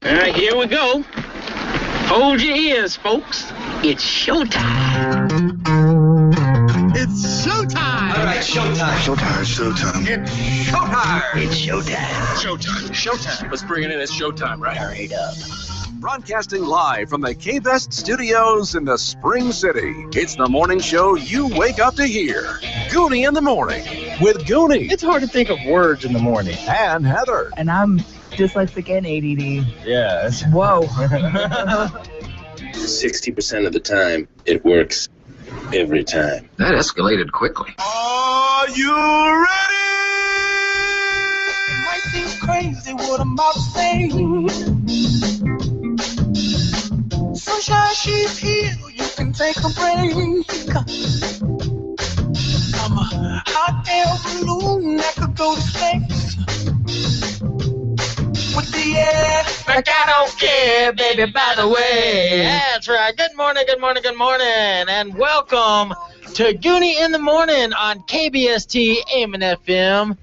All right, here we go. Hold your ears, folks. It's showtime. It's showtime. All right, showtime. Showtime. Showtime. It's showtime. It's showtime. Showtime. Showtime. Let's bring it in. It's showtime, right? Hurry up. Broadcasting live from the K-Best studios in the Spring City. It's the morning show you wake up to hear. Gooney in the morning with Gooney It's hard to think of words in the morning. and Heather. And I'm dyslexic and ADD. Yeah. Whoa. 60% of the time, it works every time. That escalated quickly. Are you ready? It might seem crazy what I'm about to say. Sunshine, she's here. You can take a break. I'm a hot air balloon that could go to space. With the air, Like I don't care, baby, by the way. That's right. Good morning, and welcome to Gooney in the Morning on KBST AM and FM.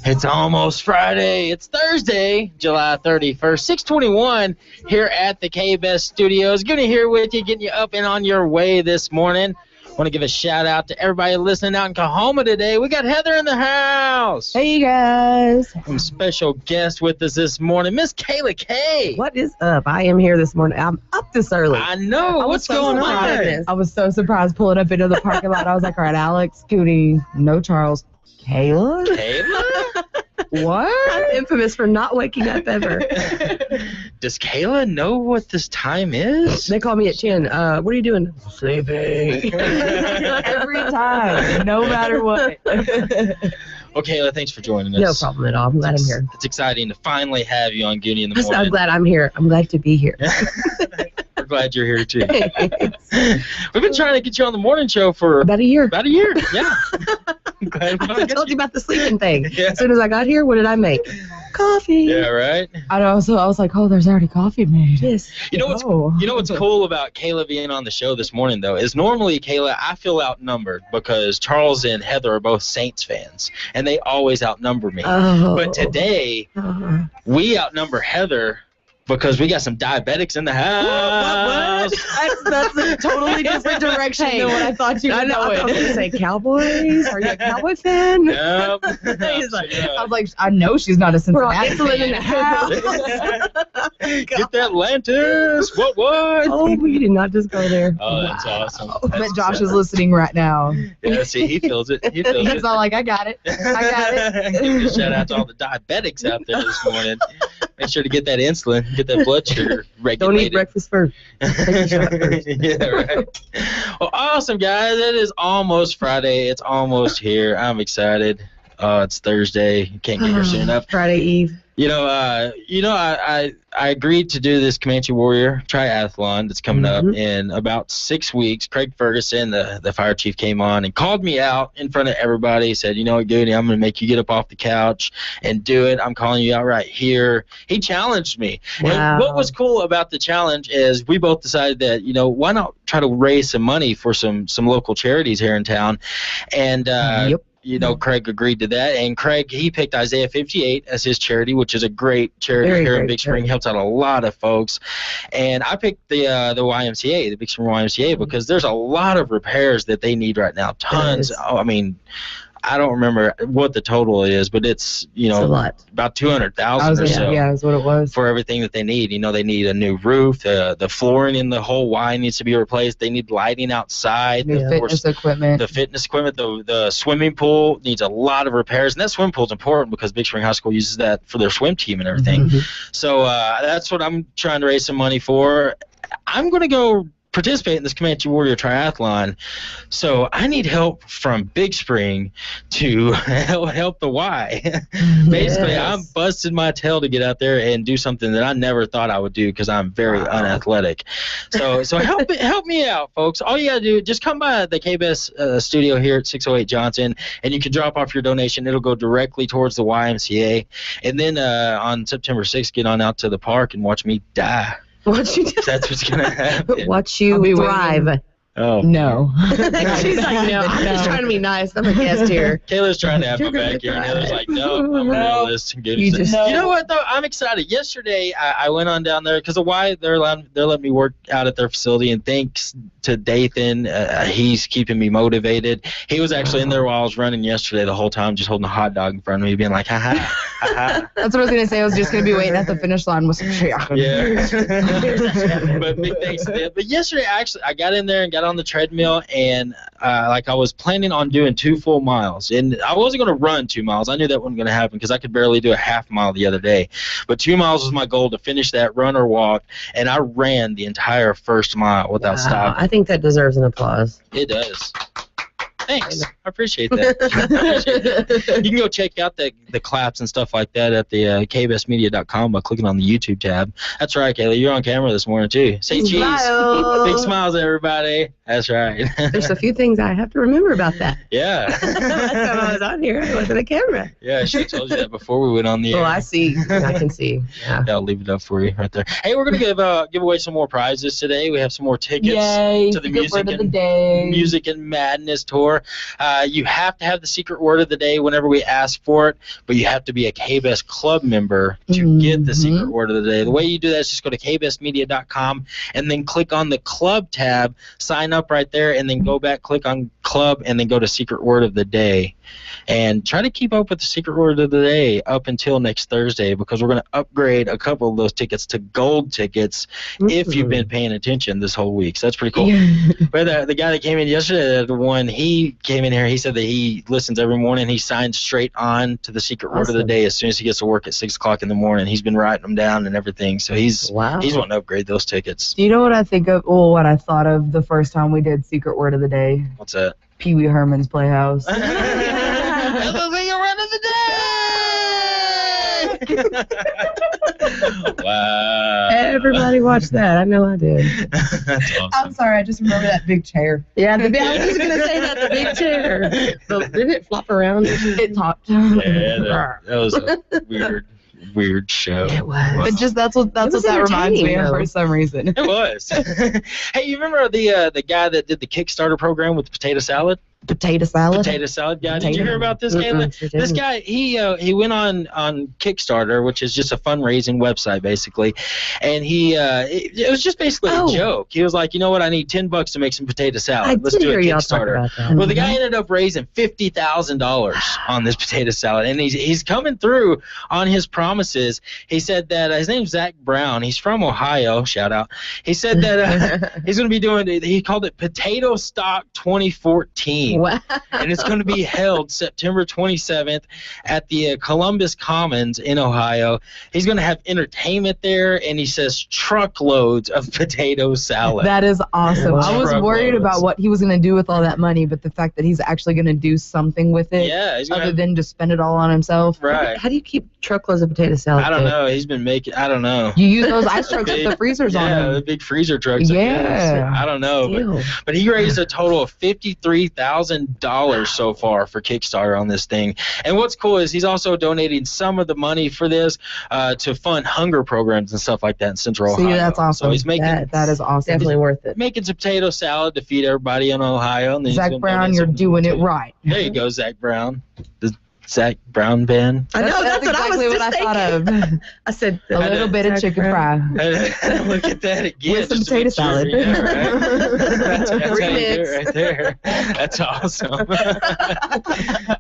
It's almost Friday. It's Thursday, July 31st, 6:21 here at the KBest Studios. Gooney here with you, getting you up and on your way this morning. Want to give a shout out to everybody listening out in Kahoma today. We got Heather in the house. Hey, you guys. Some special guest with us this morning, Miss Kayla K. What is up? I am here this morning. I'm up this early. I know. What's going on? I was so surprised pulling up into the parking lot. I was like, all right, Alex, Gooney, no Charles. Kayla? Kayla? What? I'm infamous for not waking up ever. Does Kayla know what this time is? They call me at 10. What are you doing? Sleeping. Every time, no matter what. Well, Kayla, thanks for joining us. No problem at all. I'm glad I'm here. It's exciting to finally have you on Gooney in the morning. I'm glad I'm here. I'm glad to be here. We're glad you're here, too. We've been trying to get you on the morning show for About a year. Yeah. I'm glad we I told you about the sleeping thing. Yeah. As soon as I got here, what did I make? Coffee. Yeah, right? I know. So I was like, oh, there's already coffee made. Yes. You know what's cool about Kayla being on the show this morning, though, is normally, Kayla, I feel outnumbered because Charles and Heather are both Saints fans, and they always outnumber me. Oh. But today, we outnumber Heather because we got some diabetics in the house. That's a totally different direction than what I thought you were going. I was going to say Cowboys. Are you a Cowboy fan? Yep. He's like, I was like, I know she's not a Cincinnati fan. In the house. Get that Lantis. What? Oh, we did not just go there. Oh, that's awesome. I bet Josh is listening right now. Yeah, see, he feels it. He feels He's all like, I got it. Give a shout out to all the diabetics out there this morning. Make sure to get that insulin, get that blood sugar regulated. Don't eat breakfast first. Take your shot first. Yeah, right. Well, awesome, guys. It is almost Friday. It's almost here. I'm excited. It's Thursday. Can't get here soon enough. Friday Eve. I agreed to do this Comanche Warrior triathlon that's coming up in about 6 weeks. Craig Ferguson, the fire chief, came on and called me out in front of everybody. He said, you know what, Gooney, I'm going to make you get up off the couch and do it. I'm calling you out right here. He challenged me. Wow. And what was cool about the challenge is we both decided that, why not try to raise some money for some local charities here in town. And Craig agreed to that, and Craig, he picked Isaiah 58 as his charity, which is a great charity here in Big Spring, helps out a lot of folks. And I picked the YMCA, the Big Spring YMCA, because there's a lot of repairs that they need right now. Tons. I don't remember what the total is, but it's a lot. About 200,000 or so. Yeah, that's what it was. For everything that they need. They need a new roof. The flooring in the whole Y needs to be replaced. They need lighting outside. The fitness equipment. The fitness equipment. The swimming pool needs a lot of repairs. And that swimming pool is important because Big Spring High School uses that for their swim team and everything. So that's what I'm trying to raise some money for. I'm going to go participate in this Comanche Warrior triathlon, so I need help from Big Spring to help the Y. Basically, I'm busting my tail to get out there and do something that I never thought I would do because I'm very unathletic. So help me out, folks. All you gotta do, just come by the KBS studio here at 608 Johnson, and you can drop off your donation. It'll go directly towards the YMCA, and then on September 6th, get on out to the park and watch me die. Watch you. That's what's gonna happen. Watch you thrive. Oh. No. She's like, no, I'm just trying to be nice. I'm a guest here. Kayla's trying to have my back here, and Heather's like, no, I'm a realist. And You just you know what, though? I'm excited. Yesterday, I went on down there because of why they're letting me work out at their facility, and thanks to Dathan, he's keeping me motivated. He was actually in there while I was running yesterday the whole time, just holding a hot dog in front of me, being like, ha ha, ha ha. That's what I was going to say. I was just going to be waiting at the finish line with some shit. Yeah. But big thanks to them. But yesterday, I got in there and got on the treadmill, and I was planning on doing 2 full miles. And I wasn't going to run 2 miles. I knew that wasn't going to happen because I could barely do a half mile the other day. But 2 miles was my goal, to finish that run or walk, and I ran the entire first mile without stopping. I think that deserves an applause. It does. Thanks. I appreciate that. You can go check out the claps and stuff like that at the kbestmedia.com by clicking on the YouTube tab. That's right, Kayla. You're on camera this morning, too. Say cheese. Big smiles, everybody. That's right. There's a few things I have to remember about that. Yeah. Last time I was on here, I wasn't a camera. Yeah, she told you that before we went on the air. Oh, I see. I can see. Yeah. I'll leave it up for you right there. Hey, we're going to give away some more prizes today. We have some more tickets to the Music and Madness tour. You have to have the secret word of the day whenever we ask for it, but you have to be a KBest Club member to get the secret word of the day. The way you do that is just go to kbestmedia.com and then click on the Club tab, sign up right there, and then go back, click on Club, and then go to secret word of the day. And try to keep up with the secret word of the day up until next Thursday, because we're going to upgrade a couple of those tickets to gold tickets if you've been paying attention this whole week. So that's pretty cool. But the guy that came in yesterday, the one, he came in here, he said that he listens every morning. He signs straight on to the secret word of the day as soon as he gets to work at 6 o'clock in the morning. He's been writing them down and everything. So he's wanting to upgrade those tickets. Do you know what I think of? Well, what I thought of the first time we did secret word of the day? What's that? Pee Wee Herman's Playhouse. That's the secret word of the day! Wow. Everybody watched that. I know I did. That's awesome. I'm sorry, I just remember that big chair. Yeah, I was just going to say that, the big chair. Didn't it flop around? It talked. Yeah, that was a weird show. It was. But just that's what that reminds me of for some reason. It was. Hey, you remember the guy that did the Kickstarter program with the potato salad? Potato salad Guy. Did you hear about this, Kayla? This guy, he went on Kickstarter, which is just a fundraising website basically, and it was just basically a joke. He was like, you know what, I need $10 to make some potato salad. Let's do a Kickstarter. Well, the guy ended up raising $50,000 on this potato salad, and he's coming through on his promises. He said that his name's Zach Brown. He's from Ohio. Shout out. He said that he's going to be doing. He called it Potato Stock 2014. Wow. And it's going to be held September 27th at the Columbus Commons in Ohio. He's going to have entertainment there, and he says truckloads of potato salad. That is awesome. Wow. I was worried about what he was going to do with all that money, but the fact that he's actually going to do something with it, other than just spend it all on himself. Right. How do you keep truckloads of potato salad? I don't know. He's been making. I don't know. You use those ice trucks with the freezers on them. Yeah, the big freezer trucks. Yeah. I don't know, but he raised a total of $53,000 so far for Kickstarter on this thing. And what's cool is he's also donating some of the money for this to fund hunger programs and stuff like that in Central Ohio. See, that's awesome. So he's making that is awesome. Definitely worth it. Making some potato salad to feed everybody in Ohio. And then Zach Brown, you're doing it right. There you go, Zach Brown. The Zach Brown Band. I know, that's exactly what I thought of. I said a little bit of chicken fry. Look at that again. With some potato salad. Yeah, right? That's how you do it right there. That's awesome.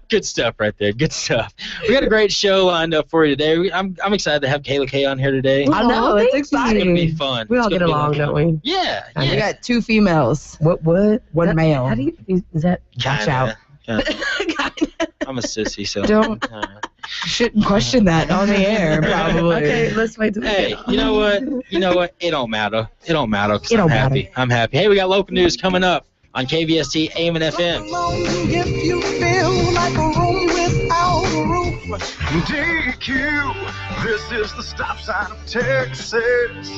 Good stuff right there. Good stuff. We got a great show lined up for you today. I'm excited to have Kayla Kay on here today. I know, it's It's exciting. going to be fun. We all get along, don't we? Yeah. We got 2 females. What? One male. How do you, is that? Watch out. I'm a sissy, so. Don't. Shouldn't question that on the air, probably. Okay, let's wait till we Hey, get on. you know what? It don't matter. It don't matter 'cause It I'm don't happy. matter. I'm happy. Hey, we got local news coming up on KVST AM and FM. If you feel like a room without a roof. DQ, this is the stop sign of Texas.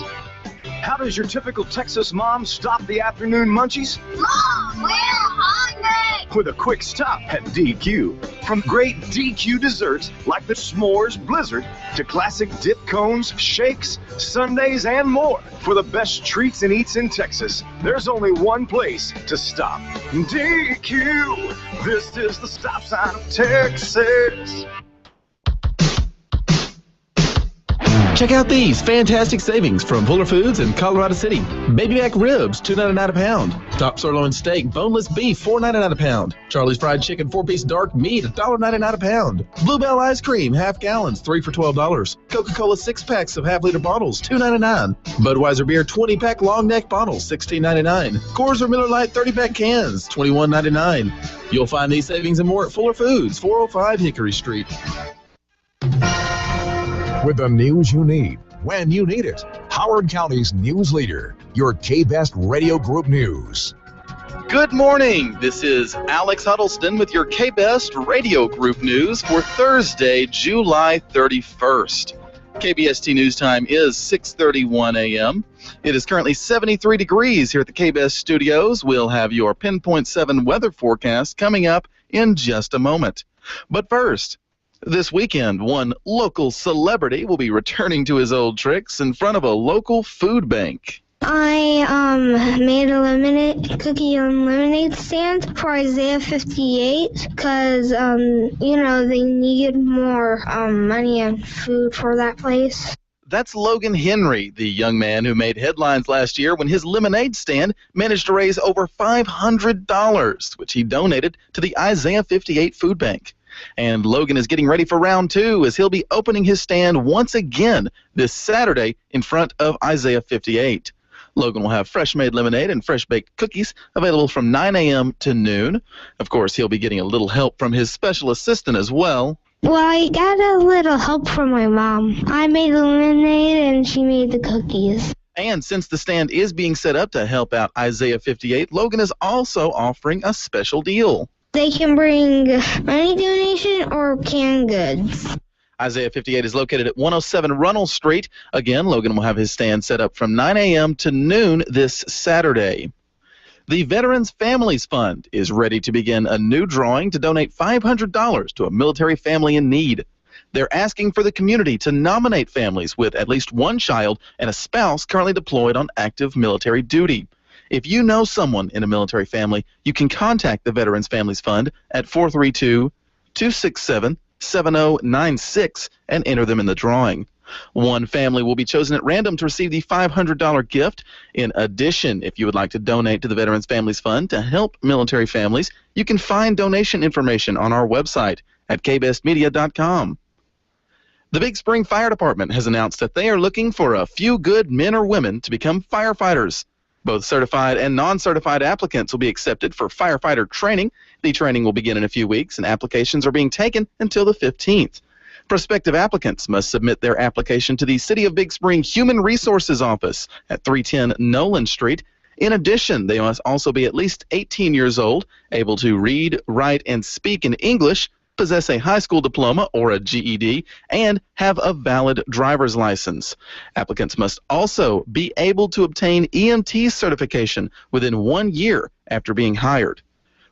How does your typical Texas mom stop the afternoon munchies? Mom, we're hungry! With a quick stop at DQ. From great DQ desserts like the S'mores Blizzard to classic dip cones, shakes, sundaes, and more. For the best treats and eats in Texas, there's only one place to stop. DQ. This is the stop sign of Texas. Check out these fantastic savings from Fuller Foods in Colorado City. Baby back ribs, $2.99 a pound. Top sirloin steak, boneless beef, $4.99 a pound. Charlie's fried chicken, 4-piece dark meat, $1.99 a pound. Bluebell ice cream, half gallons, 3 for $12. Coca-Cola 6-packs of half-liter bottles, $2.99. Budweiser beer, 20-pack long neck bottles, $16.99. Coors or Miller Lite 30-pack cans, $21.99. You'll find these savings and more at Fuller Foods, 405 Hickory Street. With the news you need, when you need it. Howard County's news leader, your K-Best Radio Group News. Good morning. This is Alex Huddleston with your K-Best Radio Group News for Thursday, July 31st. KBST News Time is 6:31 a.m. It is currently 73 degrees here at the K-Best Studios. We'll have your Pinpoint 7 weather forecast coming up in just a moment. But first, this weekend, one local celebrity will be returning to his old tricks in front of a local food bank. I made a cookie and lemonade stand for Isaiah 58 because, they needed more money and food for that place. That's Logan Henry, the young man who made headlines last year when his lemonade stand managed to raise over $500, which he donated to the Isaiah 58 Food Bank. And Logan is getting ready for round 2 as he'll be opening his stand once again this Saturday in front of Isaiah 58. Logan will have fresh-made lemonade and fresh-baked cookies available from 9 a.m. to noon. Of course, he'll be getting a little help from his special assistant as well. Well, I got a little help from my mom. I made the lemonade and she made the cookies. And since the stand is being set up to help out Isaiah 58, Logan is also offering a special deal. They can bring money donation or canned goods. Isaiah 58 is located at 107 Runnell Street. Again, Logan will have his stand set up from 9 a.m. to noon this Saturday. The Veterans Families Fund is ready to begin a new drawing to donate $500 to a military family in need. They're asking for the community to nominate families with at least one child and a spouse currently deployed on active military duty. If you know someone in a military family, you can contact the Veterans Families Fund at 432-267-7096 and enter them in the drawing. One family will be chosen at random to receive the $500 gift. In addition, if you would like to donate to the Veterans Families Fund to help military families, you can find donation information on our website at kbestmedia.com. The Big Spring Fire Department has announced that they are looking for a few good men or women to become firefighters. Both certified and non-certified applicants will be accepted for firefighter training. The training will begin in a few weeks, and applications are being taken until the 15th. Prospective applicants must submit their application to the City of Big Spring Human Resources Office at 310 Nolan Street. In addition, they must also be at least 18 years old, able to read, write, and speak in English, possess a high school diploma or a GED, and have a valid driver's license. Applicants must also be able to obtain EMT certification within 1 year after being hired.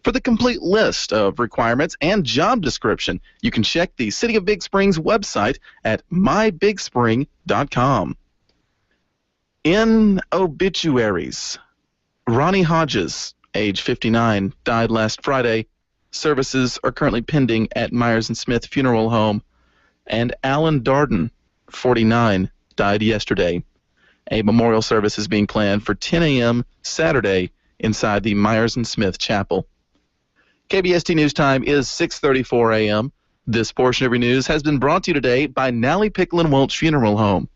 For the complete list of requirements and job description, you can check the City of Big Spring's website at mybigspring.com. In obituaries, Ronnie Hodges, age 59, died last Friday. Services are currently pending at Myers & Smith Funeral Home. And Alan Darden, 49, died yesterday. A memorial service is being planned for 10 a.m. Saturday inside the Myers & Smith Chapel. KBST News Time is 6:34 a.m. This portion of your news has been brought to you today by Nally Pickle & Welch Funeral Home.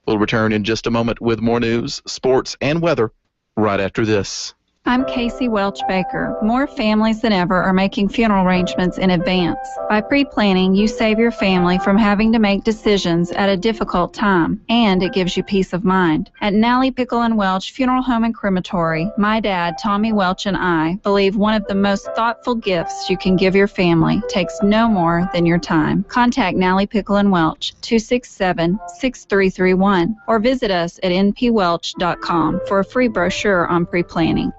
We'll return in just a moment with more news, sports, and weather right after this. I'm Casey Welch Baker. More families than ever are making funeral arrangements in advance. By pre-planning, you save your family from having to make decisions at a difficult time, and it gives you peace of mind. At Nally Pickle and Welch Funeral Home and Crematory, my dad, Tommy Welch, and I believe one of the most thoughtful gifts you can give your family takes no more than your time. Contact Nally Pickle and Welch, 267-6331, or visit us at npwelch.com for a free brochure on pre-planning.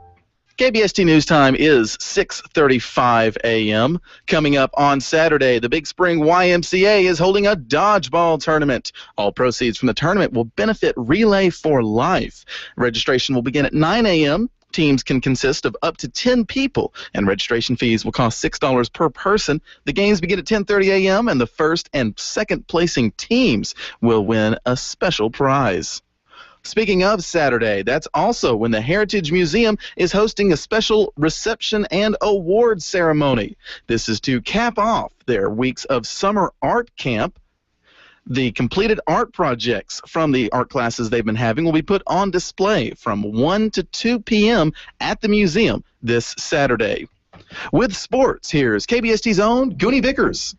KBST News Time is 6:35 a.m. Coming up on Saturday, the Big Spring YMCA is holding a dodgeball tournament. All proceeds from the tournament will benefit Relay for Life. Registration will begin at 9 a.m. Teams can consist of up to 10 people, and registration fees will cost $6 per person. The games begin at 10:30 a.m., and the first and second placing teams will win a special prize. Speaking of Saturday, that's also when the Heritage Museum is hosting a special reception and awards ceremony. This is to cap off their weeks of summer art camp. The completed art projects from the art classes they've been having will be put on display from 1 to 2 p.m. at the museum this Saturday. With sports, here's KBST's own Gooney Vickers.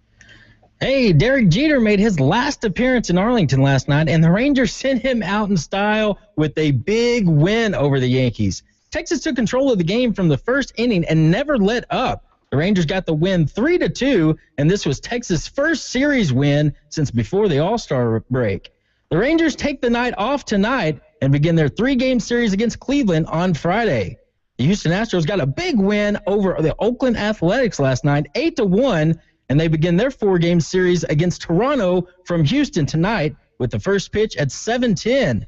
Hey, Derek Jeter made his last appearance in Arlington last night, and the Rangers sent him out in style with a big win over the Yankees. Texas took control of the game from the first inning and never let up. The Rangers got the win 3-2, and this was Texas' first series win since before the All-Star break. The Rangers take the night off tonight and begin their 3-game series against Cleveland on Friday. The Houston Astros got a big win over the Oakland Athletics last night, 8-1, and they begin their 4-game series against Toronto from Houston tonight with the first pitch at 7:10.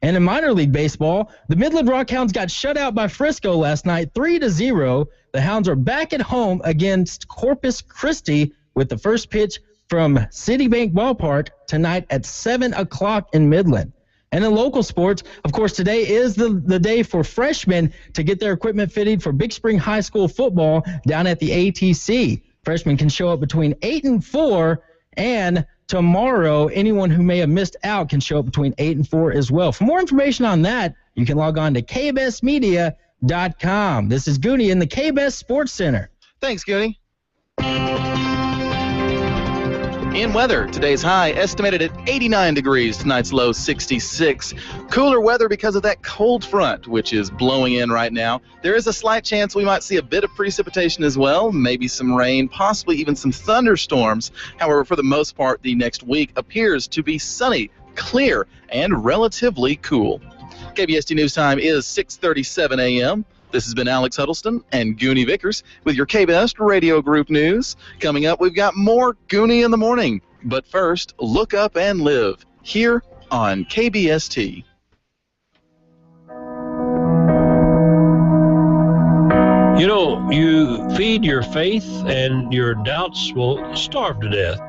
And in minor league baseball, the Midland Rock Hounds got shut out by Frisco last night, 3-0. The Hounds are back at home against Corpus Christi with the first pitch from Citibank Ballpark tonight at 7 o'clock in Midland. And in local sports, of course, today is the day for freshmen to get their equipment fitted for Big Spring High School football down at the ATC. Freshmen can show up between 8 and 4, and tomorrow, anyone who may have missed out can show up between 8 and 4 as well. For more information on that, you can log on to kbestmedia.com. This is Gooney in the KBest Sports Center. Thanks, Gooney. In weather, today's high estimated at 89 degrees, tonight's low 66. Cooler weather because of that cold front, which is blowing in right now. There is a slight chance we might see a bit of precipitation as well, maybe some rain, possibly even some thunderstorms. However, for the most part, the next week appears to be sunny, clear, and relatively cool. KBST News Time is 6:37 a.m. This has been Alex Huddleston and Gooney Vickers with your KBest Radio Group news. Coming up, we've got more Gooney in the morning. But first, look up and live here on KBST. You know, you feed your faith and your doubts will starve to death.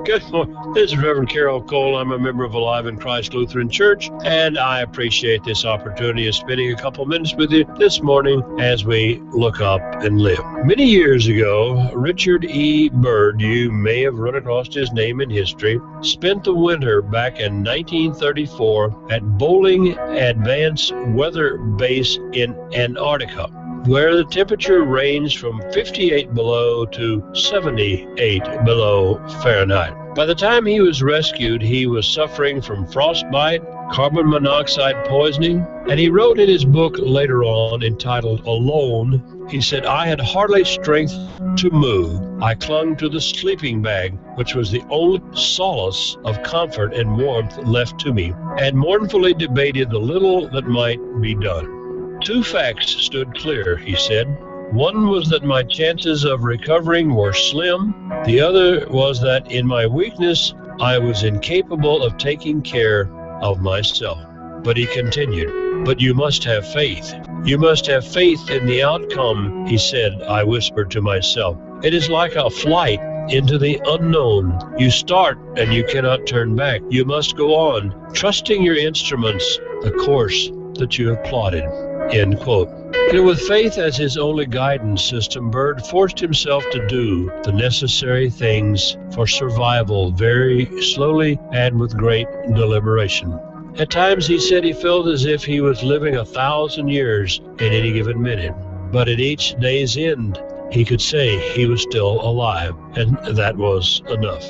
Good morning. This is Reverend Carol Cole. I'm a member of Alive in Christ Lutheran Church, and I appreciate this opportunity of spending a couple minutes with you this morning as we look up and live. Many years ago, Richard E. Byrd, you may have run across his name in history, spent the winter back in 1934 at Bowling Advanced Weather Base in Antarctica, where the temperature ranged from 58 below to 78 below Fahrenheit. By the time he was rescued, he was suffering from frostbite, carbon monoxide poisoning, and he wrote in his book later on entitled Alone, he said, "I had hardly strength to move. I clung to the sleeping bag, which was the only solace of comfort and warmth left to me, and mournfully debated the little that might be done. Two facts stood clear," he said. "One was that my chances of recovering were slim. The other was that in my weakness, I was incapable of taking care of myself." But he continued, "But you must have faith. You must have faith in the outcome," he said. I whispered to myself. "It is like a flight into the unknown. You start and you cannot turn back. You must go on, trusting your instruments, the course that you have plotted." End quote. And with faith as his only guidance system, Byrd forced himself to do the necessary things for survival very slowly and with great deliberation. At times he said he felt as if he was living 1,000 years in any given minute. But at each day's end, he could say he was still alive, and that was enough.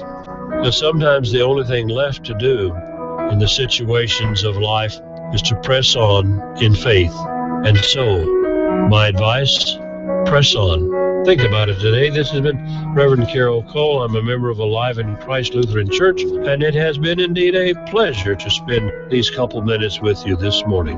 But sometimes the only thing left to do in the situations of life is to press on in faith. And so, my advice, press on. Think about it today. This has been Reverend Carol Cole. I'm a member of Alive in Christ Lutheran Church, and it has been indeed a pleasure to spend these couple minutes with you this morning.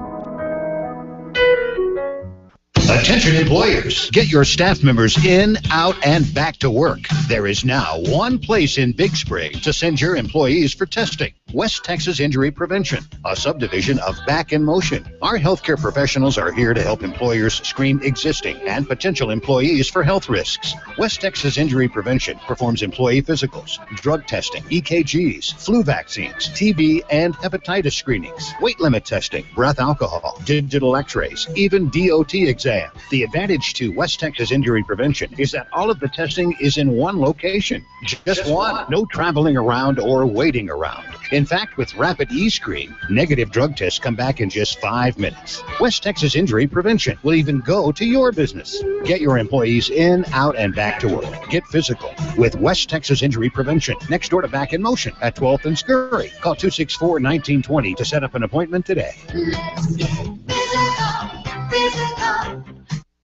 Attention employers, get your staff members in, out, and back to work. There is now one place in Big Spring to send your employees for testing. West Texas Injury Prevention, a subdivision of Back in Motion. Our healthcare professionals are here to help employers screen existing and potential employees for health risks. West Texas Injury Prevention performs employee physicals, drug testing, EKGs, flu vaccines, TB and hepatitis screenings, weight limit testing, breath alcohol, digital x-rays, even DOT exams. The advantage to West Texas Injury Prevention is that all of the testing is in one location. Just one. No traveling around or waiting around. In fact, with Rapid E-Screen, negative drug tests come back in just 5 minutes. West Texas Injury Prevention will even go to your business. Get your employees in, out, and back to work. Get physical with West Texas Injury Prevention. Next door to Back in Motion at 12th and Scurry. Call 264-1920 to set up an appointment today.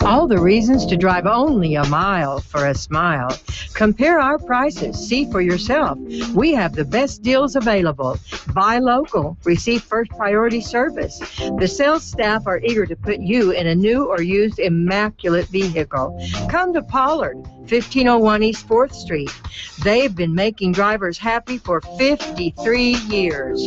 All the reasons to drive only a mile for a smile. Compare our prices. See for yourself. We have the best deals available. Buy local. Receive first priority service. The sales staff are eager to put you in a new or used immaculate vehicle. Come to Pollard, 1501 East 4th Street. They've been making drivers happy for 53 years.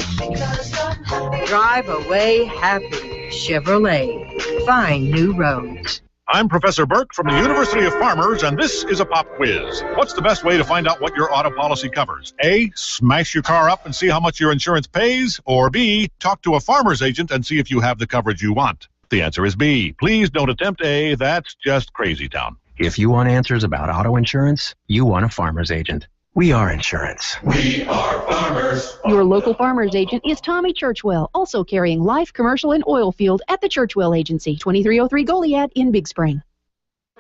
Drive away happy. Chevrolet. Find new roads. I'm Professor Burke from the University of Farmers, and this is a pop quiz. What's the best way to find out what your auto policy covers? A, smash your car up and see how much your insurance pays, or B, talk to a farmer's agent and see if you have the coverage you want. The answer is B. Please don't attempt A. That's just crazy town. If you want answers about auto insurance, you want a farmer's agent. We are insurance. We are farmers. Your local farmer's agent is Tommy Churchwell, also carrying life, commercial, and oil field at the Churchwell Agency, 2303 Goliad in Big Spring.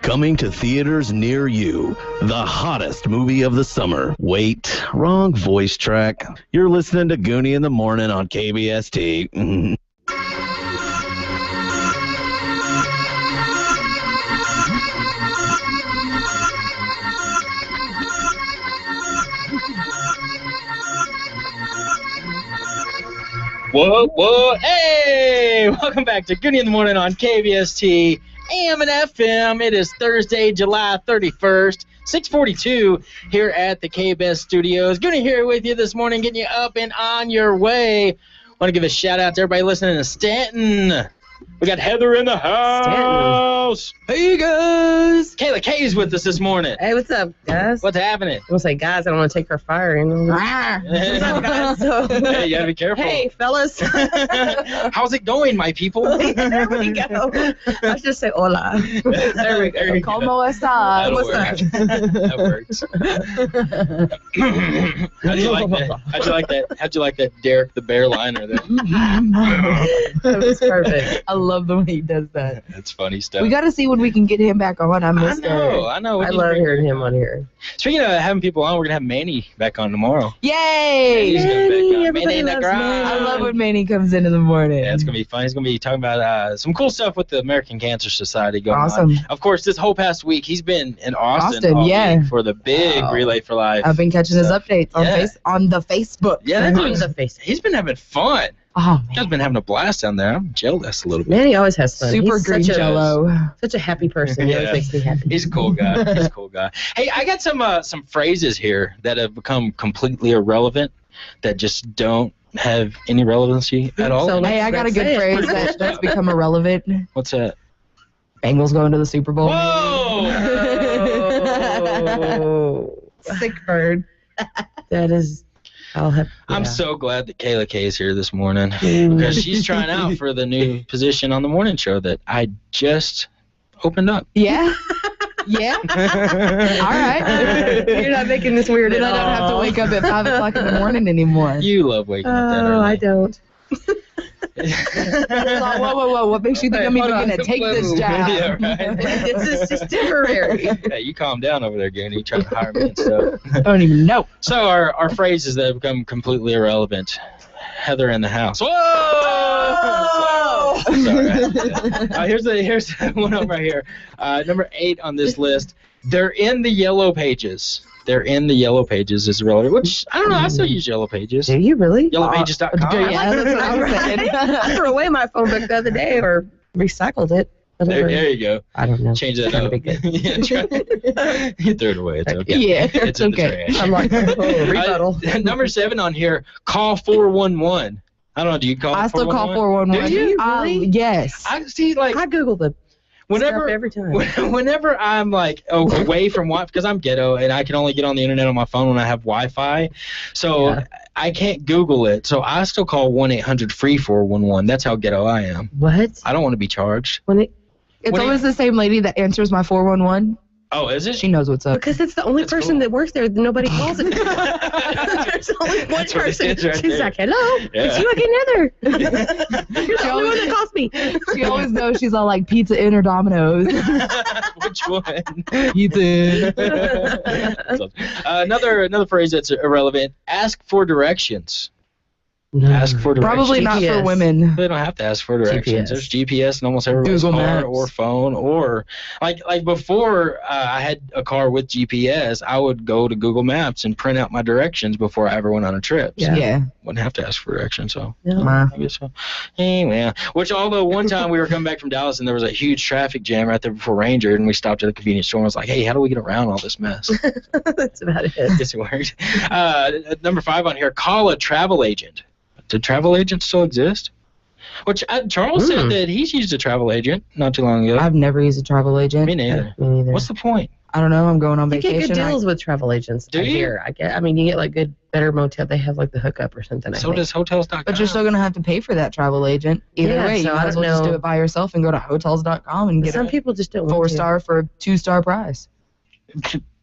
Coming to theaters near you, the hottest movie of the summer. Wait, wrong voice track. You're listening to Gooney in the Morning on KBST. Whoa. Hey! Welcome back to Gooney in the Morning on KBST, AM and FM. It is Thursday, July 31st, 6:42 here at the KBS studios. Gooney here with you this morning, getting you up and on your way. Want to give a shout-out to everybody listening to Stanton. We got Heather in the house. Hey, guys. Kayla K's with us this morning. Hey, what's up, guys? What's happening? I was like, guys, I don't want to take her fire. You know? What's up, guys? Hey, you gotta be careful. Hey, fellas. How's it going, my people? There we go. Let's just say hola. There we go. Como esta? That works. How'd you like that? How'd you like that Derek the Bear liner there? That was perfect. I love the way he does that. That's funny stuff. We got to see when we can get him back on. I missed it. I know. I love hearing him on here. Speaking of having people on, we're gonna have Manny back on tomorrow. Yay! Manny the grind. I love when Manny comes in the morning. Yeah, it's gonna be fun. He's gonna be talking about some cool stuff with the American Cancer Society going Awesome. on. Of course, this whole past week he's been in Austin all week for the big Relay for Life. I've been catching his updates on the Facebook. Yeah, he's been having fun. Oh, He's been having a blast down there. I'm jealous a little bit. Manny always has fun. Super He's green jello. Such a happy person. He always makes me happy. He's a cool guy. Hey, I got some phrases here that have become completely irrelevant, that just don't have any relevancy at all. So hey, I got a good phrase that's become irrelevant. What's that? Bengals going to the Super Bowl. Whoa! Sick bird. That is... I'm so glad that Kayla K is here this morning because she's trying out for the new position on the morning show that I just opened up. Yeah. Yeah. All right. You're not making this weird Then at all. I don't have to wake up at 5 o'clock in the morning anymore. You love waking up that early. Oh, I don't. Whoa. What makes you think I'm even going to take this job? Yeah, right. This is just temporary. Hey, you calm down over there, Gooney. You trying to hire me and stuff. I don't even know. So our phrases that have become completely irrelevant. Heather in the house. Whoa! Sorry. Here's one over right here. Number 8 on this list. They're in the yellow pages. They're in the yellow pages is relevant, which I don't know. I still use yellow pages. Do you really? Yellowpages.com. Yeah, that's what I was saying. I threw away my phone book the other day or recycled it. There you go. I don't know. Change that up. You threw it away. It's okay. Yeah, it's in okay. the trash. I'm like, rebuttal. Number 7 on here, call 411. I don't know. Do you call 411? I still call 411. Do you? Really? Yes. I see, like, I Google the stuff every time. Whenever I'm like away from Wi-Fi, because I'm ghetto and I can only get on the internet on my phone when I have Wi-Fi, so I can't Google it. So I still call 1-800-FREE-411. That's how ghetto I am. What? I don't want to be charged. It's always the same lady that answers my 411. Oh, is it? She knows what's up. Because it's the only person that works there. Nobody calls it. There's only one person. She's like, hello. Yeah. It's you again, Heather. You're the only one that calls me. She always knows she's all like Pizza Inn or Domino's. Which one? Pizza Inn. Another phrase that's irrelevant. Ask for directions. Ask for directions. Probably not for women. They don't have to ask for directions. There's GPS in almost everybody's Google car Maps. or phone, or like before I had a car with GPS, I would go to Google Maps and print out my directions before I ever went on a trip. So Yeah. wouldn't have to ask for directions. So Yeah. I guess so. Anyway, which although one time we were coming back from Dallas and there was a huge traffic jam right there before Ranger, and we stopped at a convenience store and was like, hey, how do we get around all this mess? That's about it. Guess it worked. Number 5 on here, call a travel agent. Do travel agents still exist? Which Charles said that he's used a travel agent not too long ago. I've never used a travel agent. Me neither. Me neither. What's the point? I don't know. I'm going on You vacation. get good deals with travel agents. Do you? Here, I mean, you get like better motel. They have like the hookup or something. So does Hotels.com. But you're still going to have to pay for that travel agent. Either Yeah, way, so you I might as don't well just know. do it by yourself and go to Hotels.com and get Some a people just don't want to. 4-star for a 2-star price.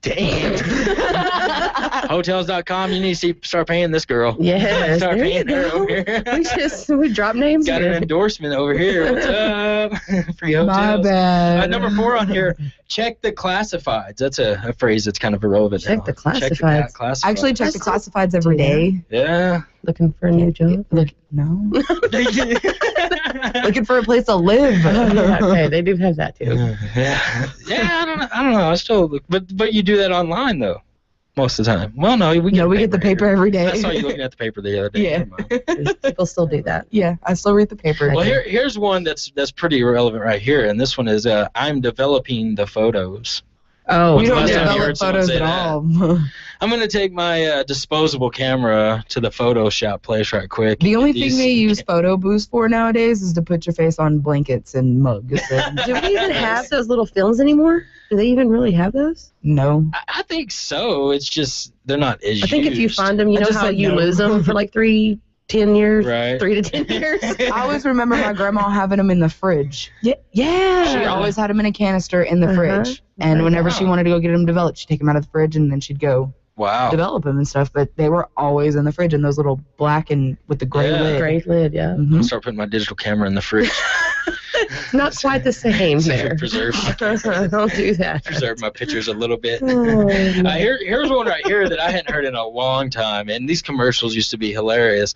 Damn. Hotels.com, you need to start paying this girl. Yes, Start there you paying her go. over here. We drop names. Got here. an endorsement over here. What's up? Free hotels. My bad. Number 4 on here, check the classifieds. That's a phrase that's kind of irrelevant now. Check the classifieds. Check the classifieds. I actually check the classifieds every day. Yeah. Looking for a new job. No. Looking for a place to live. Oh, yeah, okay, they do have that too. Yeah, I don't know. I still look, but you do that online though, most of the time. Well, no, we get the paper every day. I saw you looking at the paper the other day. Yeah. People still do that. Yeah, I still read the paper. Well, here's one that's pretty relevant right here, and this one is I'm developing the photos. Oh, we don't Last time you heard develop someone photos say at that. all. I'm gonna take my disposable camera to the Photoshop place right quick. The only These- thing they use photo booths for nowadays is to put your face on blankets and mugs. Do we even have those little films anymore? Do they even really have those? No. I think so. It's just they're not as I think if you used. find them, you I know just how said you no. lose them for like 10 years? Right. 3 to 10 years? I always remember my grandma having them in the fridge. Yeah. She always had them in a canister in the fridge. And whenever she wanted to go get them developed, she'd take them out of the fridge and then she'd go Wow. develop them and stuff. But they were always in the fridge in those little black and with the gray Yeah. lid. Gray lid, yeah. I'm Mhm. gonna start putting my digital camera in the fridge. It's not quite the same there. Preserve Don't do that. preserve my pictures a little bit. Oh, Here's one right here that I hadn't heard in a long time, and these commercials used to be hilarious.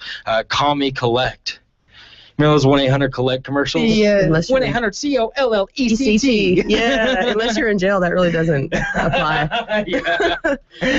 Call me collect. Remember those 1-800-COLLECT commercials? Yeah. 1-800-COLLECT. Yeah, unless you're in jail, that really doesn't apply. Yeah.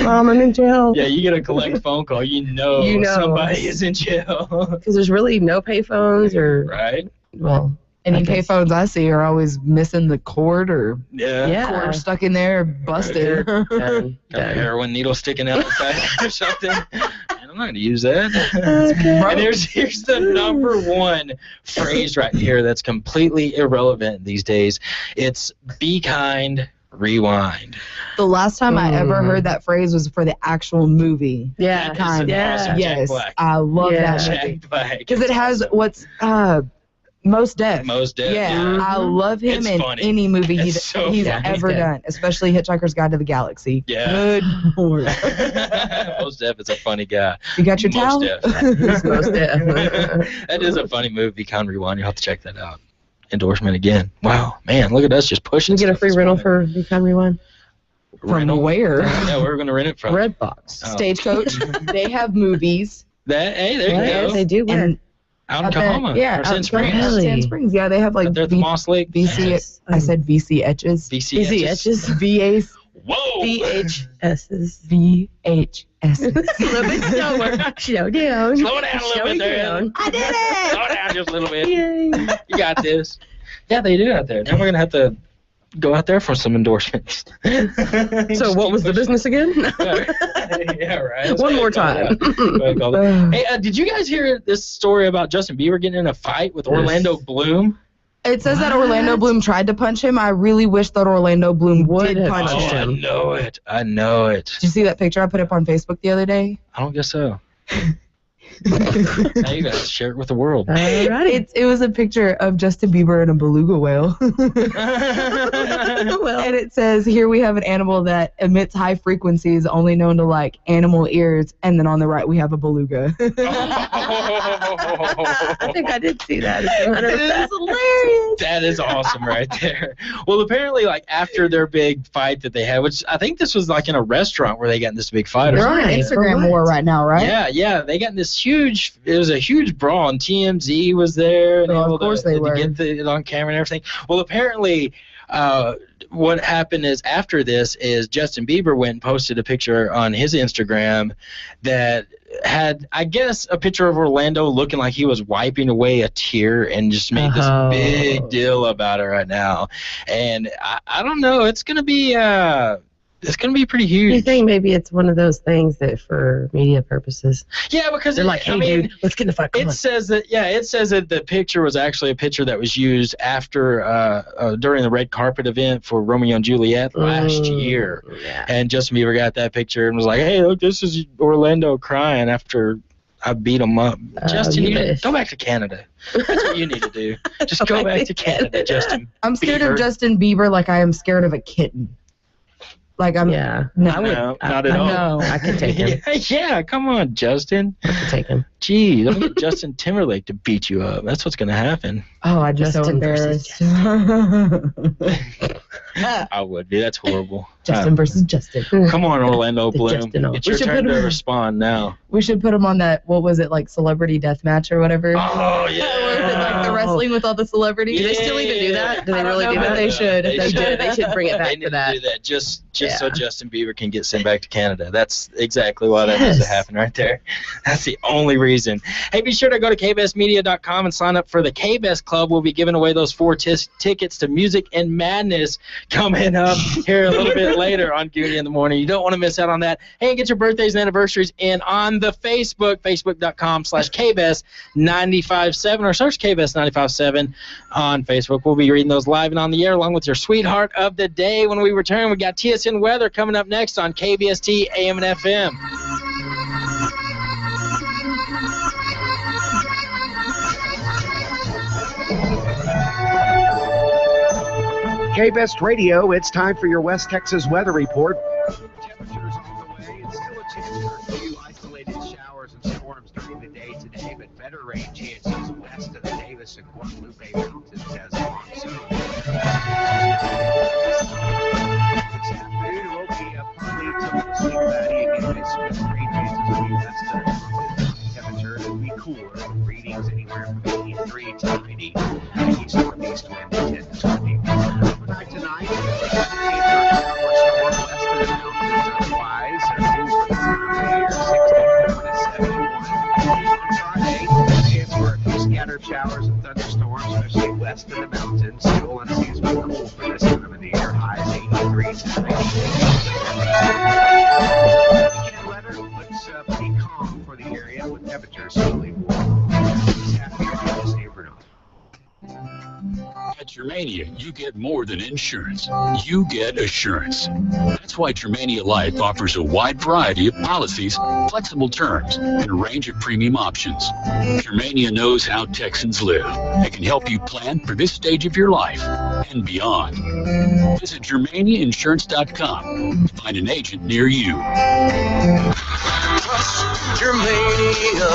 Mom, I'm in jail. Yeah, you get a collect phone call, you know somebody is in jail. Because there's really no payphones or, Right? well, Any I guess. payphones I see are always missing the cord or Yeah. cord stuck in there, busted. Done. Got a heroin needle sticking out the side or something. I'm not going to use that. Okay. And here's the number 1 phrase right here that's completely irrelevant these days. It's be kind, rewind. The last time I ever heard that phrase was for the actual movie. Yeah. Kind. Yeah. Awesome. Jack Yes, Black. I love Yeah. that movie. Jack Black. Because it has what's Most Def. Most Def. Yeah, I love him It's in funny. any movie It's he's so funny. ever done, especially Hitchhiker's Guide to the Galaxy. Yeah. Good Lord. Most Def is a funny guy. You got your towel? Most Def. Most Def. That is a funny movie, Con Rewind. You'll have to check that out. Endorsement again. Wow, man, look at us just pushing. You get a free rental for Become Rewind? From where? Yeah, where are we going to rent it from? Redbox. Oh. Stagecoach. They have movies. Hey, there you Yes, go. they do. And Out in Kahoma. yeah, Or Sand Springs. Sand Springs. Yeah, they have like Out there at the Moss Lake. VC. I said VC etches. VC etches. VAs. Whoa. VHSs. VHS. A little bit slower. Slow down. Slow it down a little Slow bit there. down. I did it. Slow down just a little bit. Yay. You got this. Yeah, they do out there. Now we're going to have to go out there for some endorsements. So what was the business again? Yeah, right. One more time. Hey, did you guys hear this story about Justin Bieber getting in a fight with Orlando Bloom? It says that Orlando Bloom tried to punch him. I really wish that Orlando Bloom did punch him. I know it. I know it. Did you see that picture I put up on Facebook the other day? I don't guess so. Now you guys share it with the world. It was a picture of Justin Bieber and a beluga whale. And it says, here we have an animal that emits high frequencies only known to like animal ears. And then on the right we have a beluga. I think I did see that. That's hilarious. That is awesome right there. Well, apparently, like, after their big fight that they had, which I think this was like in a restaurant where they got in this big fight. They're on an Instagram war right now, right? Yeah. They got in this huge, it was a huge brawl, and TMZ was there. And of course they were. To get it on camera and everything. Well, apparently, what happened is after this is Justin Bieber went and posted a picture on his Instagram that had, I guess, a picture of Orlando looking like he was wiping away a tear and just made this big deal about it right now. And I don't know, it's gonna be pretty huge. You think maybe it's one of those things that for media purposes? Yeah, because they're like, hey, dude, let's get in the fight. It says that the picture was actually a picture that was used after during the red carpet event for Romeo and Juliet last year. Yeah. And Justin Bieber got that picture and was like, hey, look, this is Orlando crying after I beat him up. Justin, you need to go back to Canada. That's what you need to do. Just go back to Canada, Justin. I'm scared of Justin Bieber like I am scared of a kitten. Like I'm. Yeah. No, not at all. No. I can take him. Yeah, come on, Justin. I can take him. Gee, don't get Justin Timberlake to beat you up. That's what's going to happen. Oh, I'm just so Justin embarrassed. I would be. That's horrible. Justin versus Justin. Come on, Orlando Bloom. It's your turn to respond now. We should put him on that, what was it, like Celebrity Deathmatch or whatever? Oh, yeah. Or is it like the wrestling with all the celebrities? Do they still even do that? Do they really do but that? They should. They should bring it back They to need that. to do that just so Justin Bieber can get sent back to Canada. That's exactly why that needs to happen right there. That's the only reason. Hey, be sure to go to kbsmedia.com and sign up for the KBS Club. We'll be giving away those 4 tickets to Music and Madness coming up here a little bit later on Gooney in the Morning. You don't want to miss out on that. Hey, get your birthdays and anniversaries in on the Facebook, facebook.com/KBS957 or search KBS957 on Facebook. We'll be reading those live and on the air along with your sweetheart of the day. When we return, we got TSN Weather coming up next on KBST AM and FM. KBest Radio, it's time for your West Texas weather report. Temperatures on the way, and still a chance for a few isolated showers and storms during the day today, but better rain chances west of the Davis and Guadalupe Mountains as the monsoon. This afternoon will be partly to mostly cloudy again, with rain chances will be west of the mountains. Temperature will be cooler, readings anywhere from 83 to 90, east northeast wind 10 to 20. Overnight tonight, northwest of the mountains, otherwise, near 64 to 71. On Friday, chance for a few scattered showers and thunderstorms, especially west of the mountains. Still unseasonably cool for this time of the year. Highs 83 to 90. Weekend weather looks pretty calm for the area, with temperatures slowly warming. This afternoon, San Bernardino. At Germania, you get more than insurance. You get assurance. That's why Germania Life offers a wide variety of policies, flexible terms, and a range of premium options. Germania knows how Texans live and can help you plan for this stage of your life and beyond. Visit GermaniaInsurance.com to find an agent near you. Germania.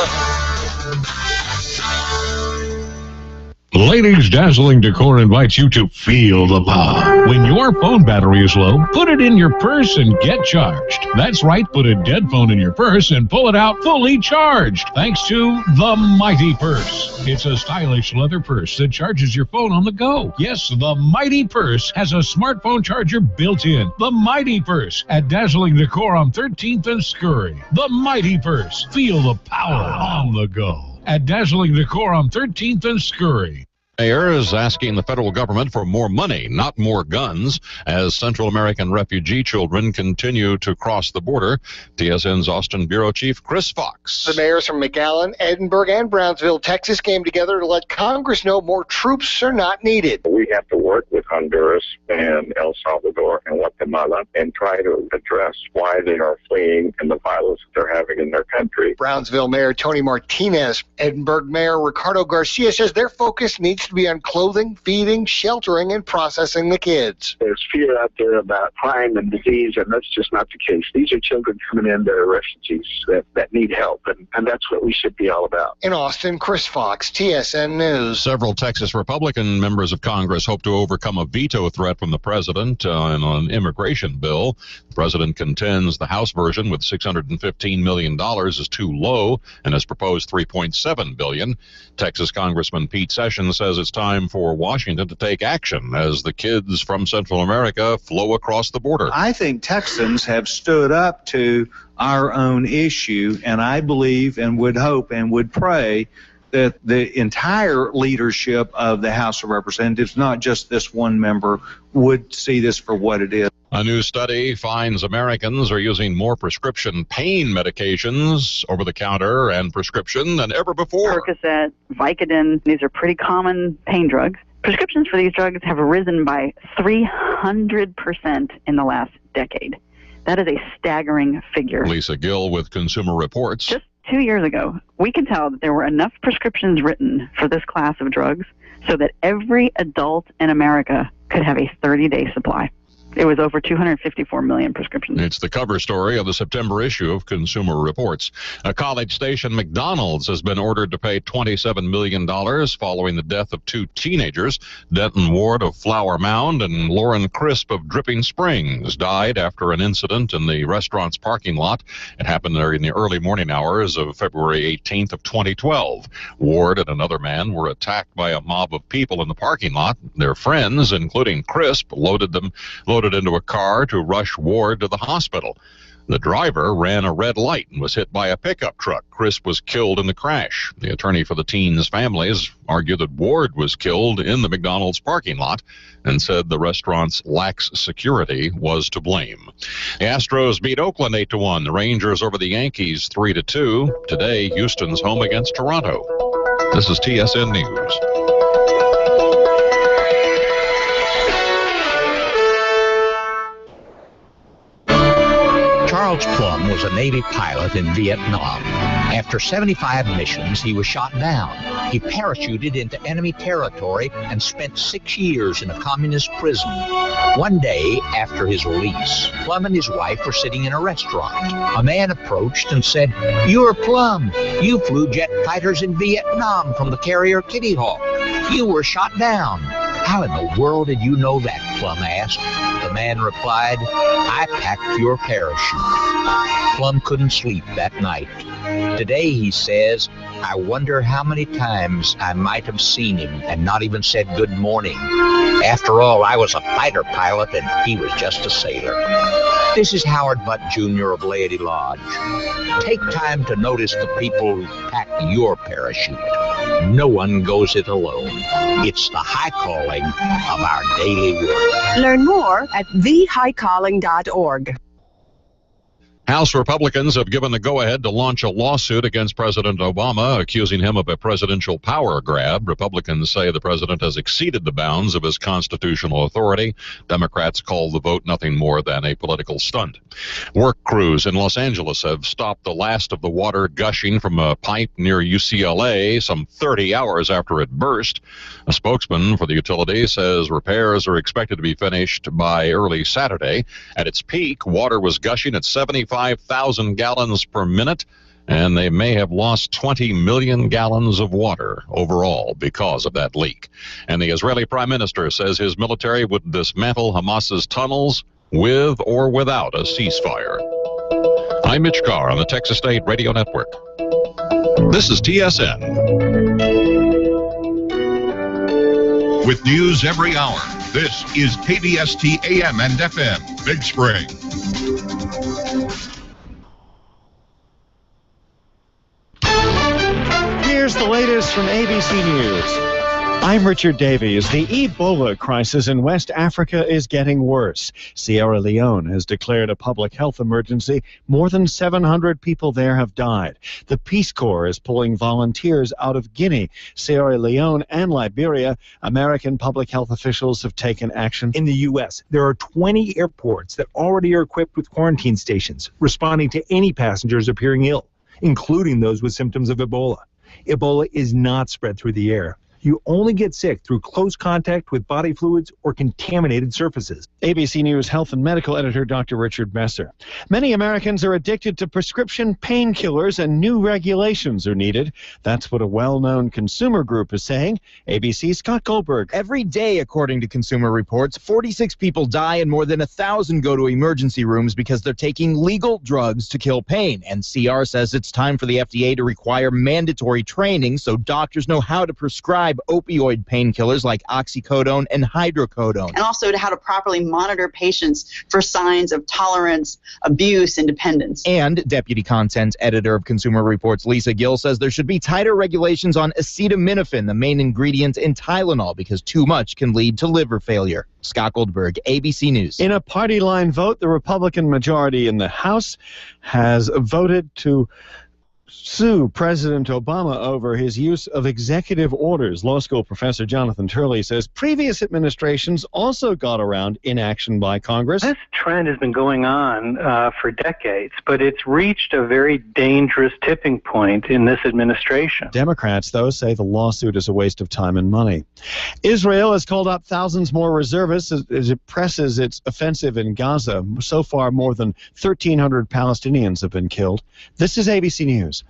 Ladies, Dazzling Decor invites you to feel the power. When your phone battery is low, put it in your purse and get charged. That's right, put a dead phone in your purse and pull it out fully charged, thanks to the Mighty Purse. It's a stylish leather purse that charges your phone on the go. Yes, the Mighty Purse has a smartphone charger built in. The Mighty Purse at Dazzling Decor on 13th and Scurry. The Mighty Purse. Feel the power on the go at Dazzling Decor on 13th and Scurry. Mayor is asking the federal government for more money, not more guns, as Central American refugee children continue to cross the border. TSN's Austin Bureau Chief Chris Fox. The mayors from McAllen, Edinburgh, and Brownsville, Texas came together to let Congress know more troops are not needed. We have to work with Honduras and El Salvador and Guatemala and try to address why they are fleeing and the violence that they're having in their country. Brownsville Mayor Tony Martinez, Edinburgh Mayor Ricardo Garcia says their focus needs to be on clothing, feeding, sheltering, and processing the kids. There's fear out there about crime and disease, and that's just not the case. These are children coming in that are refugees that need help, and that's what we should be all about. In Austin, Chris Fox, TSN News. Several Texas Republican members of Congress hope to overcome a veto threat from the president on an immigration bill. The president contends the House version with $615 million is too low and has proposed $3.7 billion. Texas Congressman Pete Sessions says it's time for Washington to take action as the kids from Central America flow across the border. I think Texans have stood up to our own issue, and I believe and would hope and would pray that the entire leadership of the House of Representatives, not just this one member, would see this for what it is. A new study finds Americans are using more prescription pain medications, over-the-counter and prescription, than ever before. Percocet, Vicodin, these are pretty common pain drugs. Prescriptions for these drugs have risen by 300% in the last decade. That is a staggering figure. Lisa Gill with Consumer Reports. Just 2 years ago, we could tell that there were enough prescriptions written for this class of drugs so that every adult in America could have a 30-day supply. It was over 254 million prescriptions. It's the cover story of the September issue of Consumer Reports. A College Station McDonald's has been ordered to pay $27 million following the death of two teenagers. Denton Ward of Flower Mound and Lauren Crisp of Dripping Springs died after an incident in the restaurant's parking lot. It happened there in the early morning hours of February 18th of 2012. Ward and another man were attacked by a mob of people in the parking lot. Their friends, including Crisp, loaded into a car to rush Ward to the hospital. The driver ran a red light and was hit by a pickup truck. Crisp was killed in the crash. The attorney for the teens' families argued that Ward was killed in the McDonald's parking lot and said the restaurant's lax security was to blame. The Astros beat Oakland 8-1. The Rangers over the Yankees 3-2. Today, Houston's home against Toronto. This is TSN News. Charles Plum was a Navy pilot in Vietnam. After 75 missions, he was shot down. He parachuted into enemy territory and spent 6 years in a communist prison. One day after his release, Plum and his wife were sitting in a restaurant. A man approached and said, "You're Plum. You flew jet fighters in Vietnam from the carrier Kitty Hawk. You were shot down." "How in the world did you know that?" Plum asked. The man replied, "I packed your parachute." Plum couldn't sleep that night. Today, he says, "I wonder how many times I might have seen him and not even said good morning. After all, I was a fighter pilot and he was just a sailor." This is Howard Butt Jr. of Laity Lodge. Take time to notice the people who pack your parachute. No one goes it alone. It's the high calling of our daily work. Learn more at thehighcalling.org. House Republicans have given the go-ahead to launch a lawsuit against President Obama, accusing him of a presidential power grab. Republicans say the president has exceeded the bounds of his constitutional authority. Democrats call the vote nothing more than a political stunt. Work crews in Los Angeles have stopped the last of the water gushing from a pipe near UCLA some 30 hours after it burst. A spokesman for the utility says repairs are expected to be finished by early Saturday. At its peak, water was gushing at 75,000 gallons per minute, and they may have lost 20 million gallons of water overall because of that leak. And the Israeli prime minister says his military would dismantle Hamas's tunnels with or without a ceasefire. I'm Mitch Carr on the Texas State Radio Network. This is TSN. With news every hour, this is KBST AM and FM, Big Spring. Here's the latest from ABC News. I'm Richard Davies. The Ebola crisis in West Africa is getting worse. Sierra Leone has declared a public health emergency. More than 700 people there have died. The Peace Corps is pulling volunteers out of Guinea, Sierra Leone, and Liberia. American public health officials have taken action. In the U.S., there are 20 airports that already are equipped with quarantine stations, responding to any passengers appearing ill, including those with symptoms of Ebola. Ebola is not spread through the air. You only get sick through close contact with body fluids or contaminated surfaces. ABC News health and medical editor Dr. Richard Besser. Many Americans are addicted to prescription painkillers, and new regulations are needed. That's what a well-known consumer group is saying. ABC's Scott Goldberg. Every day, according to Consumer Reports, 46 people die and more than 1,000 go to emergency rooms because they're taking legal drugs to kill pain. And CR says it's time for the FDA to require mandatory training so doctors know how to prescribe opioid painkillers like oxycodone and hydrocodone. And also to how to properly monitor patients for signs of tolerance, abuse, and dependence. And Deputy Content Editor of Consumer Reports Lisa Gill says there should be tighter regulations on acetaminophen, the main ingredient in Tylenol, because too much can lead to liver failure. Scott Goldberg, ABC News. In a party line vote, the Republican majority in the House has voted to sue President Obama over his use of executive orders. Law school professor Jonathan Turley says previous administrations also got around inaction by Congress. This trend has been going on for decades, but it's reached a very dangerous tipping point in this administration. Democrats, though, say the lawsuit is a waste of time and money. Israel has called out thousands more reservists as it presses its offensive in Gaza. So far, more than 1,300 Palestinians have been killed. This is ABC News.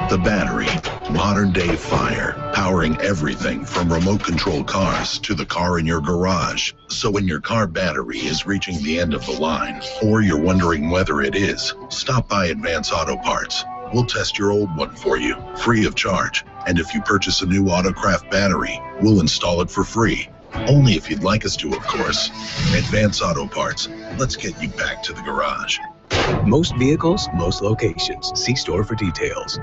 The battery, modern-day fire, powering everything from remote-control cars to the car in your garage. So when your car battery is reaching the end of the line, or you're wondering whether it is, stop by Advance Auto Parts. We'll test your old one for you, free of charge. And if you purchase a new Autocraft battery, we'll install it for free. Only if you'd like us to, of course. Advance Auto Parts. Let's get you back to the garage. Most vehicles, most locations. See store for details.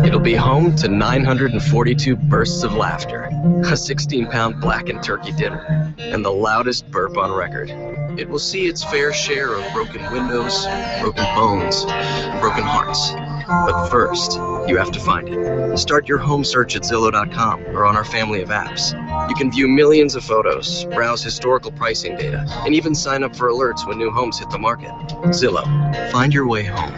It'll be home to 942 bursts of laughter, a 16-pound blackened turkey dinner, and the loudest burp on record. It will see its fair share of broken windows, broken bones, broken hearts. But first, you have to find it. Start your home search at Zillow.com or on our family of apps. You can view millions of photos, browse historical pricing data, and even sign up for alerts when new homes hit the market. Zillow. Find your way home.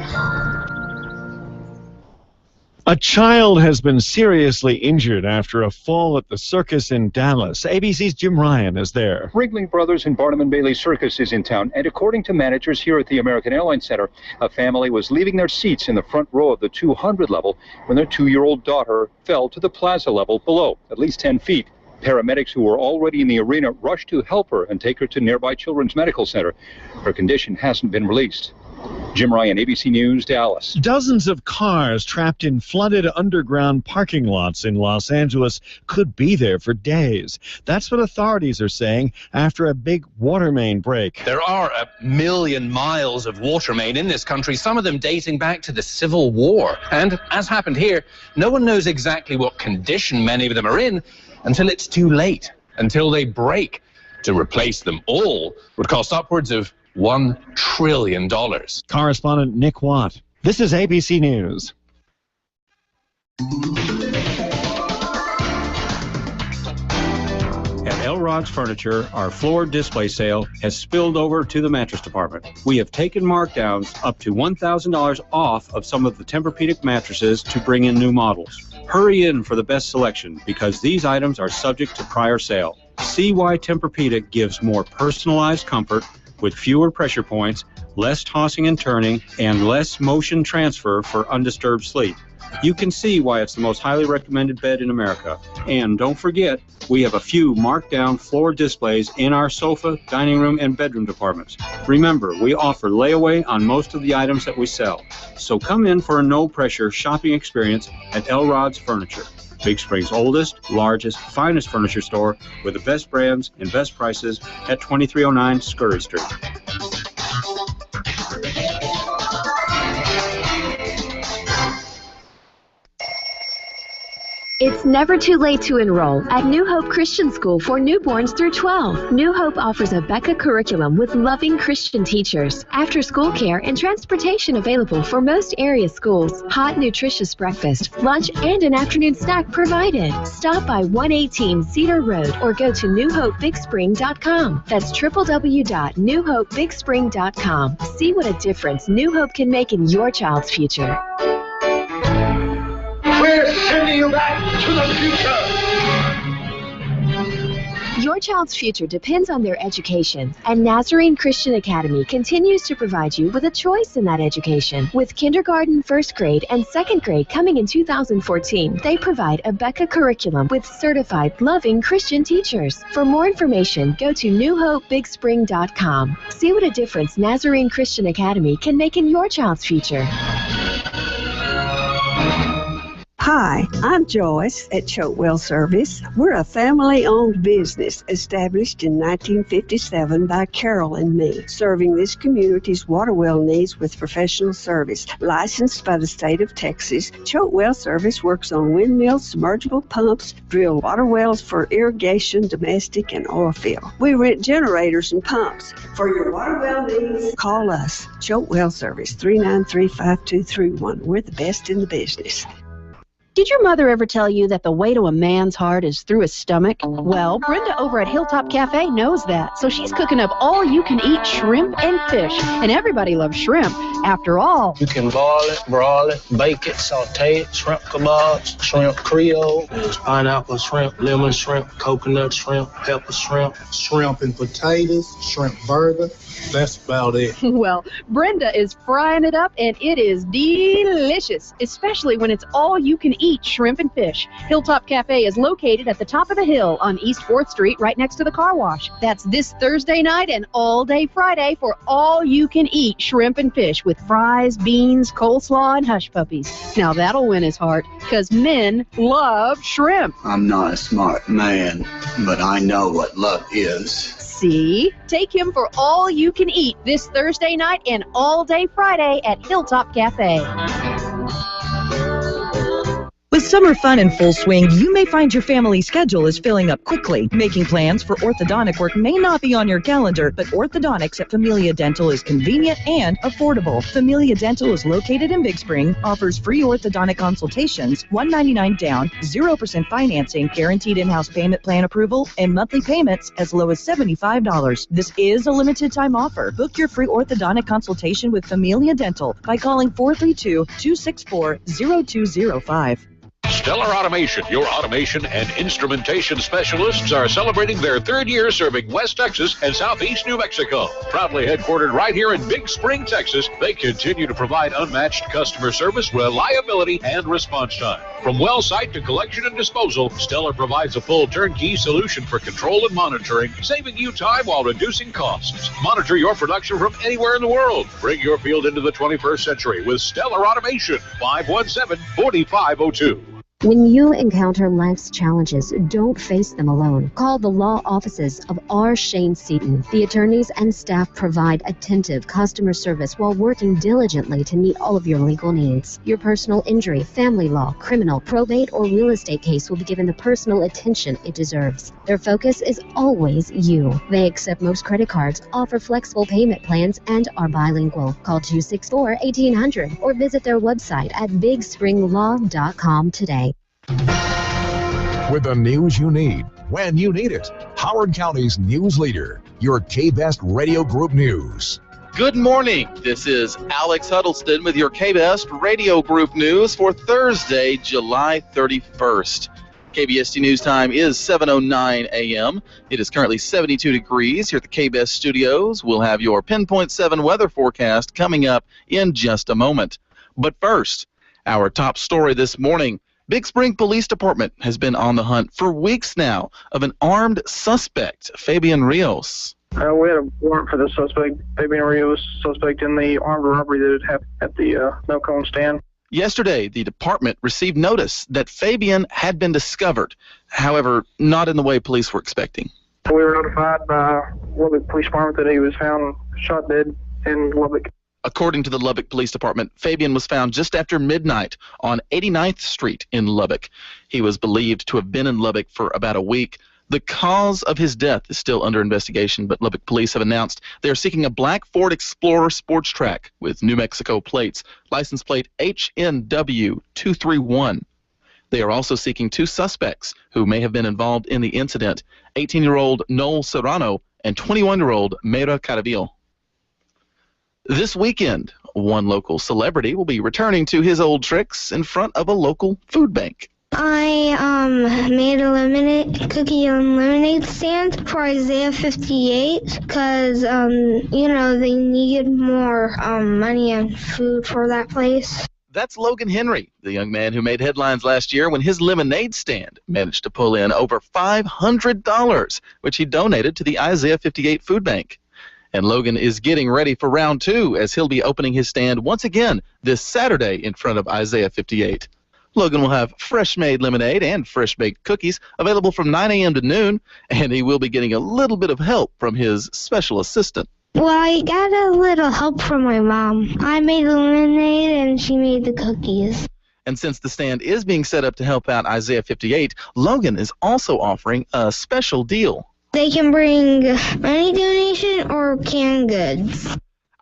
A child has been seriously injured after a fall at the circus in Dallas. ABC's Jim Ryan is there. Ringling Brothers and Barnum & Bailey Circus is in town, and according to managers here at the American Airlines Center, a family was leaving their seats in the front row of the 200 level when their 2-year-old daughter fell to the plaza level below, at least 10 feet. Paramedics who were already in the arena rushed to help her and take her to nearby Children's Medical Center. Her condition hasn't been released. Jim Ryan, ABC News, Dallas. Dozens of cars trapped in flooded underground parking lots in Los Angeles could be there for days. That's what authorities are saying after a big water main break. There are 1 million miles of water main in this country, some of them dating back to the Civil War. And as happened here, no one knows exactly what condition many of them are in until it's too late, until they break. To replace them all would cost upwards of $1 trillion. Correspondent Nick Watt. This is ABC News. At Elrod's Furniture, our floor display sale has spilled over to the mattress department. We have taken markdowns up to $1,000 off of some of the Tempur-Pedic mattresses to bring in new models. Hurry in for the best selection because these items are subject to prior sale. See why Tempur-Pedic gives more personalized comfort with fewer pressure points, less tossing and turning, and less motion transfer for undisturbed sleep. You can see why it's the most highly recommended bed in America. And don't forget, we have a few marked down floor displays in our sofa, dining room, and bedroom departments. Remember, we offer layaway on most of the items that we sell. So come in for a no-pressure shopping experience at Elrod's Furniture, Big Spring's oldest, largest, finest furniture store with the best brands and best prices at 2309 Scurry Street. It's never too late to enroll at New Hope Christian School for newborns through 12. New Hope offers a Becca curriculum with loving Christian teachers, after-school care, and transportation available for most area schools. Hot, nutritious breakfast, lunch, and an afternoon snack provided. Stop by 118 Cedar Road or go to newhopebigspring.com. That's www.newhopebigspring.com. See what a difference New Hope can make in your child's future. We're sending you back to the future. Your child's future depends on their education, and Nazarene Christian Academy continues to provide you with a choice in that education. With kindergarten, first grade, and second grade coming in 2014, they provide a Becca curriculum with certified, loving Christian teachers. For more information, go to newhopebigspring.com. See what a difference Nazarene Christian Academy can make in your child's future. Hi, I'm Joyce at Chotewell Service. We're a family-owned business established in 1957 by Carol and me, serving this community's water well needs with professional service. Licensed by the state of Texas, Chotewell Service works on windmills, submergible pumps, drill water wells for irrigation, domestic, and oil field. We rent generators and pumps. For your water well needs, call us, Chotewell Service, 393-5231. We're the best in the business. Did your mother ever tell you that the way to a man's heart is through his stomach? Well, Brenda over at Hilltop Cafe knows that, so she's cooking up all-you-can-eat shrimp and fish. And everybody loves shrimp. After all, you can boil it, broil it, bake it, saute it, shrimp kebabs, shrimp creole, there's pineapple shrimp, lemon shrimp, coconut shrimp, pepper shrimp, shrimp and potatoes, shrimp burger. That's about it. Well, Brenda is frying it up, and it is delicious, especially when it's all-you-can-eat shrimp and fish. Hilltop Cafe is located at the top of the hill on East 4th Street, right next to the car wash. That's this Thursday night and all day Friday for all-you-can-eat shrimp and fish with fries, beans, coleslaw, and hush puppies. Now that'll win his heart, because men love shrimp. I'm not a smart man, but I know what love is. See? Take him for all you can eat this Thursday night and all day Friday at Hilltop Cafe. With summer fun in full swing, you may find your family schedule is filling up quickly. Making plans for orthodontic work may not be on your calendar, but orthodontics at Familia Dental is convenient and affordable. Familia Dental is located in Big Spring, offers free orthodontic consultations, $199 down, 0% financing, guaranteed in-house payment plan approval, and monthly payments as low as $75. This is a limited time offer. Book your free orthodontic consultation with Familia Dental by calling 432-264-0205. Stellar Automation, your automation and instrumentation specialists, are celebrating their third year serving West Texas and Southeast New Mexico. Proudly headquartered right here in Big Spring, Texas, they continue to provide unmatched customer service, reliability, and response time. From well site to collection and disposal, Stellar provides a full turnkey solution for control and monitoring, saving you time while reducing costs. Monitor your production from anywhere in the world. Bring your field into the 21st century with Stellar Automation, 517-4502. When you encounter life's challenges, don't face them alone. Call the law offices of R. Shane Seaton. The attorneys and staff provide attentive customer service while working diligently to meet all of your legal needs. Your personal injury, family law, criminal, probate, or real estate case will be given the personal attention it deserves. Their focus is always you. They accept most credit cards, offer flexible payment plans, and are bilingual. Call 264-1800 or visit their website at bigspringlaw.com today. With the news you need, when you need it. Howard County's news leader, your K-Best Radio Group News. Good morning. This is Alex Huddleston with your K-Best Radio Group News for Thursday, July 31st. KBST News Time is 7:09 a.m. It is currently 72 degrees here at the K-Best Studios. We'll have your Pinpoint 7 weather forecast coming up in just a moment. But first, our top story this morning. Big Spring Police Department has been on the hunt for weeks now of an armed suspect, Fabian Rios. We had a warrant for the suspect, Fabian Rios, suspect in the armed robbery that had happened at the No Cone stand. Yesterday, the department received notice that Fabian had been discovered, however, not in the way police were expecting. We were notified by Lubbock Police Department that he was found shot dead in Lubbock. According to the Lubbock Police Department, Fabian was found just after midnight on 89th Street in Lubbock. He was believed to have been in Lubbock for about a week. The cause of his death is still under investigation, but Lubbock police have announced they are seeking a black Ford Explorer sports track with New Mexico plates, license plate HNW231. They are also seeking two suspects who may have been involved in the incident, 18-year-old Noel Serrano and 21-year-old Mayra Caravillo. This weekend, one local celebrity will be returning to his old tricks in front of a local food bank. I made a cookie and lemonade stand for Isaiah 58 because, they needed more money and food for that place. That's Logan Henry, the young man who made headlines last year when his lemonade stand managed to pull in over $500, which he donated to the Isaiah 58 food bank. And Logan is getting ready for round two as he'll be opening his stand once again this Saturday in front of Isaiah 58. Logan will have fresh-made lemonade and fresh-baked cookies available from 9 a.m. to noon, and he will be getting a little bit of help from his special assistant. Well, I got a little help from my mom. I made the lemonade and she made the cookies. And since the stand is being set up to help out Isaiah 58, Logan is also offering a special deal. They can bring money donation or canned goods.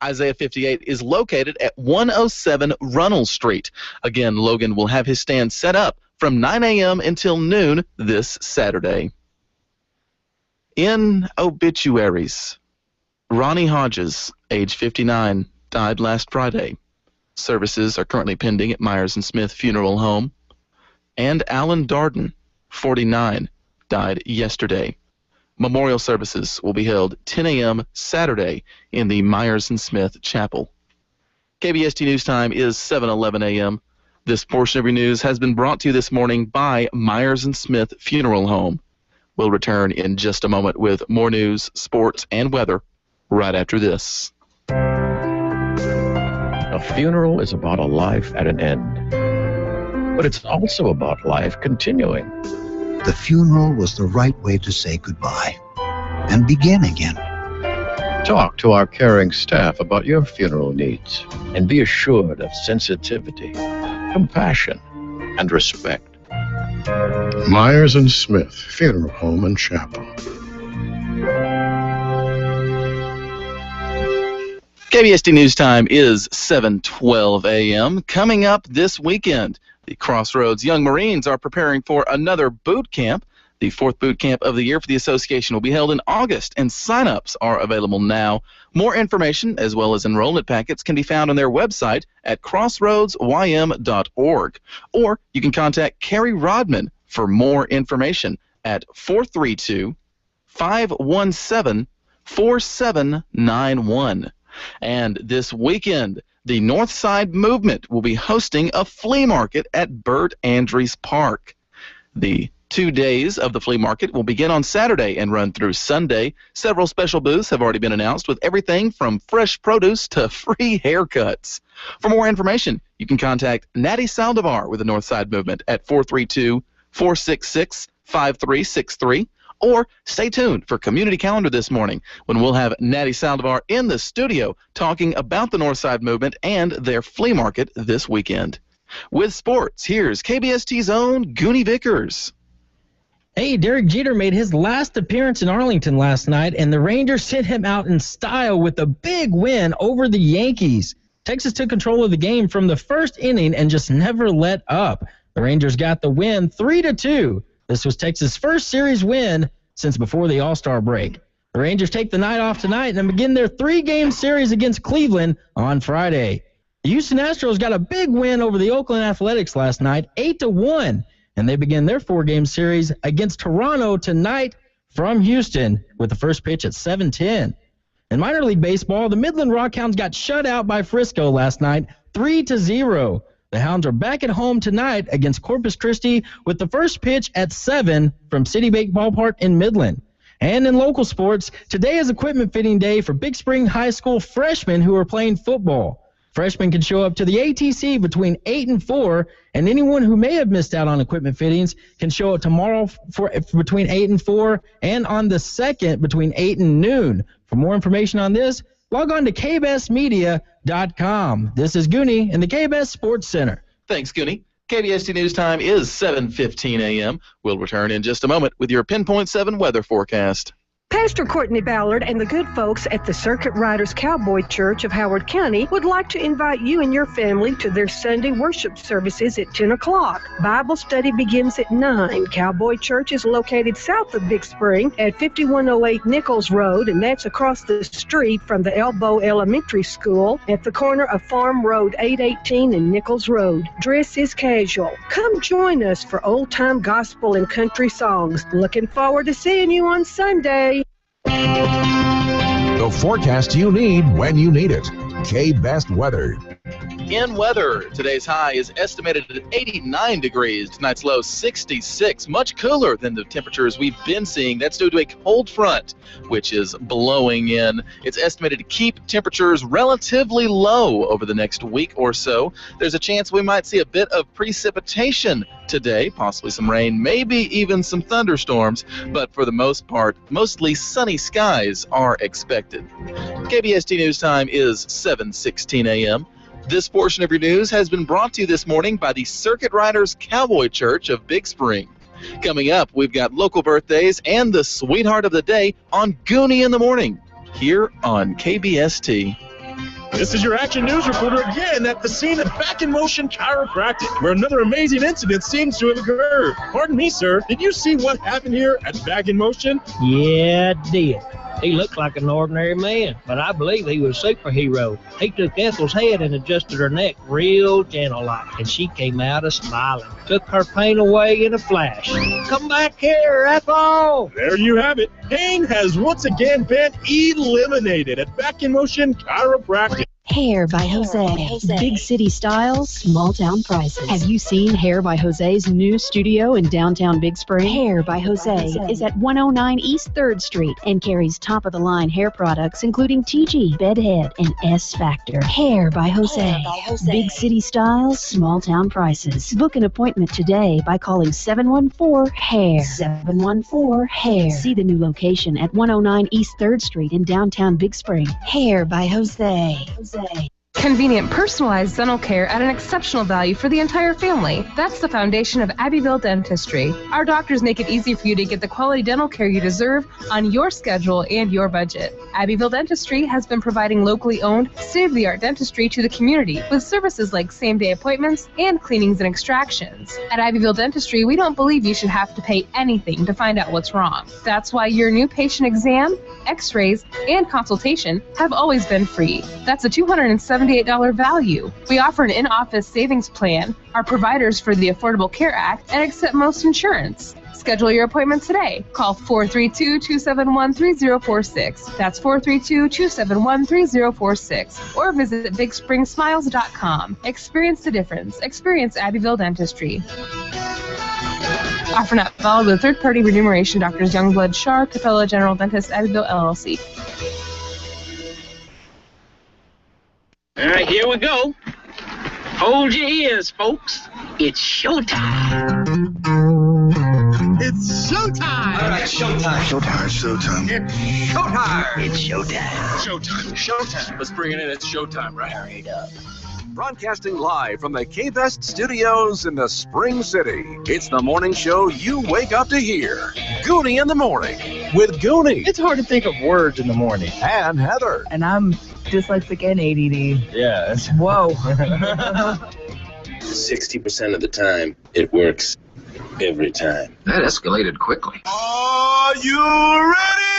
Isaiah 58 is located at 107 Runnels Street. Again, Logan will have his stand set up from 9 a.m. until noon this Saturday. In obituaries, Ronnie Hodges, age 59, died last Friday. Services are currently pending at Myers & Smith Funeral Home. And Alan Darden, 49, died yesterday. Memorial services will be held 10 a.m. Saturday in the Myers & Smith Chapel. KBST News Time is 7:11 a.m. This portion of your news has been brought to you this morning by Myers & Smith Funeral Home. We'll return in just a moment with more news, sports, and weather right after this. A funeral is about a life at an end, but it's also about life continuing. The funeral was the right way to say goodbye and begin again. Talk to our caring staff about your funeral needs and be assured of sensitivity, compassion, and respect. Myers & Smith Funeral Home and Chapel. KBST News Time is 7:12 a.m. Coming up this weekend, the Crossroads Young Marines are preparing for another boot camp. The fourth boot camp of the year for the association will be held in August, and sign-ups are available now. More information, as well as enrollment packets, can be found on their website at crossroadsym.org. Or you can contact Carrie Rodman for more information at 432-517-4791. And this weekend, the Northside Movement will be hosting a flea market at Bert Andrews Park. The 2 days of the flea market will begin on Saturday and run through Sunday. Several special booths have already been announced with everything from fresh produce to free haircuts. For more information, you can contact Natty Saldivar with the Northside Movement at 432-466-5363. Or stay tuned for Community Calendar this morning when we'll have Natty Saldivar in the studio talking about the Northside Movement and their flea market this weekend. With sports, here's KBST's own Gooney Vickers. Hey, Derek Jeter made his last appearance in Arlington last night, and the Rangers sent him out in style with a big win over the Yankees. Texas took control of the game from the first inning and just never let up. The Rangers got the win 3-2. This was Texas' first series win since before the All-Star break. The Rangers take the night off tonight and begin their 3-game series against Cleveland on Friday. The Houston Astros got a big win over the Oakland Athletics last night, 8-1, and they begin their 4-game series against Toronto tonight from Houston with the first pitch at 7:10. In minor league baseball, the Midland Rockhounds got shut out by Frisco last night, 3-0. The Hounds are back at home tonight against Corpus Christi with the first pitch at 7 from Citibank Ballpark in Midland. And in local sports, today is equipment fitting day for Big Spring High School freshmen who are playing football. Freshmen can show up to the ATC between 8 and 4, and anyone who may have missed out on equipment fittings can show up tomorrow for between 8 and 4 and on the 2nd between 8 and noon. For more information on this, log on to kbestmedia.com. This is Gooney in the KBest Sports Center. Thanks, Gooney. KBST News Time is 7:15 a.m. We'll return in just a moment with your Pinpoint 7 weather forecast. Pastor Courtney Ballard and the good folks at the Circuit Riders Cowboy Church of Howard County would like to invite you and your family to their Sunday worship services at 10 o'clock. Bible study begins at 9. Cowboy Church is located south of Big Spring at 5108 Nichols Road, and that's across the street from the Elbow Elementary School at the corner of Farm Road 818 and Nichols Road. Dress is casual. Come join us for old-time gospel and country songs. Looking forward to seeing you on Sunday. The forecast you need when you need it. K-Best Weather. In weather, today's high is estimated at 89 degrees. Tonight's low, 66. Much cooler than the temperatures we've been seeing. That's due to a cold front, which is blowing in. It's estimated to keep temperatures relatively low over the next week or so. There's a chance we might see a bit of precipitation today, possibly some rain, maybe even some thunderstorms, but for the most part, mostly sunny skies are expected. KBST News Time is 7:16 a.m. This portion of your news has been brought to you this morning by the Circuit Riders Cowboy Church of Big Spring. Coming up, we've got local birthdays and the sweetheart of the day on Gooney in the Morning, here on KBST. This is your Action News reporter again at the scene of Back in Motion Chiropractic, where another amazing incident seems to have occurred. Pardon me, sir, did you see what happened here at Back in Motion? Yeah, I did. He looked like an ordinary man, but I believe he was a superhero. He took Ethel's head and adjusted her neck real gentle-like, and she came out a-smiling. Took her pain away in a flash. Come back here, Ethel! There you have it. Pain has once again been eliminated at Back in Motion Chiropractic. Hair by Jose. Big city styles, small town prices. Have you seen Hair by Jose's new studio in downtown Big Spring? Hair by Jose is at 109 East 3rd Street and carries top-of-the-line hair products including TG, Bedhead, and S Factor. Hair by Jose. Big city styles, small town prices. Book an appointment today by calling 714-HAIR. 714-HAIR. See the new location at 109 East 3rd Street in downtown Big Spring. Hair by Jose. Convenient, personalized dental care at an exceptional value for the entire family. That's the foundation of Abbeville Dentistry. Our doctors make it easy for you to get the quality dental care you deserve on your schedule and your budget. Abbeville Dentistry has been providing locally owned, state-of-the-art dentistry to the community with services like same-day appointments and cleanings and extractions. At Abbeville Dentistry, we don't believe you should have to pay anything to find out what's wrong. That's why your new patient exam, x-rays, and consultation have always been free. That's a $278 value. We offer an in-office savings plan, are providers for the Affordable Care Act, and accept most insurance. Schedule your appointment today. Call 432-271-3046. That's 432-271-3046. Or visit BigSpringSmiles.com. Experience the difference. Experience Abbeville Dentistry. Offer not valid with third-party remuneration. Doctors Youngblood, Shar, Capella General Dentist, Abbeville, LLC. All right, here we go. Hold your ears, folks. It's showtime. It's showtime. All right, showtime. Showtime. Showtime. It's showtime. It's showtime. Showtime. Showtime. Let's bring it in. It's showtime, right? Hurry up. Broadcasting live from the K-Best studios in the Spring City. It's the morning show you wake up to hear. Gooney in the morning with Gooney. It's hard to think of words in the morning. And Heather. And I'm dyslexic and ADD. Yeah. Whoa. 60% of the time, it works every time. That escalated quickly. Are you ready?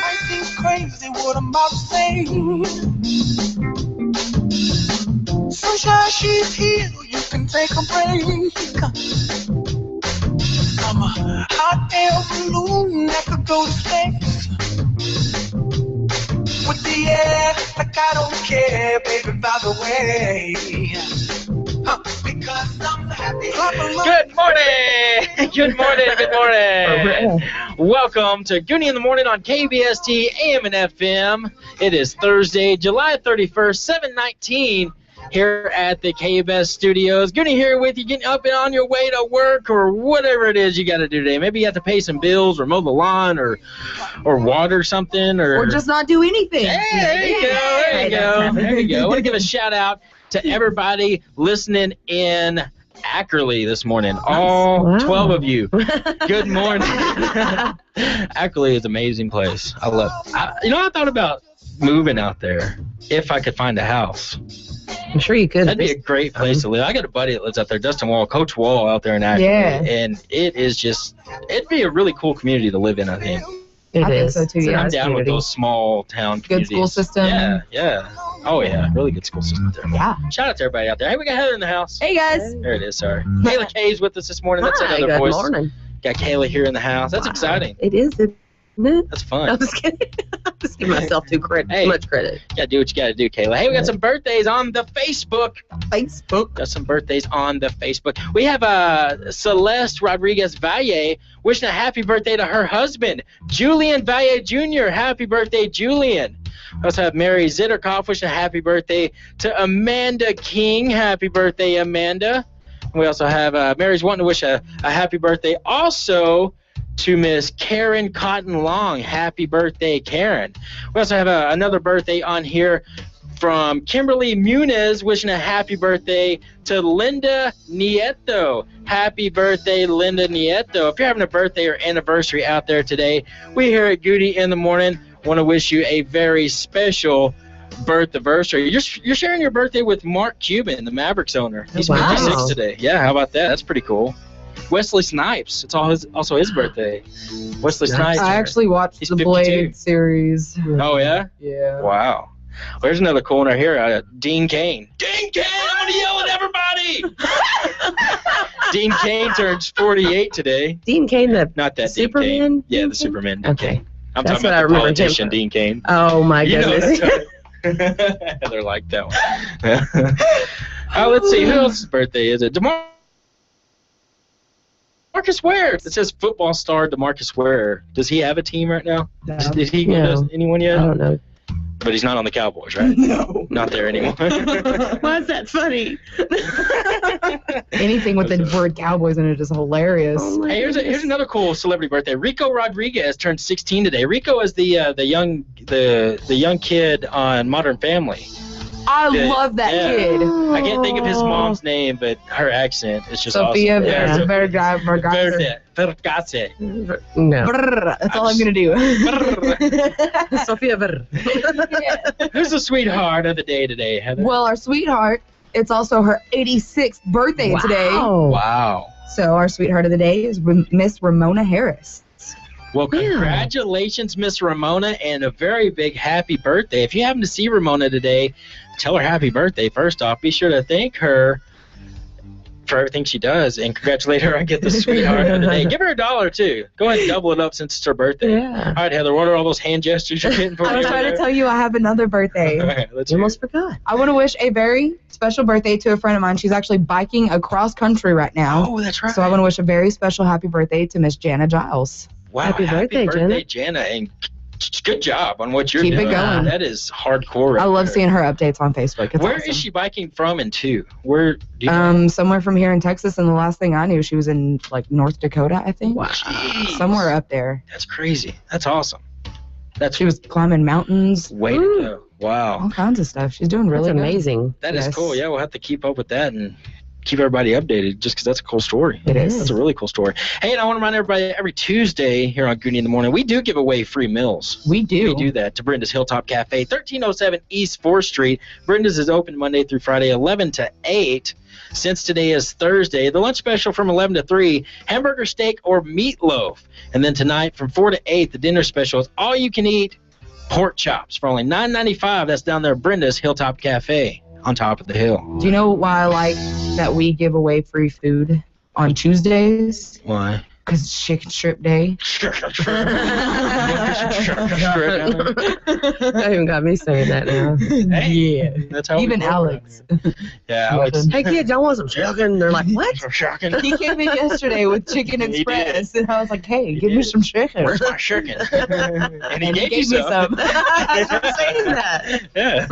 Might seem crazy what I'm about to say. Sunshine, she's here. You can take a break. I'm a hot air balloon that could go to space. With the air, like I don't care, baby, by the way. Because I'm happy. Good morning. Good morning. Good morning. Welcome to Gooney in the Morning on KBST AM and FM. It is Thursday, July 31st, 7:19. Here at the K-Best Studios. Gooney here with you, getting up and on your way to work or whatever it is you got to do today. Maybe you have to pay some bills or mow the lawn or water something. Or just not do anything. Hey, there you go. There you go. There you go. I want to give a shout out to everybody listening in Ackerley this morning. All 12 of you. Good morning. Ackerley is an amazing place. I love it. I thought about moving out there if I could find a house. I'm sure you could. That'd be a great place to live. I got a buddy that lives out there, Dustin Wall, Coach Wall out there in Ackerley. Yeah. And it'd be a really cool community to live in, I think. I think so too, yeah. I'm down with those small town communities. Good school system. Yeah. Oh, yeah. Really good school system there. Yeah. Shout out to everybody out there. Hey, we got Heather in the house. Hey, guys. There it is, sorry. Kayla Kay's with us this morning. That's another good voice. morning. Got Kayla here in the house. That's exciting. It is, isn't it? That's fun. I was kidding. I'm just giving myself too much credit. Gotta do what you gotta do, Kayla. Hey, we got some birthdays on the Facebook. Facebook. Got some birthdays on the Facebook. We have Celeste Rodriguez Valle wishing a happy birthday to her husband, Julian Valle Jr. Happy birthday, Julian. We also have Mary Zitterkoff wishing a happy birthday to Amanda King. Happy birthday, Amanda. We also have Mary's wanting to wish a happy birthday also to Miss Karen Cotton Long. Happy birthday, Karen. We also have another birthday on here from Kimberly Muniz wishing a happy birthday to Linda Nieto. Happy birthday, Linda Nieto. If you're having a birthday or anniversary out there today, we here at Gooney in the Morning want to wish you a very special birth-anniversary. You're sharing your birthday with Mark Cuban, the Mavericks owner. He's 56 today. Yeah, how about that? That's pretty cool. Wesley Snipes. It's also his birthday. Wesley Snipes. I actually watched the Blade series. Oh, yeah? Yeah. Wow. Well, there's another cool one right here. Dean Cain. Dean Cain! I'm going to yell at everybody! Dean Cain turns 48 today. Dean Cain, Not that Superman? Dean Cain. Yeah, the Superman. Okay. I'm That's talking what I about the remember politician, him. Dean Cain. Oh, my You know goodness. They're like that one. Let's see. Who else's birthday is it? Demarcus Ware. It says football star Demarcus Ware. Does he have a team right now? No. Did he go to anyone yet? I don't know. But he's not on the Cowboys, right? No. Not there anymore. Why is that funny? Anything with the word Cowboys in it is hilarious. Hey, here's another cool celebrity birthday. Rico Rodriguez turned 16 today. Rico is the young kid on Modern Family. I love that kid. I can't think of his mom's name, but her accent is just Sophia awesome. Yeah, Vergase. No. That's all I'm going to do. Sophia Ver. Who's the sweetheart of the day today, Heather? Well, our sweetheart, it's also her 86th birthday today. Wow. So our sweetheart of the day is Miss Ramona Harris. Well, congratulations, Miss Ramona, and a very big happy birthday. If you happen to see Ramona today, tell her happy birthday. First off, be sure to thank her for everything she does and congratulate her on getting the sweetheart of the day. Give her $1 too. Go ahead and double it up since it's her birthday. Yeah. All right, Heather, what are all those hand gestures you're getting for I was trying to tell you I have another birthday. All right, let's almost forgot. I want to wish a very special birthday to a friend of mine. She's actually biking across country right now. Oh, that's right. So I want to wish a very special happy birthday to Miss Jana Giles. Wow, happy birthday, Jana. And Good job on what you're Keep it doing. going. That is hardcore. I love seeing her updates on Facebook. It's Where awesome. is she biking from and to? Where? Do you know? Somewhere from here in Texas, and the last thing I knew, she was in like North Dakota, I think. Wow. Somewhere up there. That's crazy. That's awesome. She was climbing mountains. Way to go. Wow. All kinds of stuff. She's doing really That's good. amazing. That is cool. Yeah, we'll have to keep up with that and keep everybody updated just because that's a cool story. It is. That's a really cool story. Hey, and I want to remind everybody, every Tuesday here on Gooney in the Morning, we do give away free meals. We do. We do that to Brenda's Hilltop Cafe, 1307 East 4th Street. Brenda's is open Monday through Friday, 11 to 8. Since today is Thursday, the lunch special from 11 to 3, hamburger, steak, or meatloaf. And then tonight from 4 to 8, the dinner special is all you can eat pork chops for only $9.95. That's down there at Brenda's Hilltop Cafe on top of the hill. Do you know why I like that we give away free food on Tuesdays? Why? Because it's Chicken Strip Day. That even got me saying that now. Hey, yeah. That's how Even we roll Alex. around here. Yeah, Alex. Hey kids, y'all want some chicken? They're like, what? Chicken. He came in yesterday with Chicken He Express, and I was like, hey, give me some chicken. Where's my chicken? And he And gave he you gave me some. I'm saying that. Yeah.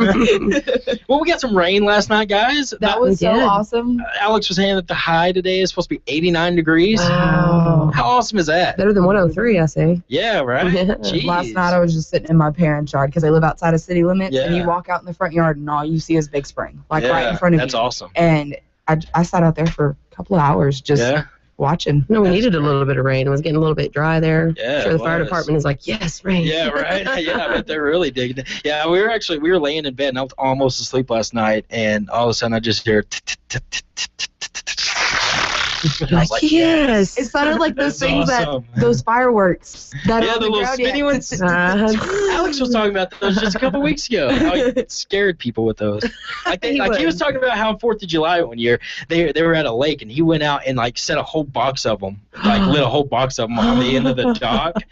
Well, we got some rain last night, guys. That was so awesome. Alex was saying that the high today is supposed to be 89 degrees. Wow. How awesome is that? Better than 103, I say. Yeah, right? Jeez. Last night I was just sitting in my parents' yard because I live outside of city limits, and Yeah. you walk out in the front yard and all you see is Big Spring, like right in front of that's you. awesome. And I sat out there for a couple of hours just watching. No, we needed a little bit of rain. It was getting a little bit dry there. Yeah, I'm sure it the fire was. department is like, yes, rain. Yeah, right. Yeah, I bet they're really digging it. Yeah, we were laying in bed and I was almost asleep last night, and all of a sudden I just hear. And I was like, yes. It sounded like those That's things awesome. that those fireworks. That Yeah, on the little ground, spinny ones. Alex was talking about those just a couple weeks ago. How he scared people with those. Like he was talking about how on 4th of July one year they were at a lake and he went out and like set a whole box of them, like lit a whole box of them on the end of the dock.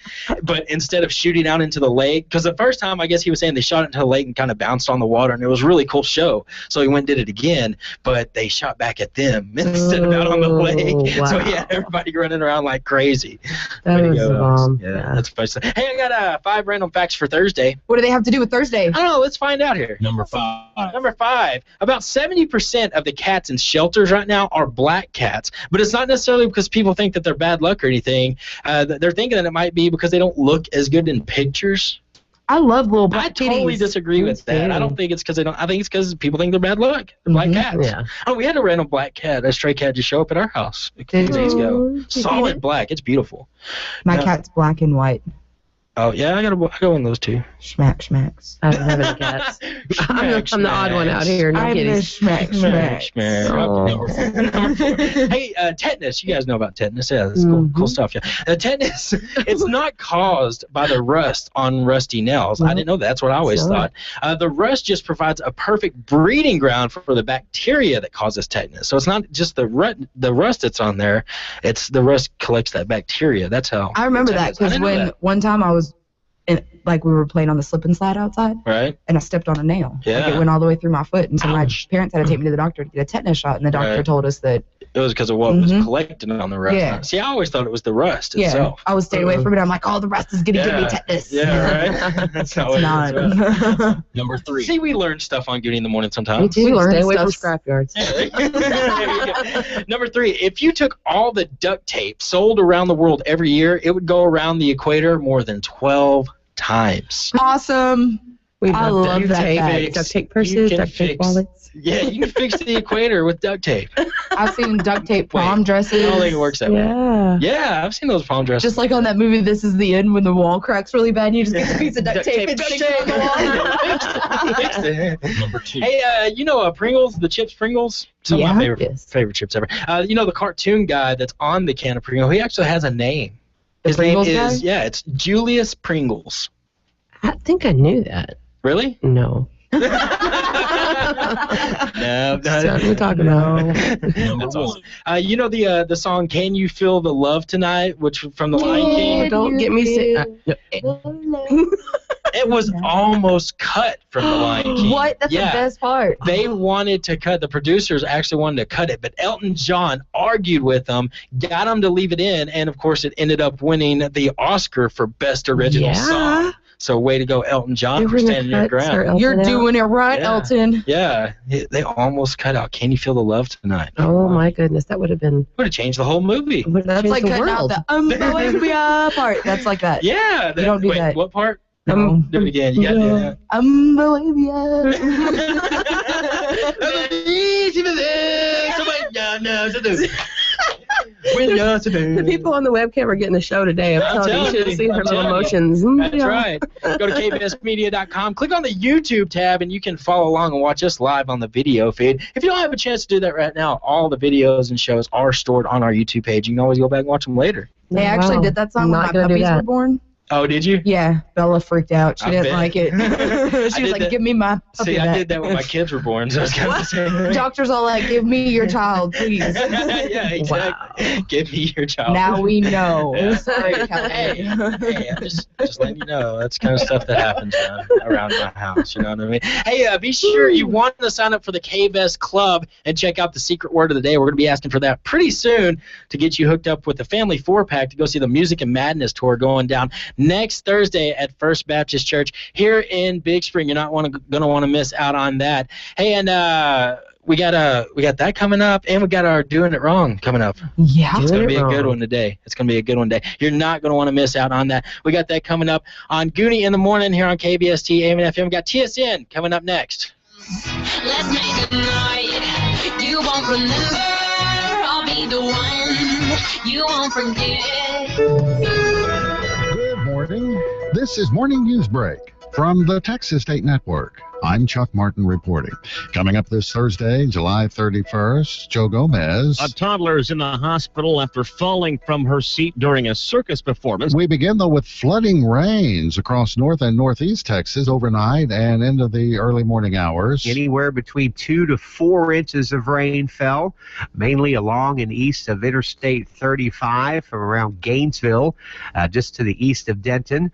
But instead of shooting out into the lake, because the first time I guess he was saying they shot it into the lake and kind of bounced on the water, and it was a really cool show. So he went and did it again, but they shot back at them instead of out on the lake. Wow. So yeah, everybody running around like crazy. That Way to was go, the Alex. bomb. Yeah, that's funny. Hey, I got 5 random facts for Thursday. What do they have to do with Thursday? I don't know. Let's find out here. Number 5. Number 5. About 70% of the cats in shelters right now are black cats, but it's not necessarily because people think that they're bad luck or anything. They're thinking that it might be because they don't look as good in pictures. I love little black I totally kitties. disagree with that. I don't think it's because they don't. I think it's because people think they're bad luck. They're black cats. Yeah. Oh, we had a random black cat, a stray cat, just show up at our house a few days ago. Solid black. It's beautiful. My No. cat's black and white. Oh yeah, I got one of those too. Schmacks. I don't have any cats. I'm the odd one out here. No I'm the kitties. schmacks. Number 4. Hey, tetanus. You guys know about tetanus? Yeah, that's cool stuff. Yeah, tetanus. It's not caused by the rust on rusty nails. I didn't know that. That's what I always thought. The rust just provides a perfect breeding ground for the bacteria that causes tetanus. So it's not just the rust that's on there. It's the rust collects that bacteria. That's how. I remember that tetanus- I because didn't know when that. one time I was like we were playing on the slip and slide outside, Right. and I stepped on a nail. Yeah. Like it went all the way through my foot, and so my parents had to take me to the doctor to get a tetanus shot, and the doctor Right. told us that. It was because of what was collecting on the rust. Yeah. See, I always thought it was the rust Yeah, itself. I was staying away from it. I'm like, oh, the rust is gonna give me tetanus. Yeah, right. That's how it not. is. Number 3. See, we learn stuff on Gooney in the Morning Me sometimes. too. learn Stay away from stuff. scrapyards. There you go. Number 3, if you took all the duct tape sold around the world every year, it would go around the equator more than 12 times. Awesome. We I love love duct that tape, fact. duct tape You purses, can duct tape fix- wallets. Yeah, you can fix the equator with duct tape. I've seen duct tape prom I dresses. don't think it works that way. Yeah. Yeah, I've seen those prom dresses. Just like on that movie, This Is the End, when the wall cracks really bad, and you just get a piece of duct tape and stick it on the wall. Fixed it. Number 2. Hey, you know Pringles, the chips Pringles? Some of my Yeah. favorite chips ever. You know the cartoon guy that's on the can of Pringles, he actually has a name. The His name Pringles is, guy? yeah, it's Julius Pringles. I think I knew that. Really? No. No, What are we talking about? Number 1. You know the song "Can You Feel the Love Tonight," which from the Lion King. Don't get me sick. It was almost cut from the Lion King. What? That's Yeah. the best part. They wanted to cut. The producers actually wanted to cut it, but Elton John argued with them, got them to leave it in, and of course, it ended up winning the Oscar for Best Original Song. So way to go, Elton John, for standing your ground. You're doing it right, Elton. Yeah, they almost cut out Can You Feel the Love Tonight. Oh, my goodness. That would have been... Would have changed the whole movie. That's like cutting out the Unbelievable part. That's like that. Yeah. You don't do that. What part? Do it again. You got to do that. Unbelievable. The people on the webcam are getting the show today. I'm telling you, you should have seen her little emotions. That's right. Go to kbsmedia.com, click on the YouTube tab, and you can follow along and watch us live on the video feed. If you don't have a chance to do that right now, all the videos and shows are stored on our YouTube page. You can always go back and watch them later. They actually did that song when my puppies were born. Oh, did you? Yeah, Bella freaked out. She didn't like it. She was like, that. give me my puppy See, back. I did that when my kids were born, so I was kind of the same thing. Doctor's all like, give me your child, please. Yeah, exactly. Wow. Give me your child. Now we know. Yeah. Sorry, Kelly. Hey, I'm just letting you know. That's kind of stuff that happens around my house, you know what I mean? Hey, be sure you want to sign up for the K-Best Club and check out the secret word of the day. We're going to be asking for that pretty soon to get you hooked up with the Family 4-Pack to go see the Music and Madness tour going down next Thursday at First Baptist Church here in Big Spring. You're not going to want to miss out on that. Hey, and we got that coming up, and we got our Doing It Wrong coming up. Yeah, it's going to be a good one today. It's going to be a good one today. You're not going to want to miss out on that. We got that coming up on Gooney in the Morning here on KBST AM and FM. We got TSN coming up next. Let's make it night. You won't remember. I'll be the one you won't forget. Good morning. This is Morning News Break from the Texas State Network. I'm Chuck Martin reporting. Coming up this Thursday, July 31st, Joe Gomez. A toddler is in the hospital after falling from her seat during a circus performance. We begin, though, with flooding rains across north and northeast Texas overnight and into the early morning hours. Anywhere between 2 to 4 inches of rain fell, mainly along and east of Interstate 35 from around Gainesville, just to the east of Denton,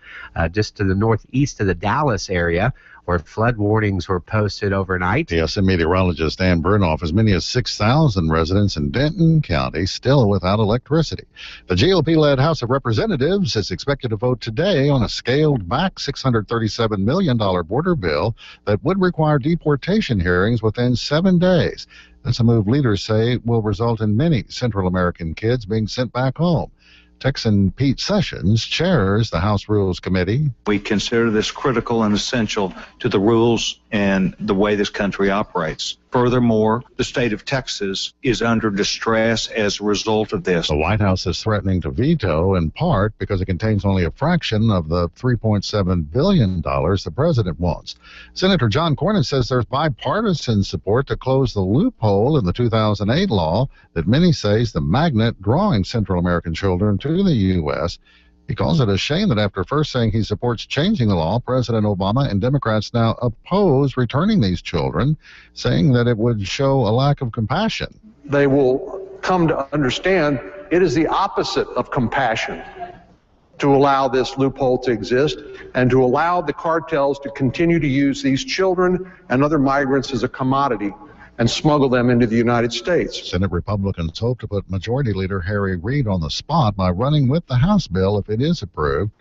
just to the northeast of the Dallas area, where flood warnings were posted overnight. TSN meteorologist Dan Burnoff, as many as 6,000 residents in Denton County still without electricity. The GOP-led House of Representatives is expected to vote today on a scaled-back $637 million border bill that would require deportation hearings within 7 days. That's a move leaders say will result in many Central American kids being sent back home. Texan Pete Sessions chairs the House Rules Committee. We consider this critical and essential to the rules and the way this country operates. Furthermore, the state of Texas is under distress as a result of this. The White House is threatening to veto, in part because it contains only a fraction of the $3.7 billion the president wants. Senator John Cornyn says there's bipartisan support to close the loophole in the 2008 law that many say is the magnet drawing Central American children to the U.S. He calls it a shame that after first saying he supports changing the law, President Obama and Democrats now oppose returning these children, saying that it would show a lack of compassion. They will come to understand it is the opposite of compassion to allow this loophole to exist and to allow the cartels to continue to use these children and other migrants as a commodity and smuggle them into the United States. Senate Republicans hope to put Majority Leader Harry Reid on the spot by running with the House bill if it is approved.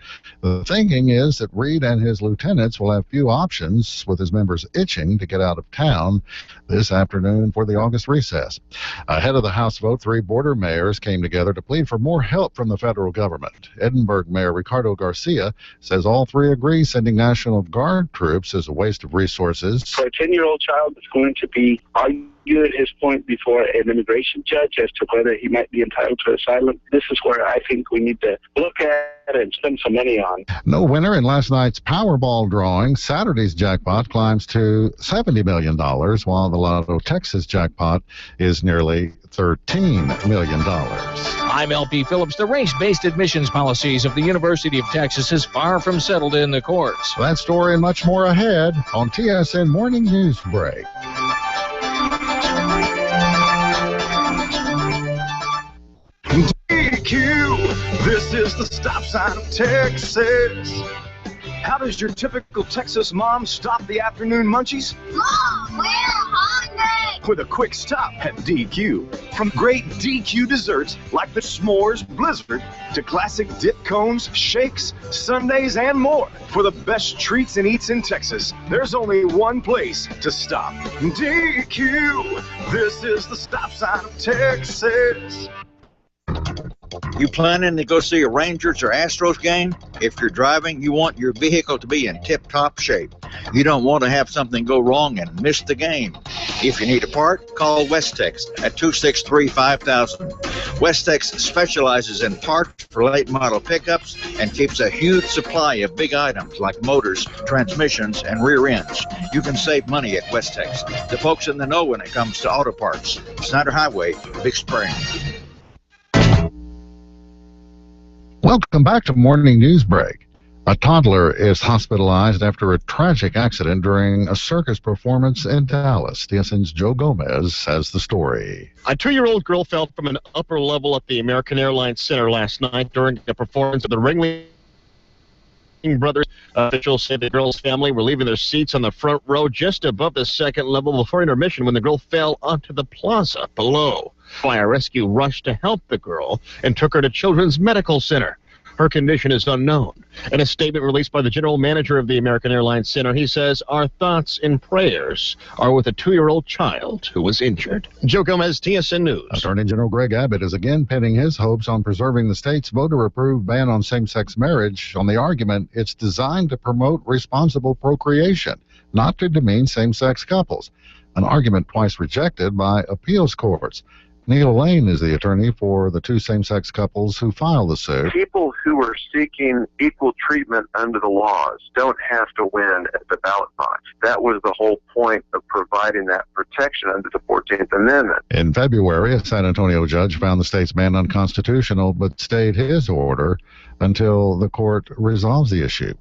The thinking is that Reid and his lieutenants will have few options, with his members itching to get out of town this afternoon for the August recess. Ahead of the House vote, 3 border mayors came together to plead for more help from the federal government. Edinburgh Mayor Ricardo Garcia says all 3 agree sending National Guard troops is a waste of resources. For a 10-year-old child, it's going to be argue at his point before an immigration judge as to whether he might be entitled to asylum. This is where I think we need to look at and spend some money on. No winner in last night's Powerball drawing. Saturday's jackpot climbs to $70 million, while the Lotto Texas jackpot is nearly $13 million. I'm LP Phillips. The race-based admissions policies of the University of Texas is far from settled in the courts. That story and much more ahead on TSN Morning News Break. DQ, this is the stop sign of Texas. How does your typical Texas mom stop the afternoon munchies? Mom, we're hungry! With a quick stop at DQ. From great DQ desserts like the S'mores Blizzard to classic dip cones, shakes, sundaes, and more. For the best treats and eats in Texas, there's only one place to stop. DQ. This is the stop sign of Texas. You planning to go see a Rangers or Astros game? If you're driving, you want your vehicle to be in tip-top shape. You don't want to have something go wrong and miss the game. If you need a part, call Westex at 263-5000. Westex specializes in parts for late model pickups and keeps a huge supply of big items like motors, transmissions, and rear ends. You can save money at Westex. The folks in the know when it comes to auto parts. Snyder Highway, Big Spring. Welcome back to Morning News Break. A toddler is hospitalized after a tragic accident during a circus performance in Dallas. TSN's Joe Gomez has the story. A 2-year-old girl fell from an upper level at the American Airlines Center last night during a performance of the Ringling Brothers. Officials say the girl's family were leaving their seats on the front row just above the second level before intermission when the girl fell onto the plaza below. Fire rescue rushed to help the girl and took her to Children's Medical Center. Her condition is unknown. In a statement released by the general manager of the American Airlines Center, he says, "Our thoughts and prayers are with a 2-year-old child who was injured." Joe Gomez, TSN News. Attorney General Greg Abbott is again pinning his hopes on preserving the state's voter-approved ban on same-sex marriage on the argument it's designed to promote responsible procreation, not to demean same-sex couples, an argument twice rejected by appeals courts. Neil Lane is the attorney for the two same-sex couples who filed the suit. People who are seeking equal treatment under the laws don't have to win at the ballot box. That was the whole point of providing that protection under the 14th Amendment. In February, a San Antonio judge found the state's ban unconstitutional but stayed his order until the court resolves the issue.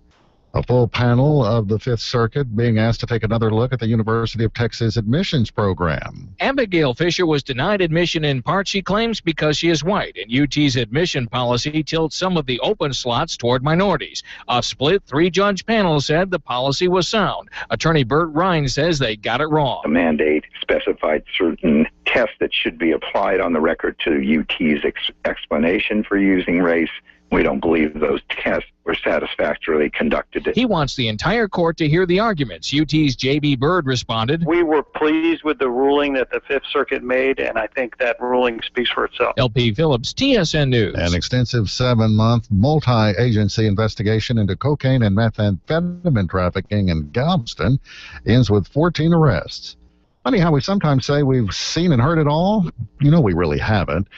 A full panel of the Fifth Circuit being asked to take another look at the University of Texas admissions program. Abigail Fisher was denied admission in part, she claims, because she is white, and UT's admission policy tilts some of the open slots toward minorities. A split 3-judge panel said the policy was sound. Attorney Burt Ryan says they got it wrong. The mandate specified certain tests that should be applied on the record to UT's explanation for using race. We don't believe those tests were satisfactorily conducted. He wants the entire court to hear the arguments. UT's J.B. Bird responded, "We were pleased with the ruling that the Fifth Circuit made, and I think that ruling speaks for itself." LP Phillips, TSN News. An extensive 7-month multi-agency investigation into cocaine and methamphetamine trafficking in Galveston ends with 14 arrests. Funny how we sometimes say we've seen and heard it all. You know we really haven't.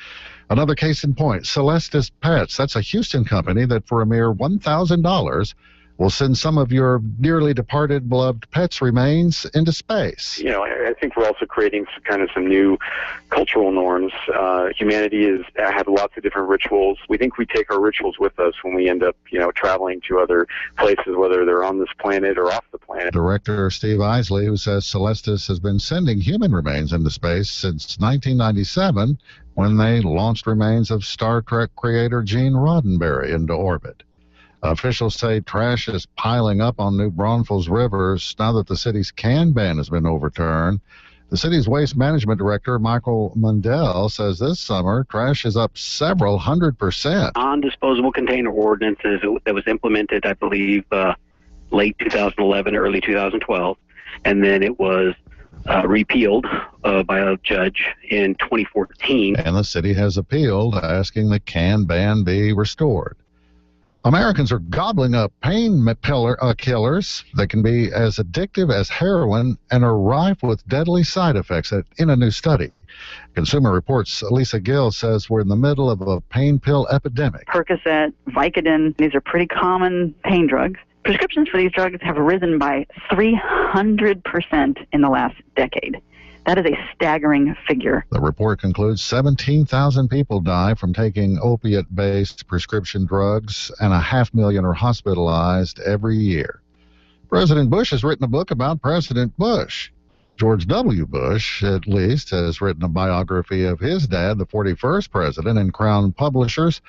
Another case in point, Celestis Pets. That's a Houston company that for a mere $1,000 will send some of your dearly departed beloved pets' remains into space. You know, I think we're also creating some new cultural norms. Humanity has lots of different rituals. We think we take our rituals with us when we end up, traveling to other places, whether they're on this planet or off the planet. Director Steve Isley, who says Celestis has been sending human remains into space since 1997, when they launched remains of Star Trek creator Gene Roddenberry into orbit. Officials say trash is piling up on New Braunfels rivers now that the city's can ban has been overturned. The city's waste management director, Michael Mundell, says this summer trash is up several 100%. Non-disposable container ordinances that was implemented, I believe, late 2011, early 2012, and then it was repealed by a judge in 2014. And the city has appealed, asking the can ban be restored. Americans are gobbling up pain killers that can be as addictive as heroin and are rife with deadly side effects in a new study. Consumer Reports' Lisa Gill says we're in the middle of a pain pill epidemic. Percocet, Vicodin, these are pretty common pain drugs. Prescriptions for these drugs have risen by 300% in the last decade. That is a staggering figure. The report concludes 17,000 people die from taking opiate-based prescription drugs, and 500,000 are hospitalized every year. President Bush has written a book about President Bush. George W. Bush, at least, has written a biography of his dad, the 41st president, and Crown Publishers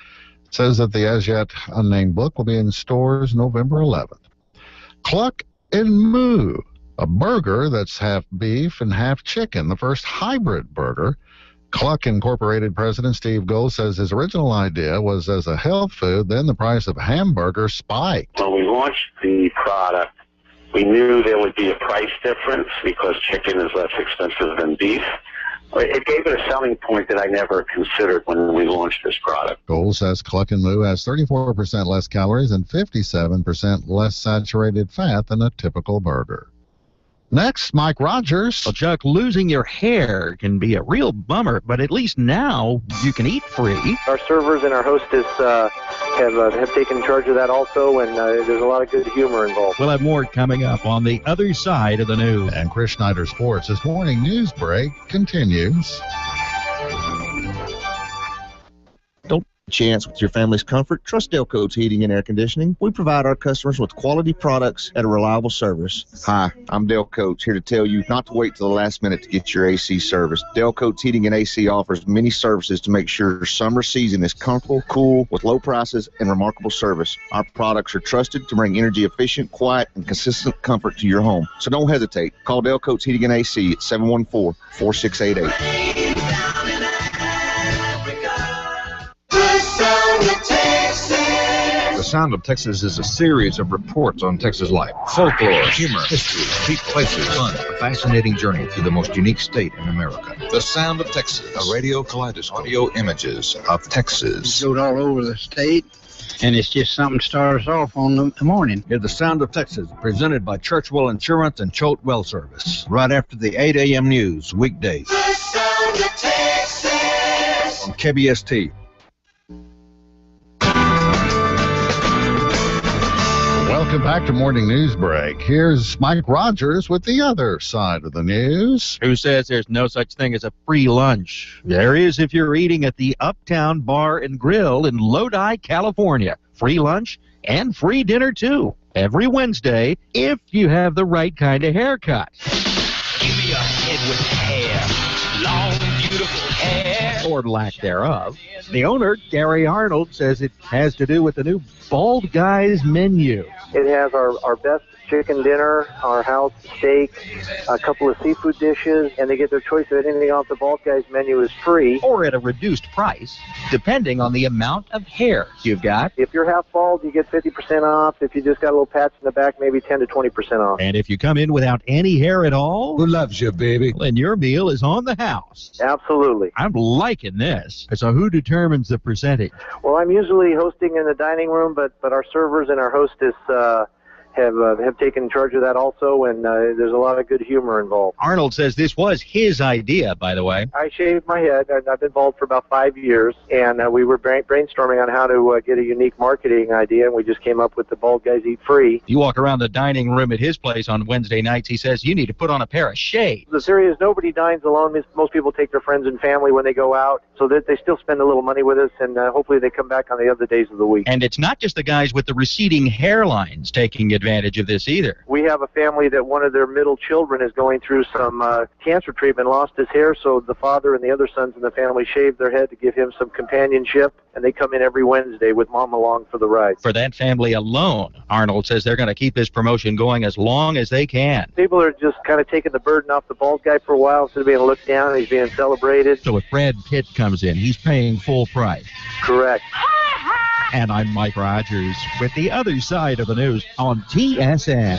says that the as-yet unnamed book will be in stores November 11th. Cluck and Moo, a burger that's half beef and half chicken, the first hybrid burger. Cluck Incorporated President Steve Gold says his original idea was as a health food, then the price of hamburger spiked. When we launched the product, we knew there would be a price difference because chicken is less expensive than beef. It gave it a selling point that I never considered when we launched this product. Gold says Cluck and Moo has 34% less calories and 57% less saturated fat than a typical burger. Next, Mike Rogers. Well, Chuck, losing your hair can be a real bummer, but at least now you can eat free. Our servers and our hostess have taken charge of that also, and there's a lot of good humor involved. We'll have more coming up on the other side of the news. And Chris Schneider Sports. This morning news break continues. Chance with your family's comfort. Trust Delco's Heating and Air Conditioning. We provide our customers with quality products at a reliable service. Hi, I'm Del Coates, here to tell you not to wait till the last minute to get your AC serviced. Del Coates Heating and AC offers many services to make sure your summer season is comfortable, cool, with low prices and remarkable service. Our products are trusted to bring energy efficient, quiet, and consistent comfort to your home. So don't hesitate. Call Del Coates Heating and AC at 714-4688. The Sound of Texas is a series of reports on Texas life. Folklore, humor, history, cheap places, fun, a fascinating journey through the most unique state in America. The Sound of Texas, a radio kaleidoscope, audio images of Texas. It goes all over the state, and it's just something to start us off on the morning. Hear The Sound of Texas, presented by Churchwell Insurance and Choate Well Service. Right after the 8 a.m. news, weekdays. The Sound of Texas. On KBST. Welcome back to Morning News Break. Here's Mike Rogers with the other side of the news. Who says there's no such thing as a free lunch? There is if you're eating at the Uptown Bar and Grill in Lodi, California. Free lunch and free dinner, too. Every Wednesday, if you have the right kind of haircut. Give me a head with hair. Long, beautiful hair. Or lack thereof. The owner, Gary Arnold, says it has to do with the new Bald Guys menu. It has our best chicken dinner, our house steak, a couple of seafood dishes, and they get their choice of anything off the Bald Guys menu is free. Or at a reduced price, depending on the amount of hair you've got. If you're half bald, you get 50% off. If you just got a little patch in the back, maybe 10 to 20% off. And if you come in without any hair at all, who loves you, baby? Then your meal is on the house. Absolutely. I'm liking this. So who determines the percentage? Well, I'm usually hosting in the dining room, but our servers and our hostess have taken charge of that also, and there's a lot of good humor involved. Arnold says this was his idea, by the way. I shaved my head. I've been bald for about 5 years, and we were brainstorming on how to get a unique marketing idea, and we just came up with the Bald Guys Eat Free. You walk around the dining room at his place on Wednesday nights, he says you need to put on a pair of shades. The theory is nobody dines alone. Most people take their friends and family when they go out, so that they still spend a little money with us, and hopefully they come back on the other days of the week. And it's not just the guys with the receding hairlines taking advantage of this either. We have a family that one of their middle children is going through some cancer treatment, lost his hair, so the father and the other sons in the family shaved their head to give him some companionship, and they come in every Wednesday with mom along for the ride. For that family alone, Arnold says they're going to keep this promotion going as long as they can. People are just kind of taking the burden off the bald guy for a while instead of being looked down. He's being celebrated. So if Brad Pitt comes in, he's paying full price. Correct. And I'm Mike Rogers with the other side of the news on TSN.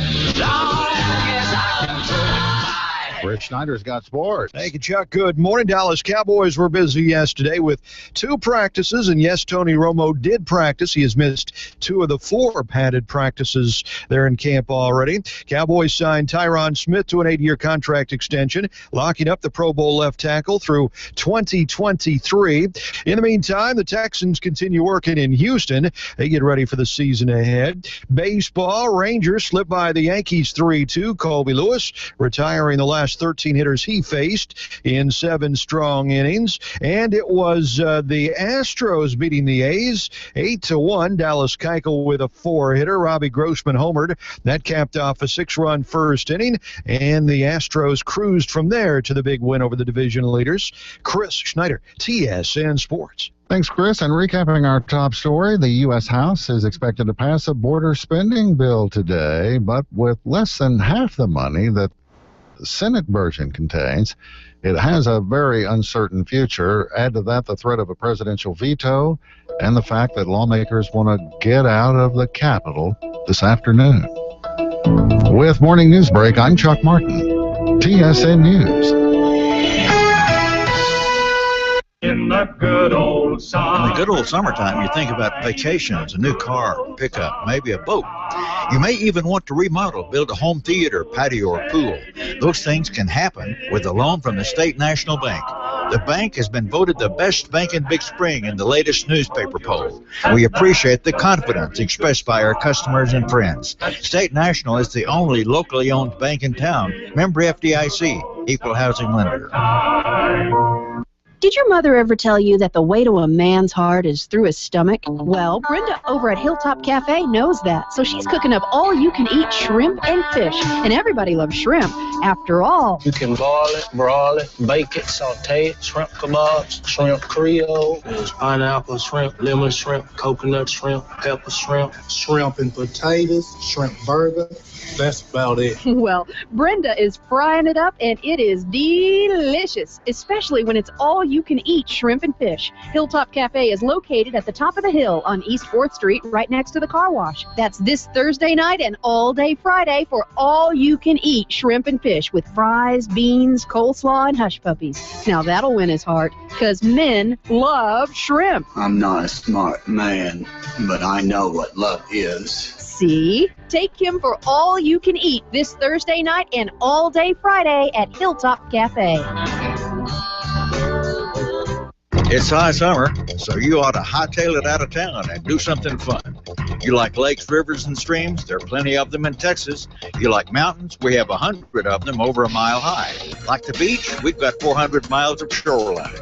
Rich Schneider's got sports. Thank you, Chuck. Good morning. Dallas Cowboys were busy yesterday with 2 practices, and yes, Tony Romo did practice. He has missed 2 of the 4 padded practices there in camp already. Cowboys signed Tyron Smith to an 8-year contract extension, locking up the Pro Bowl left tackle through 2023. In the meantime, the Texans continue working in Houston. They get ready for the season ahead. Baseball, Rangers slipped by the Yankees 3-2. Colby Lewis retiring the last 13 hitters he faced in 7 strong innings. And it was the Astros beating the A's 8-1. Dallas Keuchel with a 4-hitter. Robbie Grossman homered. That capped off a 6-run first inning, and the Astros cruised from there to the big win over the division leaders. Chris Schneider, TSN Sports. Thanks, Chris. And recapping our top story, the U.S. House is expected to pass a border spending bill today, but with less than half the money that the Senate version contains. It has a very uncertain future. Add to that the threat of a presidential veto and the fact that lawmakers want to get out of the Capitol this afternoon. With Morning News Break, I'm Chuck Martin, TSN News. In the good old summer. In the good old summertime, you think about vacations, a new car, pickup, maybe a boat. You may even want to remodel, build a home theater, patio, or pool. Those things can happen with a loan from the State National Bank. The bank has been voted the best bank in Big Spring in the latest newspaper poll. We appreciate the confidence expressed by our customers and friends. State National is the only locally owned bank in town. Member FDIC, equal housing lender. Did your mother ever tell you that the way to a man's heart is through his stomach? Well, Brenda over at Hilltop Cafe knows that, so she's cooking up all-you-can-eat shrimp and fish, and everybody loves shrimp. After all, you can boil it, broil it, bake it, saute it, shrimp kebabs, shrimp creole, there's pineapple shrimp, lemon shrimp, coconut shrimp, pepper shrimp, shrimp and potatoes, shrimp burger. That's about it. Well, Brenda is frying it up, and it is delicious, especially when it's all-you-can-eat shrimp and fish. Hilltop Cafe is located at the top of the hill on East 4th Street, right next to the car wash. That's this Thursday night and all day Friday for all-you-can-eat shrimp and fish with fries, beans, coleslaw, and hush puppies. Now that'll win his heart, because men love shrimp. I'm not a smart man, but I know what love is. See? Take him for all you can eat this Thursday night and all day Friday at Hilltop Cafe. It's high summer, so you ought to hightail it out of town and do something fun. You like lakes, rivers, and streams? There are plenty of them in Texas. You like mountains? We have 100 of them over a mile high. Like the beach? We've got 400 miles of shoreline.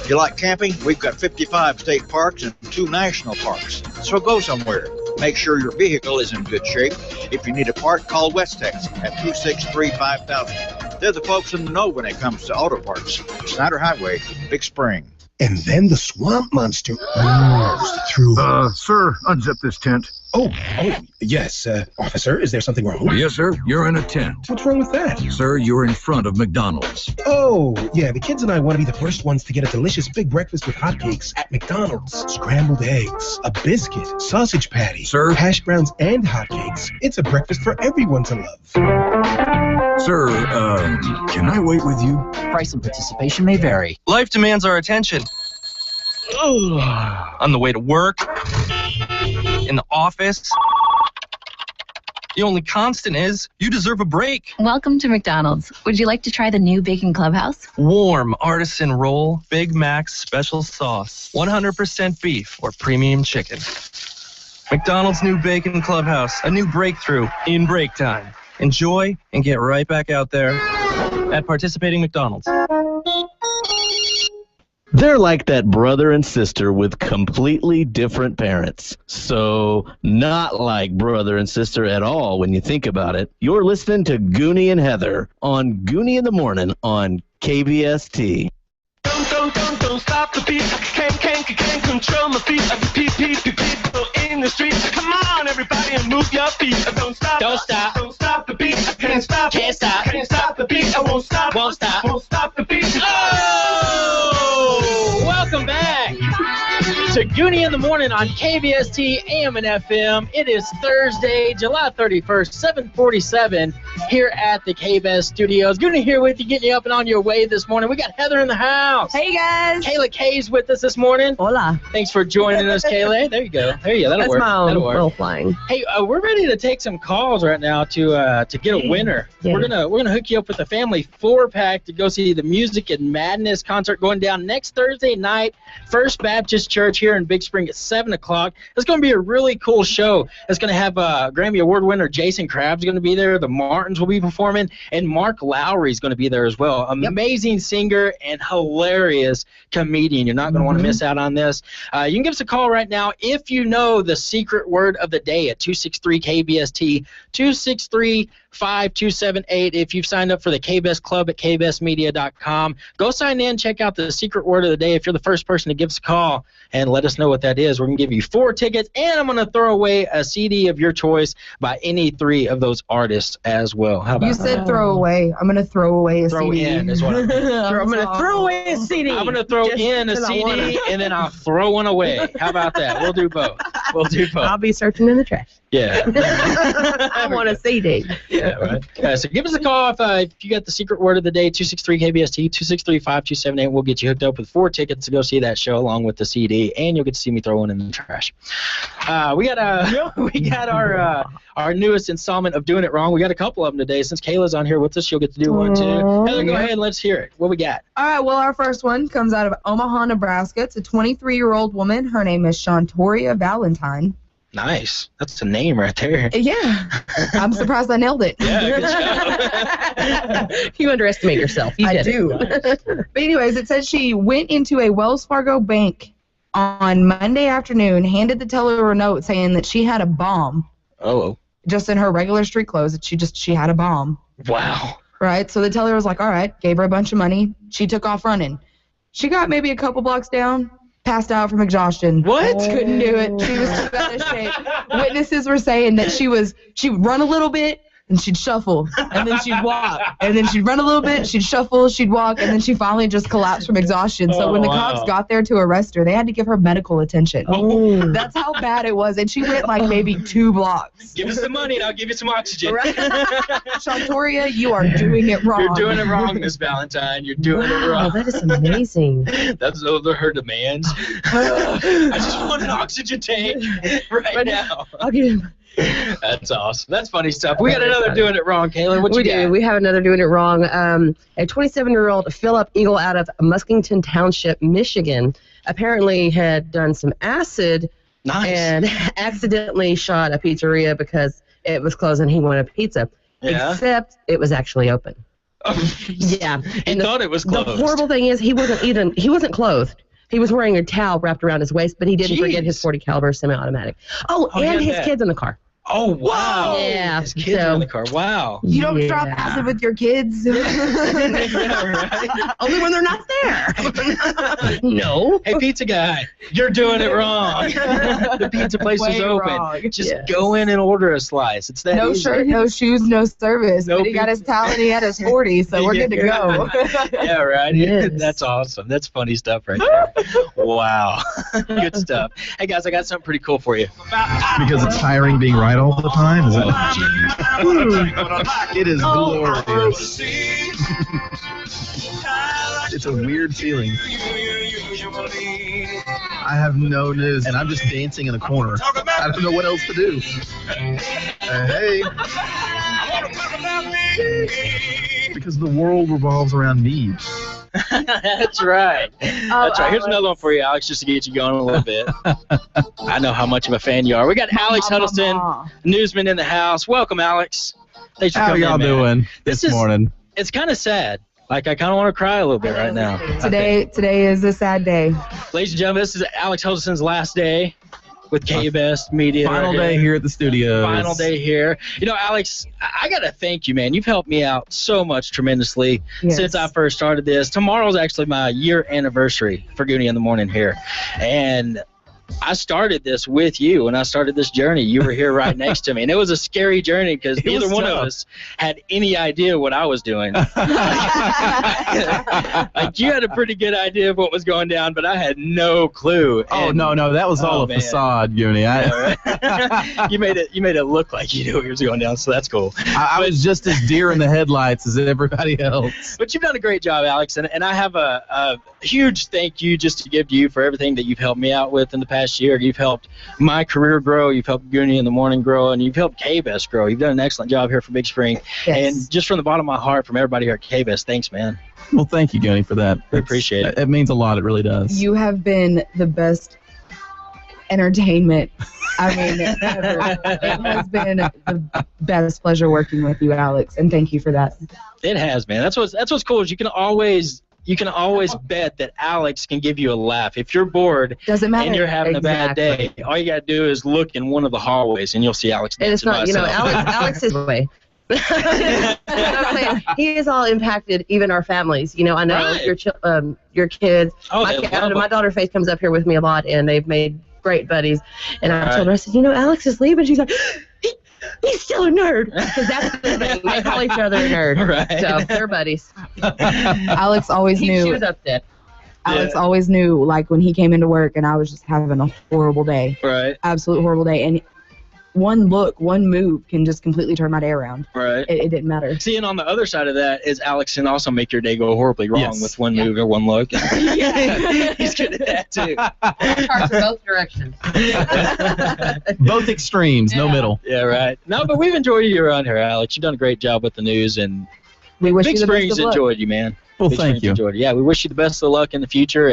You like camping? We've got 55 state parks and 2 national parks. So go somewhere. Make sure your vehicle is in good shape. If you need a part, call Westex at 263-5000. They're the folks in the know when it comes to auto parts. Snyder Highway, Big Spring. And then the swamp monster roars through. Sir, unzip this tent. Oh, yes. Officer, is there something wrong? Yes, sir. You're in a tent. What's wrong with that? Sir, you're in front of McDonald's. Oh, yeah. The kids and I want to be the first ones to get a delicious big breakfast with hotcakes at McDonald's. Scrambled eggs, a biscuit, sausage patty, sir, hash browns, and hotcakes. It's a breakfast for everyone to love. Sir, can I wait with you? Price and participation may vary. Life demands our attention. On the way to work, in the office. The only constant is you deserve a break. Welcome to McDonald's. Would you like to try the new Bacon Clubhouse? Warm artisan roll, Big Mac special sauce, 100% beef or premium chicken. McDonald's new Bacon Clubhouse, a new breakthrough in break time. Enjoy and get right back out there at participating McDonald's. They're like that brother and sister with completely different parents. So, not like brother and sister at all when you think about it. You're listening to Gooney and Heather on Gooney in the Morning on KBST. Don't stop the beat. Can't control my feet. People in the street. Come on, everybody, and move your feet. Don't stop the beat. Can't stop the beat. I won't stop the beat. Oh! Welcome back to Gooney in the Morning on KBST AM and FM. It is Thursday, July 31st, 7:47 here at the KBS studios. Gooney here with you, getting you up and on your way this morning. We got Heather in the house. Hey, guys. Kayla Kay's with us this morning. Hola. Thanks for joining us, Kayla. There you go. That'll work. That's my own That'll work. little flying. Hey, we're ready to take some calls right now to get a winner. Yeah. We're gonna hook you up with a family 4-pack to go see the Music and Madness concert going down next Thursday night, First Baptist Church here in Big Spring at 7 o'clock. It's going to be a really cool show. It's going to have Grammy Award winner Jason Crabb's going to be there, the Martin Martins will be performing, and Mark Lowry is going to be there as well. Amazing singer and hilarious comedian. You're not going to want to miss out on this. You can give us a call right now if you know the secret word of the day at 263-KBST, 263-5278. If you've signed up for the KBS Club at kbsmedia.com, go sign in, check out the secret word of the day. If you're the first person to give us a call and let us know what that is, we're going to give you 4 tickets, and I'm going to throw away a CD of your choice by any 3 of those artists as well. How about You said throw away. I'm going to throw away a throw CD. in is what I mean. I'm going to throw away a CD. I'm going to throw in a CD, and then I'll throw one away. How about that? We'll do both. I'll be searching in the trash. Yeah. I want a CD. Yeah, right. So give us a call if you got the secret word of the day, 263-KBST, 263-5278. We'll get you hooked up with 4 tickets to go see that show along with the CD, and you'll get to see me throw one in the trash. We got our newest installment of Doing It Wrong. We got a couple of them today. Since Kayla's on here with us, she'll get to do one too. Heather, go ahead and let's hear it. What we got? All right, well, our first one comes out of Omaha, Nebraska. It's a 23-year-old woman. Her name is Shantoria Valentine. Nice. That's a name right there. Yeah. I'm surprised I nailed it. Yeah, good job. You underestimate yourself. I do. But anyways, it says she went into a Wells Fargo bank on Monday afternoon, handed the teller a note saying that she had a bomb. Oh. Just in her regular street clothes, that she had a bomb. Wow. Right? So the teller was like, all right, gave her a bunch of money. She took off running. She got maybe a couple blocks down, passed out from exhaustion. What? Couldn't do it. She was too out of shape. Witnesses were saying that she'd run a little bit, and she'd shuffle, and then she'd walk, and then she'd run a little bit, she'd shuffle, she'd walk, and then she finally just collapsed from exhaustion. So when the cops got there to arrest her, they had to give her medical attention. Oh. That's how bad it was, and she went like maybe 2 blocks. Give us the money, and I'll give you some oxygen. Right. Shantoria, you are doing it wrong. You're doing it wrong, Miss Valentine. You're doing it wrong. That is amazing. Those are her demands. I just want an oxygen tank right now. I'll give him. That's awesome. That's funny stuff. We got another Doing It Wrong, Kayla. What you got? We have another Doing It Wrong. A 27-year-old Philip Eagle out of Muskington Township, Michigan, apparently had done some acid and accidentally shot a pizzeria because it was closed and he wanted a pizza. Yeah. Except it was actually open. Yeah. He thought it was closed. The horrible thing is he wasn't clothed. He was wearing a towel wrapped around his waist, but he didn't forget his .40 caliber semi-automatic. And his kids in the car. Oh, wow. Yeah. His kids are in the car. Wow. You don't drop acid with your kids. Yeah, right. Only when they're not there. No. Hey, pizza guy, you're doing it wrong. The pizza place is open. Wrong. Just go in and order a slice. It's that No easy. shirt, no shoes, no service. No but he got his towel and he had his 40, so we're good to go. Yeah, right. Yes. That's awesome. That's funny stuff right there. Wow. Good stuff. Hey, guys, I got something pretty cool for you. Because it's tiring being right all the time? Is it? It is glorious. It's a weird feeling. I have no news, and I'm just dancing in a corner. I don't know what else to do. Hey. Because the world revolves around me. That's right. That's right. Here's another one for you, Alex, just to get you going a little bit. I know how much of a fan you are. We got Alex Huddleston, newsman in the house. Welcome, Alex. Thanks for coming How y'all in, man. doing this morning? It's kind of sad. Like, I kind of want to cry a little bit right now. Today is a sad day. Ladies and gentlemen, this is Alex Huddleston's last day with KBS Media. Final day here at the studio. Final day here. You know, Alex, I got to thank you, man. You've helped me out so much tremendously since I first started this. Tomorrow's actually my year anniversary for Gooney in the Morning here. And I started this with you. When I started this journey, you were here right next to me. And it was a scary journey because neither one of us had any idea what I was doing. Like, you had a pretty good idea of what was going down, but I had no clue. Oh, no, that was all a facade, Gooney. You made it look like you knew what was going down, so that's cool. I was just as deer in the headlights as everybody else. But you've done a great job, Alex, and I have a huge thank you just to give to you for everything that you've helped me out with in the past year. You've helped my career grow, you've helped Gooney in the Morning grow, and you've helped KBS grow. You've done an excellent job here for Big Spring. Yes. And just from the bottom of my heart, from everybody here at KBS, thanks, man. Well, thank you, Gooney, for that. We appreciate it. It means a lot. It really does. You have been the best entertainment I mean, it has been the best pleasure working with you, Alex, and thank you for that. It has, man. That's what's cool is you can always bet that Alex can give you a laugh. If you're bored Doesn't matter. and you're having a bad Exactly. day, all you gotta do is look in one of the hallways and you'll see Alex. And it's not, Alex is way. I'm saying, he has all impacted even our families. I know Right. your kids. Oh, they love My him. daughter Faith comes up here with me a lot, and they've made great buddies. And I Right. told her, I said, Alex is leaving. She's like, he's still a nerd. Because that's the thing. They call each other a nerd. Right. So they're buddies. Alex always She knew. was upset. Alex always knew, like, when he came into work and I was just having a horrible day. Right. Absolute horrible day. And one look, one move can just completely turn my day around. Right. It didn't matter. See, and on the other side of that is Alex can also make your day go horribly wrong Yes. with one move or one look. He's good at that too. Parts in both directions. Both extremes, no middle. Yeah, right. No, but we've enjoyed you around here, Alex. You've done a great job with the news, and We wish Big you the best Springs of luck. enjoyed you, man. Well, Big thank Springs you. enjoyed you. Yeah, we wish you the best of luck in the future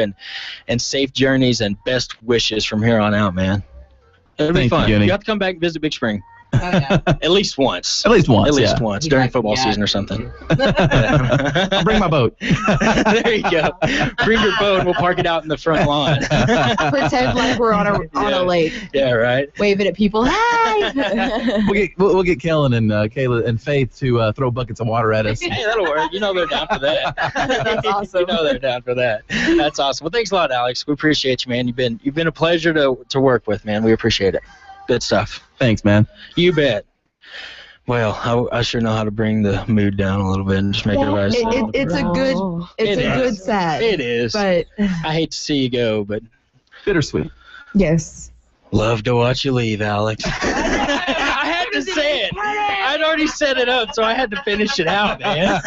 and safe journeys and best wishes from here on out, man. It'll be Thank you, fun. Gooney. You have to come back and visit Big Spring. Oh, yeah. At least once. At least once, At least yeah. once He'd during like- football yeah. season or something. I'll bring my boat. There you go. Bring your boat and we'll park it out in the front lawn. Pretend like we're on a lake. Yeah, right. Waving at people. Hey! We'll get Kellen and Kayla and Faith to throw buckets of water at us. Hey, that'll work. You know they're down for that. That's awesome. You know they're down for that. That's awesome. Well, thanks a lot, Alex. We appreciate you, man. You've been a pleasure to work with, man. We appreciate it. Good stuff. Thanks, man. You bet. Well, I sure know how to bring the mood down a little bit and just make everybody smile. It's a good sad. It is. But I hate to see you go, but Bittersweet. yes. love to watch you leave, Alex. I had to say it. I'd already set it up, so I had to finish it out, man.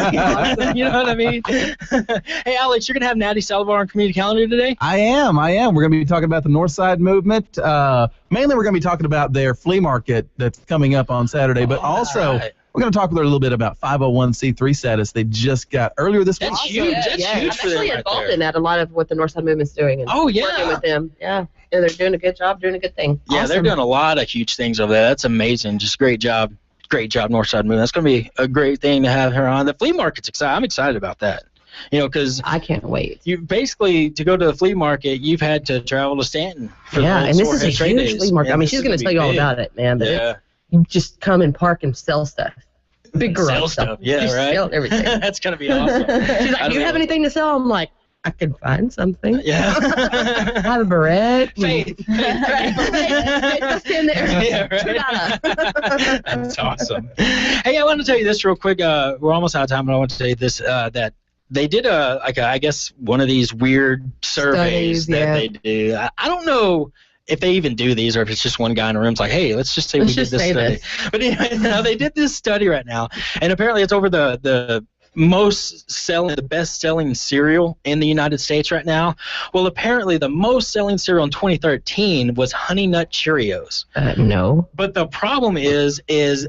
You know what I mean? Hey, Alex, you're going to have Natty Saldivar on Community Calendar today? I am. We're going to be talking about the North Side Movement. Mainly, we're going to be talking about their flea market that's coming up on Saturday, but also we're going to talk with her a little bit about 501c3 status they just got earlier this week. That's huge. That's huge I'm for them actually right involved there. in that, a lot of what the Northside Movement's doing. And Oh, yeah. Working with them. Yeah. They're doing a good job, doing a good thing. Yeah, they're doing a lot of huge things over there. That's amazing. Just great job. Great job, Northside Movement. That's going to be a great thing to have her on. The flea market's exciting. I'm excited about that. You know, because I can't wait. You basically, to go to the flea market, you've had to travel to Stanton. For Yeah, the and this is a Sorehead Trade huge Days. flea market. Yeah, I mean, this she's is going to gonna tell be you all big. about it, man. But Yeah. you just come and park and sell stuff. Big garage Sell stuff. Yeah, Just right. Sell everything. That's going to be awesome. She's like, do you have anything to sell? I'm like, I can find something. Yeah. I have a beret. Faith. Just in there. Yeah, right. That's awesome. Hey, I want to tell you this real quick. We're almost out of time, but I want to tell you this, that they did I guess one of these weird surveys Studies, that yeah. they do. I don't know if they even do these or if it's just one guy in a room's like, hey, let's just say Let's we did just this say study. this. But anyway, no, they did this study right now, and apparently it's over the best selling cereal in the United States right now. Well, apparently the most selling cereal in 2013 was Honey Nut Cheerios. No. But the problem is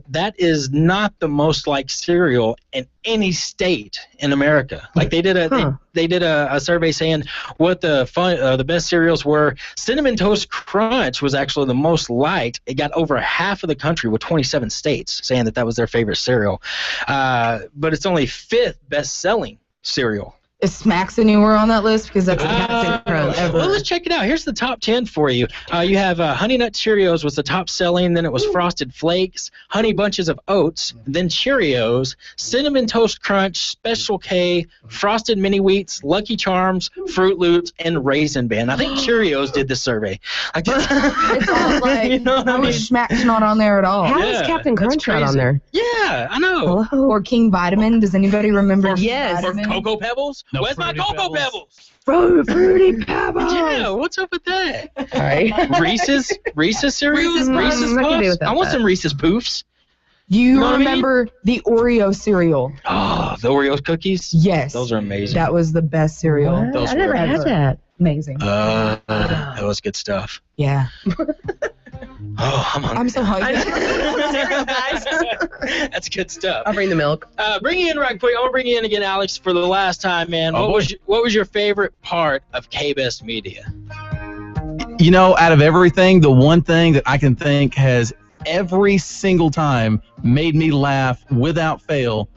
that is not the most liked cereal in any state in America. Like they did a survey saying what the best cereals were. Cinnamon Toast Crunch was actually the most liked. It got over half of the country with 27 states saying that was their favorite cereal. But it's only 5th best selling cereal. Is Smacks anywhere on that list? Because that's the best cereal ever. Well, let's check it out. Here's the top 10 for you. You have Honey Nut Cheerios was the top selling. Then it was Frosted Flakes, Honey Bunches of Oats, then Cheerios, Cinnamon Toast Crunch, Special K, Frosted Mini Wheats, Lucky Charms, Fruit Loops, and Raisin Bran. I think Cheerios did this survey. Like It's all like, You know what I how mean? is Smacks not on there at all? How Yeah, is Captain that's Crunch not on crazy. there? Yeah, I know. Or King Vitamin. Does anybody remember? King Yes. Or Vitamin? Cocoa Pebbles? No, Where's my Fruity Cocoa Pebbles. Pebbles? Fruity Pebbles. Yeah, what's up with that? Sorry. Reese's cereal? Reese's Reese's Puffs. I can do Puffs? without I want that. some Reese's Poofs. You know what I mean? remember the Oreo cereal? Oh, the Oreo cookies? Yes. Those are amazing. That was the best cereal. What? Those I never were had ever. that. Amazing. That was good stuff. Yeah. Oh, I'm hungry. I'm so hungry. Cereal, guys. That's good stuff. I'll bring the milk. Bring you in right quick. I want to bring you in again, Alex, for the last time, man. Oh, What boy. was your favorite part of K-Best Media? You know, out of everything, the one thing that I can think has every single time made me laugh without fail,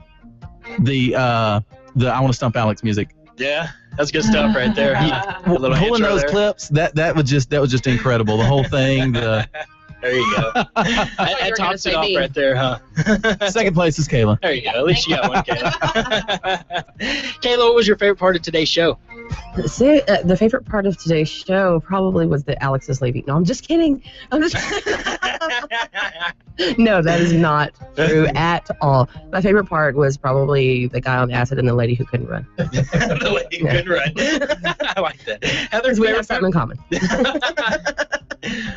the I Want to Stump Alex music. Yeah, that's good stuff right there. Pulling those clips, that was just incredible. The whole thing. There you go. That tops it off right there, huh? Second place is Kayla. There you go. At least you got one, Kayla. Kayla, what was your favorite part of today's show? The favorite part of today's show probably was that Alex is leaving. No, I'm just kidding. No, that is not true at all. My favorite part was probably the guy on acid and the lady who couldn't run. The lady who couldn't run. I like that. Heather's we have something in common.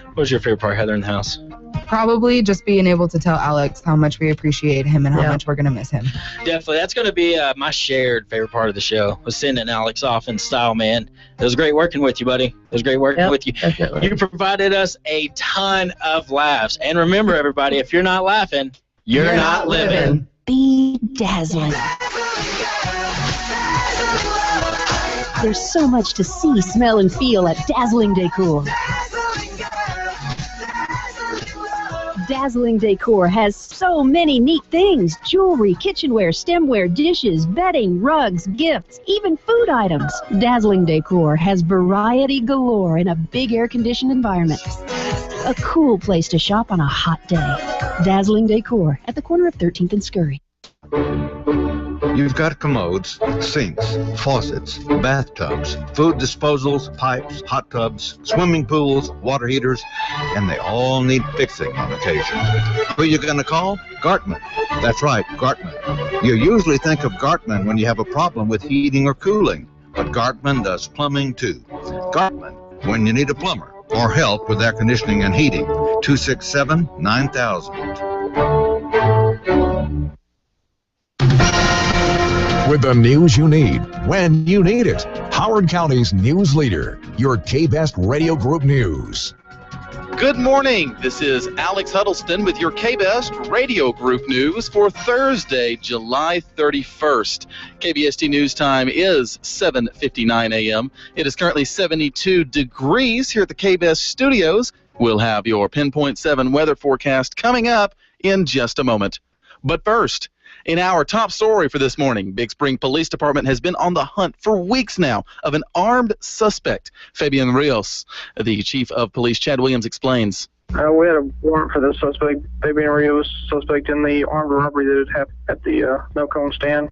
What was your favorite part, Heather, in the house? Probably just being able to tell Alex how much we appreciate him and how much we're going to miss him. Definitely. That's going to be my shared favorite part of the show, was sending Alex off in style, man. It was great working with you, buddy. It was great working with you. Definitely. You provided us a ton of laughs. And remember, everybody, if you're not laughing, you're not living. Be dazzling. There's so much to see, smell, and feel at Dazzling Decor. Dazzling Decor has so many neat things: jewelry, kitchenware, stemware, dishes, bedding, rugs, gifts, even food items. Dazzling Decor has variety galore in a big air-conditioned environment. A cool place to shop on a hot day. Dazzling Decor at the corner of 13th and Scurry. You've got commodes, sinks, faucets, bathtubs, food disposals, pipes, hot tubs, swimming pools, water heaters, and they all need fixing on occasion. Who are you going to call? Gartman. That's right, Gartman. You usually think of Gartman when you have a problem with heating or cooling, but Gartman does plumbing too. Gartman, when you need a plumber or help with air conditioning and heating. 267-9000. With the news you need, when you need it. Howard County's news leader, your K-Best Radio Group News. Good morning. This is Alex Huddleston with your K-Best Radio Group News for Thursday, July 31st. KBST News Time is 7:59 a.m. It is currently 72 degrees here at the K-Best Studios. We'll have your Pinpoint 7 weather forecast coming up in just a moment. But first, in our top story for this morning, Big Spring Police Department has been on the hunt for weeks now of an armed suspect. Fabian Rios, the chief of police, Chad Williams, explains. We had a warrant for the suspect, Fabian Rios, suspect in the armed robbery that had happened at the No Cone stand.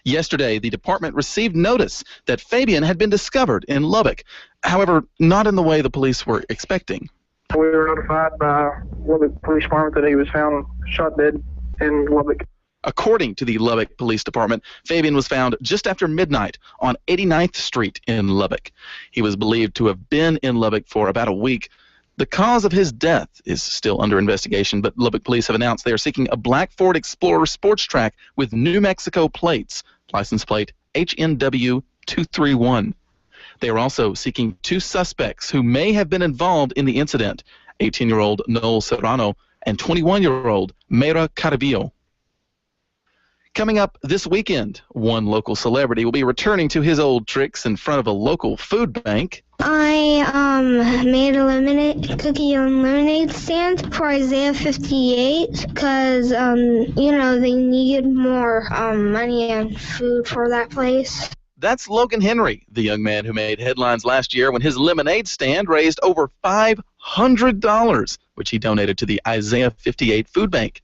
Yesterday, the department received notice that Fabian had been discovered in Lubbock. However, not in the way the police were expecting. We were notified by Lubbock Police Department that he was found shot dead in Lubbock. According to the Lubbock Police Department, Fabian was found just after midnight on 89th Street in Lubbock. He was believed to have been in Lubbock for about a week. The cause of his death is still under investigation, but Lubbock police have announced they are seeking a black Ford Explorer sports track with New Mexico plates, license plate HNW 231. They are also seeking two suspects who may have been involved in the incident, 18-year-old Noel Serrano and 21-year-old Mayra Caravillo. Coming up this weekend, one local celebrity will be returning to his old tricks in front of a local food bank. I made a cookie and lemonade stand for Isaiah 58 because, they needed more money and food for that place. That's Logan Henry, the young man who made headlines last year when his lemonade stand raised over $500, which he donated to the Isaiah 58 food bank.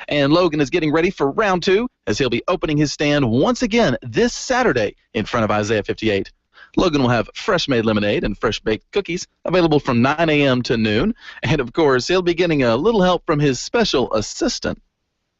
And Logan is getting ready for round two as he'll be opening his stand once again this Saturday in front of Isaiah 58. Logan will have fresh-made lemonade and fresh-baked cookies available from 9 a.m. to noon. And, of course, he'll be getting a little help from his special assistant.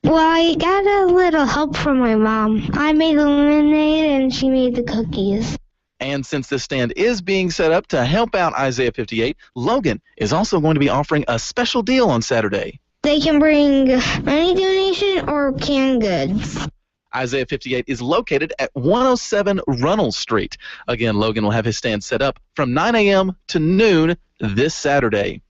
Well, I got a little help from my mom. I made the lemonade and she made the cookies. And since this stand is being set up to help out Isaiah 58, Logan is also going to be offering a special deal on Saturday. They can bring money donation or canned goods. Isaiah 58 is located at 107 Runnels Street. Again, Logan will have his stand set up from 9 a.m. to noon this Saturday.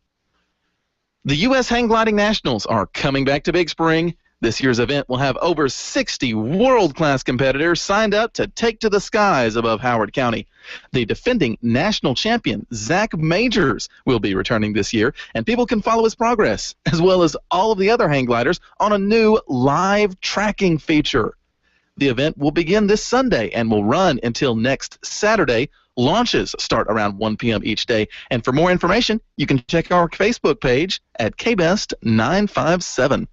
The U.S. Hang Gliding Nationals are coming back to Big Spring This year's event will have over 60 world-class competitors signed up to take to the skies above Howard County. The defending national champion, Zach Majors, will be returning this year, and people can follow his progress, as well as all of the other hang gliders, on a new live tracking feature. The event will begin this Sunday and will run until next Saturday. Launches start around 1 p.m. each day, and for more information, you can check our Facebook page at KBest957.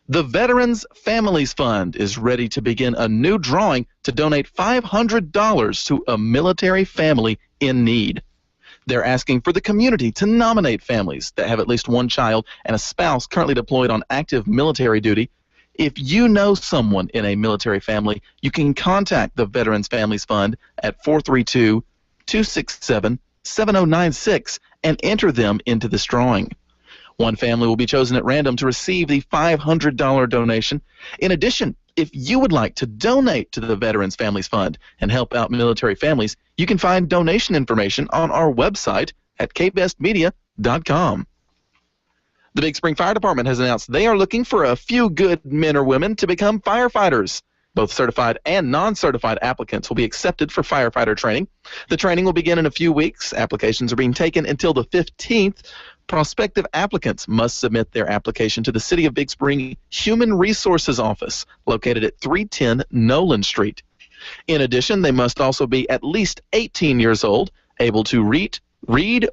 The Veterans Families Fund is ready to begin a new drawing to donate $500 to a military family in need. They're asking for the community to nominate families that have at least one child and a spouse currently deployed on active military duty. If you know someone in a military family, you can contact the Veterans Families Fund at 432-267-7096 and enter them into this drawing. One family will be chosen at random to receive the $500 donation. In addition, if you would like to donate to the Veterans Families Fund and help out military families, you can find donation information on our website at kbestmedia.com. The Big Spring Fire Department has announced they are looking for a few good men or women to become firefighters. Both certified and non-certified applicants will be accepted for firefighter training. The training will begin in a few weeks. Applications are being taken until the 15th. Prospective applicants must submit their application to the City of Big Spring Human Resources Office, located at 310 Nolan Street. In addition, they must also be at least 18 years old, able to read,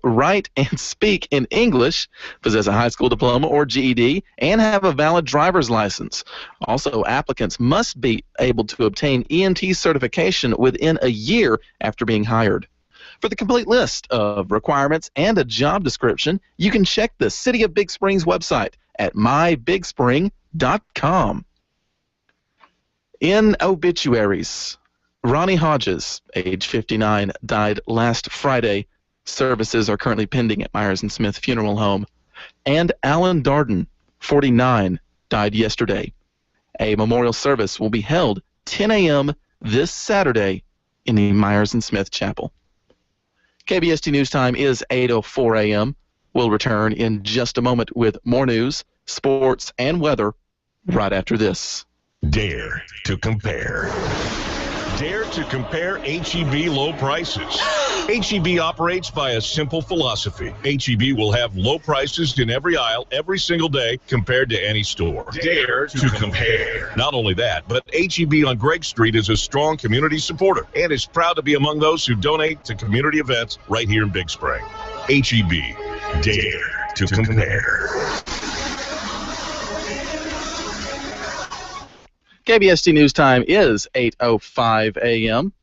write, and speak in English, possess a high school diploma or GED, and have a valid driver's license. Also, applicants must be able to obtain EMT certification within a year after being hired. For the complete list of requirements and a job description, you can check the City of Big Spring's website at mybigspring.com. In obituaries, Ronnie Hodges, age 59, died last Friday. Services are currently pending at Myers & Smith Funeral Home. And Alan Darden, 49, died yesterday. A memorial service will be held 10 a.m. this Saturday in the Myers & Smith Chapel. KBST News Time is 8:04 a.m. We'll return in just a moment with more news, sports, and weather right after this. Dare to compare. Dare to compare H-E-B low prices. H-E-B operates by a simple philosophy. H-E-B will have low prices in every aisle every single day compared to any store. Dare to compare. Not only that, but H-E-B on Gregg Street is a strong community supporter and is proud to be among those who donate to community events right here in Big Spring. H-E-B. Dare to compare. KBST News Time is 8:05 a.m.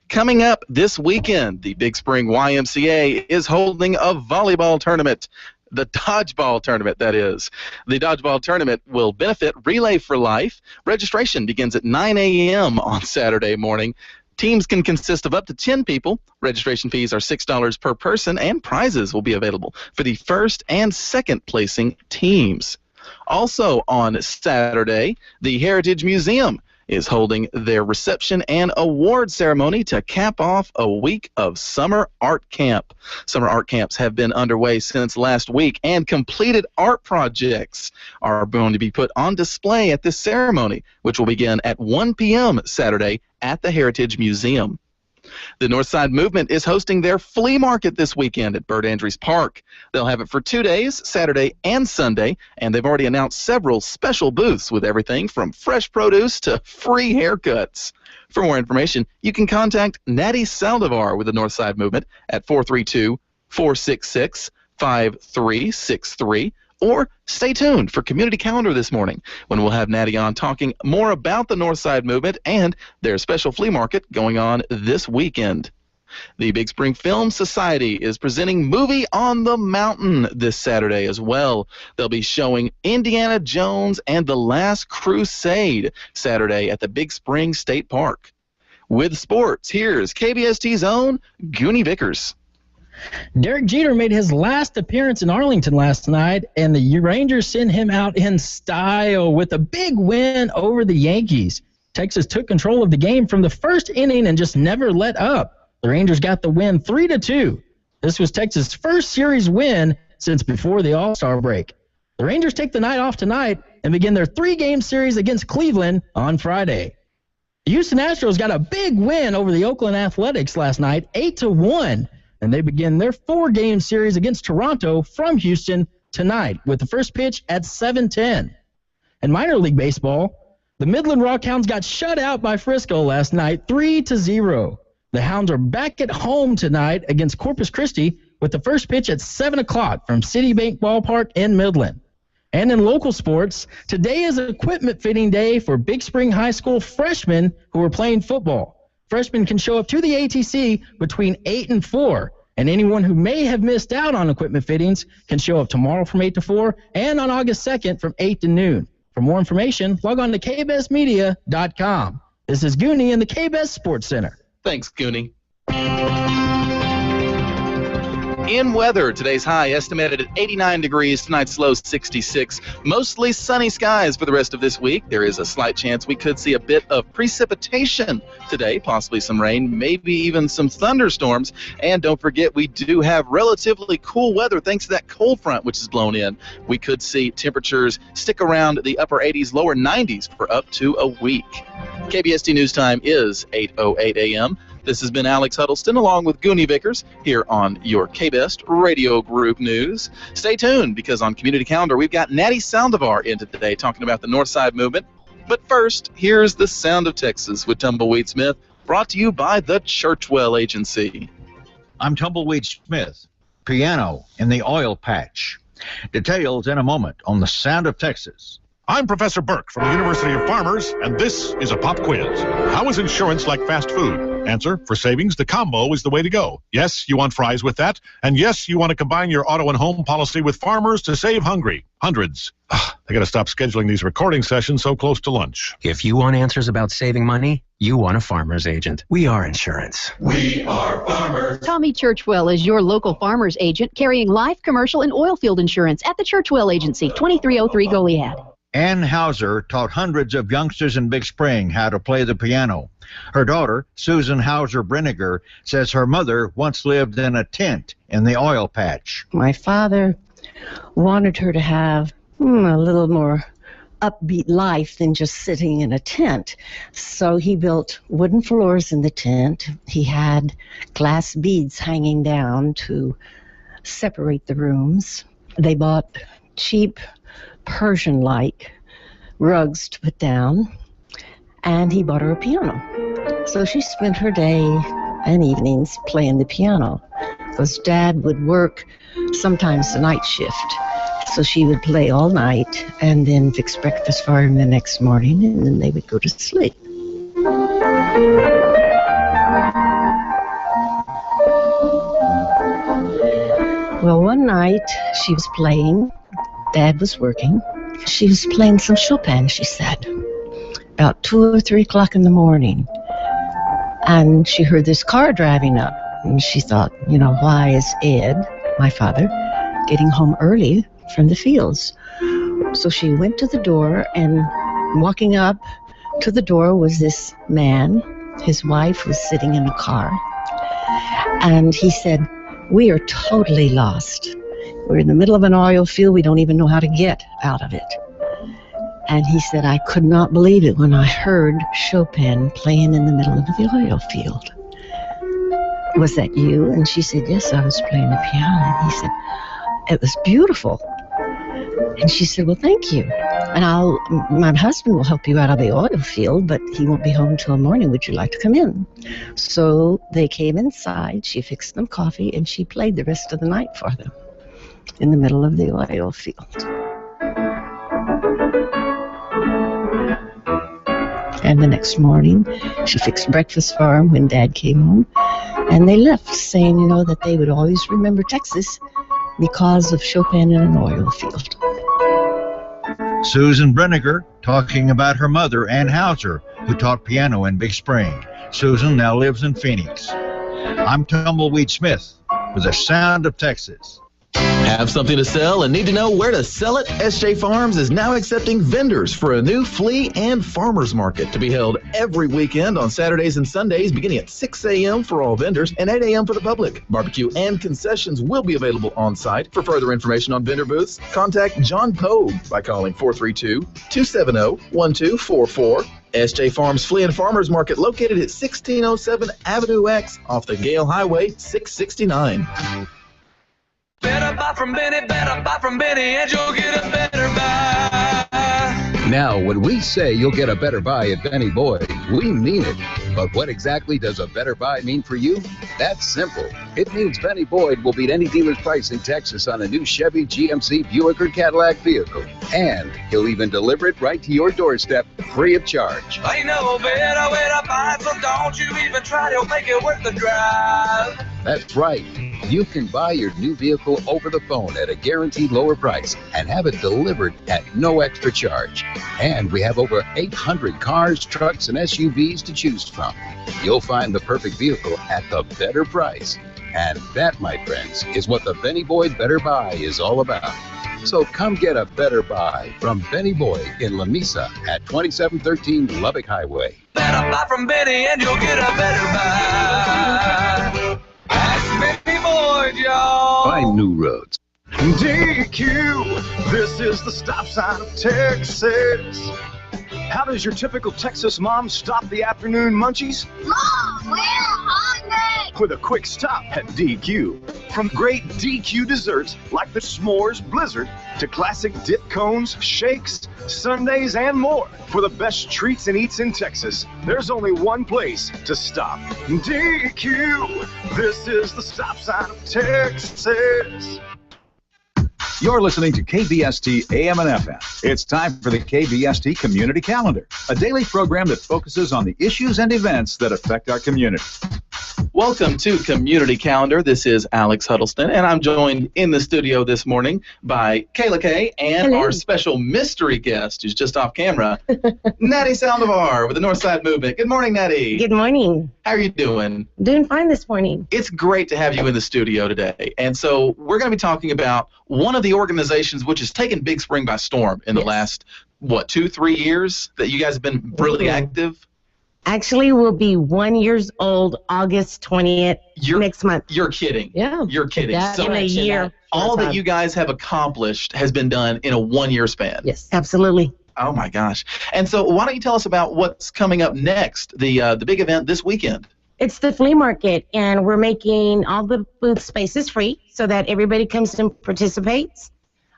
Coming up this weekend, the Big Spring YMCA is holding a volleyball tournament. The dodgeball tournament, that is. The dodgeball tournament will benefit Relay for Life. Registration begins at 9 a.m. on Saturday morning. Teams can consist of up to 10 people. Registration fees are $6 per person, and prizes will be available for the first and second placing teams. Also on Saturday, the Heritage Museum is holding their reception and award ceremony to cap off a week of summer art camp. Summer art camps have been underway since last week, and completed art projects are going to be put on display at this ceremony, which will begin at 1 p.m. Saturday at the Heritage Museum. The Northside Movement is hosting their flea market this weekend at Bert Andrews Park. They'll have it for 2 days, Saturday and Sunday, and they've already announced several special booths with everything from fresh produce to free haircuts. For more information, you can contact Natty Saldivar with the Northside Movement at 432-466-5363, or stay tuned for Community Calendar this morning, when we'll have Natty on talking more about the Northside Movement and their special flea market going on this weekend. The Big Spring Film Society is presenting Movie on the Mountain this Saturday as well. They'll be showing Indiana Jones and the Last Crusade Saturday at the Big Spring State Park. With sports, here's KBST's own Gooney Vickers. Derek Jeter made his last appearance in Arlington last night, and the Rangers sent him out in style with a big win over the Yankees. Texas took control of the game from the first inning and just never let up. The Rangers got the win 3-2. This was Texas' first series win since before the All-Star break. The Rangers take the night off tonight and begin their 3-game series against Cleveland on Friday. The Houston Astros got a big win over the Oakland Athletics last night, 8-1, and they begin their 4-game series against Toronto from Houston tonight with the first pitch at 7:10. In minor league baseball, the Midland Rockhounds got shut out by Frisco last night, 3-0. The Hounds are back at home tonight against Corpus Christi with the first pitch at 7 o'clock from Citibank Ballpark in Midland. And in local sports, today is equipment fitting day for Big Spring High School freshmen who are playing football. Freshmen can show up to the ATC between 8 and 4, and anyone who may have missed out on equipment fittings can show up tomorrow from 8 to 4 and on August 2nd from 8 to noon. For more information, log on to kbestmedia.com. This is Gooney in the KBest Sports Center. Thanks, Gooney. In weather, today's high estimated at 89 degrees, tonight's low 66. Mostly sunny skies for the rest of this week. There is a slight chance we could see a bit of precipitation today, possibly some rain, maybe even some thunderstorms. And don't forget, we do have relatively cool weather thanks to that cold front which is blown in. We could see temperatures stick around the upper 80s, lower 90s for up to a week. KBST News Time is 8:08 a.m. This has been Alex Huddleston along with Gooney Vickers here on your KBest Radio Group News. Stay tuned because on Community Calendar we've got Natty Saldivar into today talking about the Northside Movement. But first, here's the Sound of Texas with Tumbleweed Smith, brought to you by the Churchwell Agency. I'm Tumbleweed Smith, piano in the oil patch. Details in a moment on the Sound of Texas. I'm Professor Burke from the University of Farmers, and this is a pop quiz. How is insurance like fast food? Answer, for savings, the combo is the way to go. Yes, you want fries with that, and yes, you want to combine your auto and home policy with Farmers to save hungry. Hundreds. I got to stop scheduling these recording sessions so close to lunch. If you want answers about saving money, you want a Farmer's agent. We are insurance. We are Farmers. Tommy Churchwell is your local farmer's agent carrying life, commercial, and oil field insurance at the Churchwell Agency, 2303 Goliad. Ann Hauser taught hundreds of youngsters in Big Spring how to play the piano. Her daughter, Susan Hauser Brenniger, says her mother once lived in a tent in the oil patch. My father wanted her to have a little more upbeat life than just sitting in a tent. So he built wooden floors in the tent. He had glass beads hanging down to separate the rooms. They bought cheap Persian-like rugs to put down, and he bought her a piano. So she spent her day and evenings playing the piano, because Dad would work sometimes the night shift. So she would play all night and then fix breakfast for him the next morning, and then they would go to sleep. Well, one night she was playing. Dad was working. She was playing some Chopin, she said, about 2 or 3 o'clock in the morning. And she heard this car driving up. And she thought, why is Ed, my father, getting home early from the fields? So she went to the door, and walking up to the door was this man. His wife was sitting in a car. And he said, "We are totally lost. We're in the middle of an oil field. We don't even know how to get out of it." And he said, "I could not believe it when I heard Chopin playing in the middle of the oil field." "Was that you?" And she said, "Yes, I was playing the piano." And he said, "It was beautiful." And she said, "Well, thank you. And my husband will help you out of the oil field, but he won't be home till morning. Would you like to come in?" So they came inside. She fixed them coffee, and she played the rest of the night for them in the middle of the oil field. And the next morning, she fixed breakfast for him when Dad came home. And they left saying, that they would always remember Texas because of Chopin in an oil field. Susan Brenniger talking about her mother, Ann Hauser, who taught piano in Big Spring. Susan now lives in Phoenix. I'm Tumbleweed Smith with the Sound of Texas. Have something to sell and need to know where to sell it? SJ Farms is now accepting vendors for a new flea and farmers market to be held every weekend on Saturdays and Sundays beginning at 6 a.m. for all vendors and 8 a.m. for the public. Barbecue and concessions will be available on site. For further information on vendor booths, contact John Pogue by calling 432-270-1244. SJ Farms Flea and Farmers Market located at 1607 Avenue X off the Gale Highway 669. Better buy from Benny, and you'll get a better buy. Now, when we say you'll get a better buy at Benny Boyd, we mean it. But what exactly does a better buy mean for you? That's simple. It means Benny Boyd will beat any dealer's price in Texas on a new Chevy, GMC, Buick, or Cadillac vehicle. And he'll even deliver it right to your doorstep free of charge. Ain't no better way to buy, so don't you even try to make it worth the drive. That's right. You can buy your new vehicle over the phone at a guaranteed lower price and have it delivered at no extra charge. And we have over 800 cars, trucks, and SUVs to choose from. You'll find the perfect vehicle at the better price. And that, my friends, is what the Benny Boyd Better Buy is all about. So come get a better buy from Benny Boyd in La Mesa at 2713 Lubbock Highway. Better buy from Benny, and you'll get a better buy. That's Benny Boyd, y'all. Find new roads. DQ, this is the stop sign of Texas. How does your typical Texas mom stop the afternoon munchies? Mom, we're hungry! With a quick stop at DQ. From great DQ desserts like the S'mores Blizzard to classic dip cones, shakes, sundaes, and more. For the best treats and eats in Texas, there's only one place to stop. DQ, this is the stop sign of Texas. You're listening to KBST AM and FM. It's time for the KBST Community Calendar, a daily program that focuses on the issues and events that affect our community. Welcome to Community Calendar. This is Alex Huddleston, and I'm joined in the studio this morning by Kayla Kay and Hello. our special mystery guest who's just off camera, Natty Saldivar with the Northside Movement. Good morning, Natty. Good morning. How are you doing? Doing fine this morning. It's great to have you in the studio today. And so we're going to be talking about one of the organizations which has taken Big Spring by storm in the last, 2-3 years that you guys have been really active? Actually, we'll be 1 year old August 20th next month. You're kidding. Yeah. You're kidding. In a year. All that you guys have accomplished has been done in a 1 year span. Yes, absolutely. Oh my gosh. And so why don't you tell us about what's coming up next, the big event this weekend? It's the flea market, and we're making all the booth spaces free so that everybody comes and participates.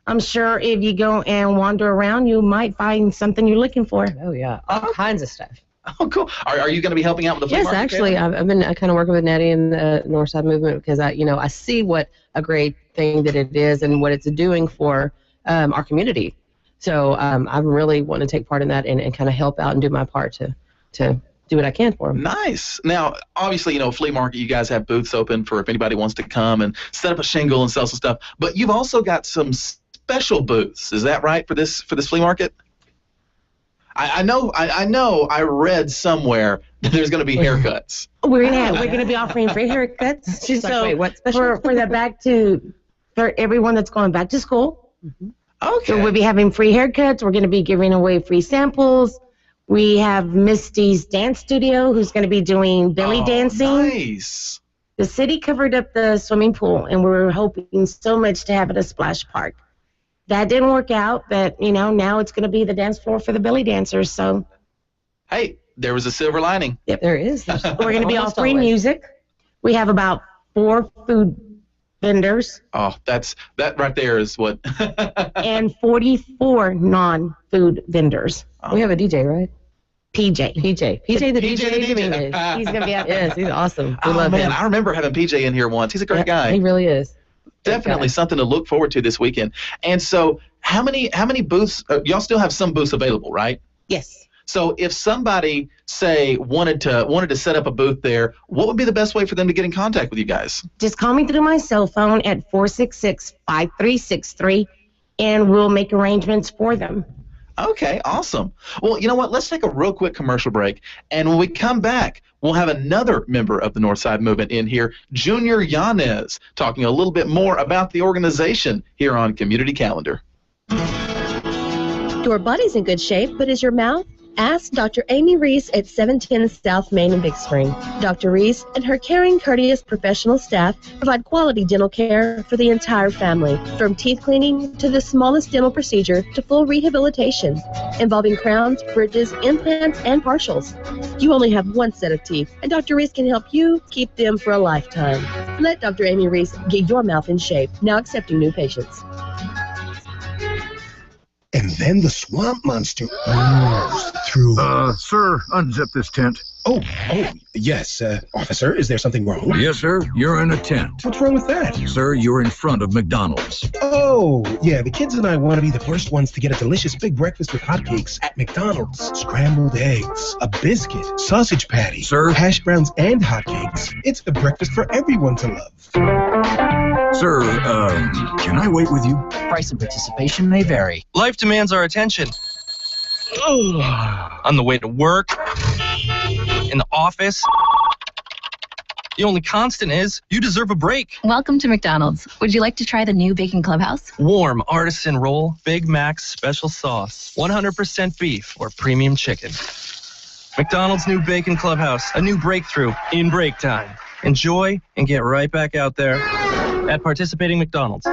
I'm sure if you go and wander around, you might find something you're looking for. Oh, yeah. All kinds of stuff. Oh, cool. Are you going to be helping out with the flea Yes, market? actually, I've been kind of working with Natty and the Northside Movement because I see what a great thing that it is and what it's doing for our community. So I really want to take part in that and kind of help out and do my part to do what I can for them. Nice. Now, obviously, flea market, you guys have booths open for if anybody wants to come and set up a shingle and sell some stuff. But you've also got some special booths. Is that right for this flea market? I know. I read somewhere that there's going to be haircuts. We're gonna be offering free haircuts. She's like, wait, what special? For everyone that's going back to school. Mm-hmm. Okay. So we'll be having free haircuts. We're going to be giving away free samples. We have Misty's Dance Studio, who's going to be doing belly dancing. Nice. The city covered up the swimming pool, and we're hoping so much to have it a splash park. That didn't work out, but, now it's going to be the dance floor for the belly dancers, so. Hey, there was a silver lining. Yep. There is. We're going to be all free music. We have about 4 food vendors. Oh, that right there is what. And 44 non-food vendors. We have a DJ, right? PJ the DJ. PJ the DJ. He's going to be out there. Yes, he's awesome. We love him. I remember having PJ in here once. He's a great guy. He really is. Definitely something to look forward to this weekend. And so, how many booths? Y'all still have some booths available, right? Yes. So, if somebody say wanted to set up a booth there, what would be the best way for them to get in contact with you guys? Just call me through my cell phone at 466-5363, and we'll make arrangements for them. Okay, awesome. Well, you know what? Let's take a real quick commercial break, and when we come back, we'll have another member of the Northside Movement in here, Junior Yanez, talking a little bit more about the organization here on Community Calendar. Your body's in good shape, but is your mouth? Ask Dr. Amy Reese at 710 South Main in Big Spring. Dr. Reese and her caring, courteous professional staff provide quality dental care for the entire family, from teeth cleaning to the smallest dental procedure to full rehabilitation, involving crowns, bridges, implants, and partials. You only have one set of teeth, and Dr. Reese can help you keep them for a lifetime. Let Dr. Amy Reese get your mouth in shape, now accepting new patients. And then the swamp monster moves through. Sir, unzip this tent. Oh, yes. Officer, is there something wrong? Yes, sir. You're in a tent. What's wrong with that? Sir, you're in front of McDonald's. Oh, yeah. The kids and I want to be the first ones to get a delicious big breakfast with hotcakes at McDonald's. Scrambled eggs, a biscuit, sausage patty, sir, hash browns, and hotcakes. It's the breakfast for everyone to love. Sir, can I wait with you? Price and participation may vary. Life demands our attention. On the way to work, in the office. The only constant is you deserve a break. Welcome to McDonald's. Would you like to try the new Bacon Clubhouse? Warm artisan roll, Big Mac special sauce, 100% beef or premium chicken. McDonald's new Bacon Clubhouse, a new breakthrough in break time. Enjoy and get right back out there at participating McDonald's.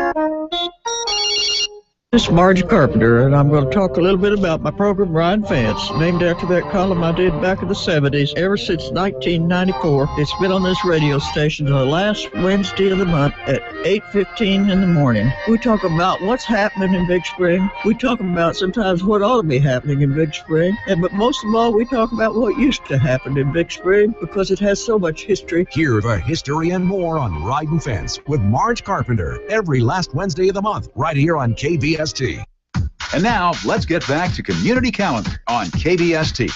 This is Marge Carpenter, and I'm going to talk a little bit about my program, Ryan Fence, named after that column I did back in the 70s. Ever since 1994, it's been on this radio station the last Wednesday of the month at 8:15 in the morning. We talk about what's happening in Big Spring. We talk about sometimes what ought to be happening in Big Spring. But most of all, we talk about what used to happen in Big Spring because it has so much history. Hear the history and more on Ride and Fence with Marge Carpenter every last Wednesday of the month, right here on KBST. And now, let's get back to Community Calendar on KBST.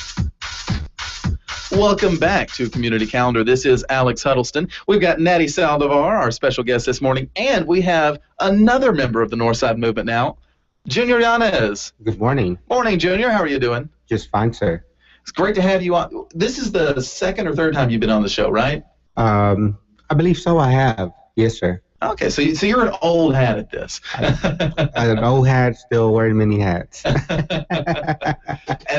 Welcome back to Community Calendar. This is Alex Huddleston. We've got Natty Saldivar, our special guest this morning, and we have another member of the Northside Movement now, Junior Yanez. Good morning. Morning, Junior. How are you doing? Just fine, sir. It's great to have you on. This is the second or third time you've been on the show, right? I believe so. I have. Yes, sir. Okay, so you're an old hat at this. An old hat, still wearing many hats. And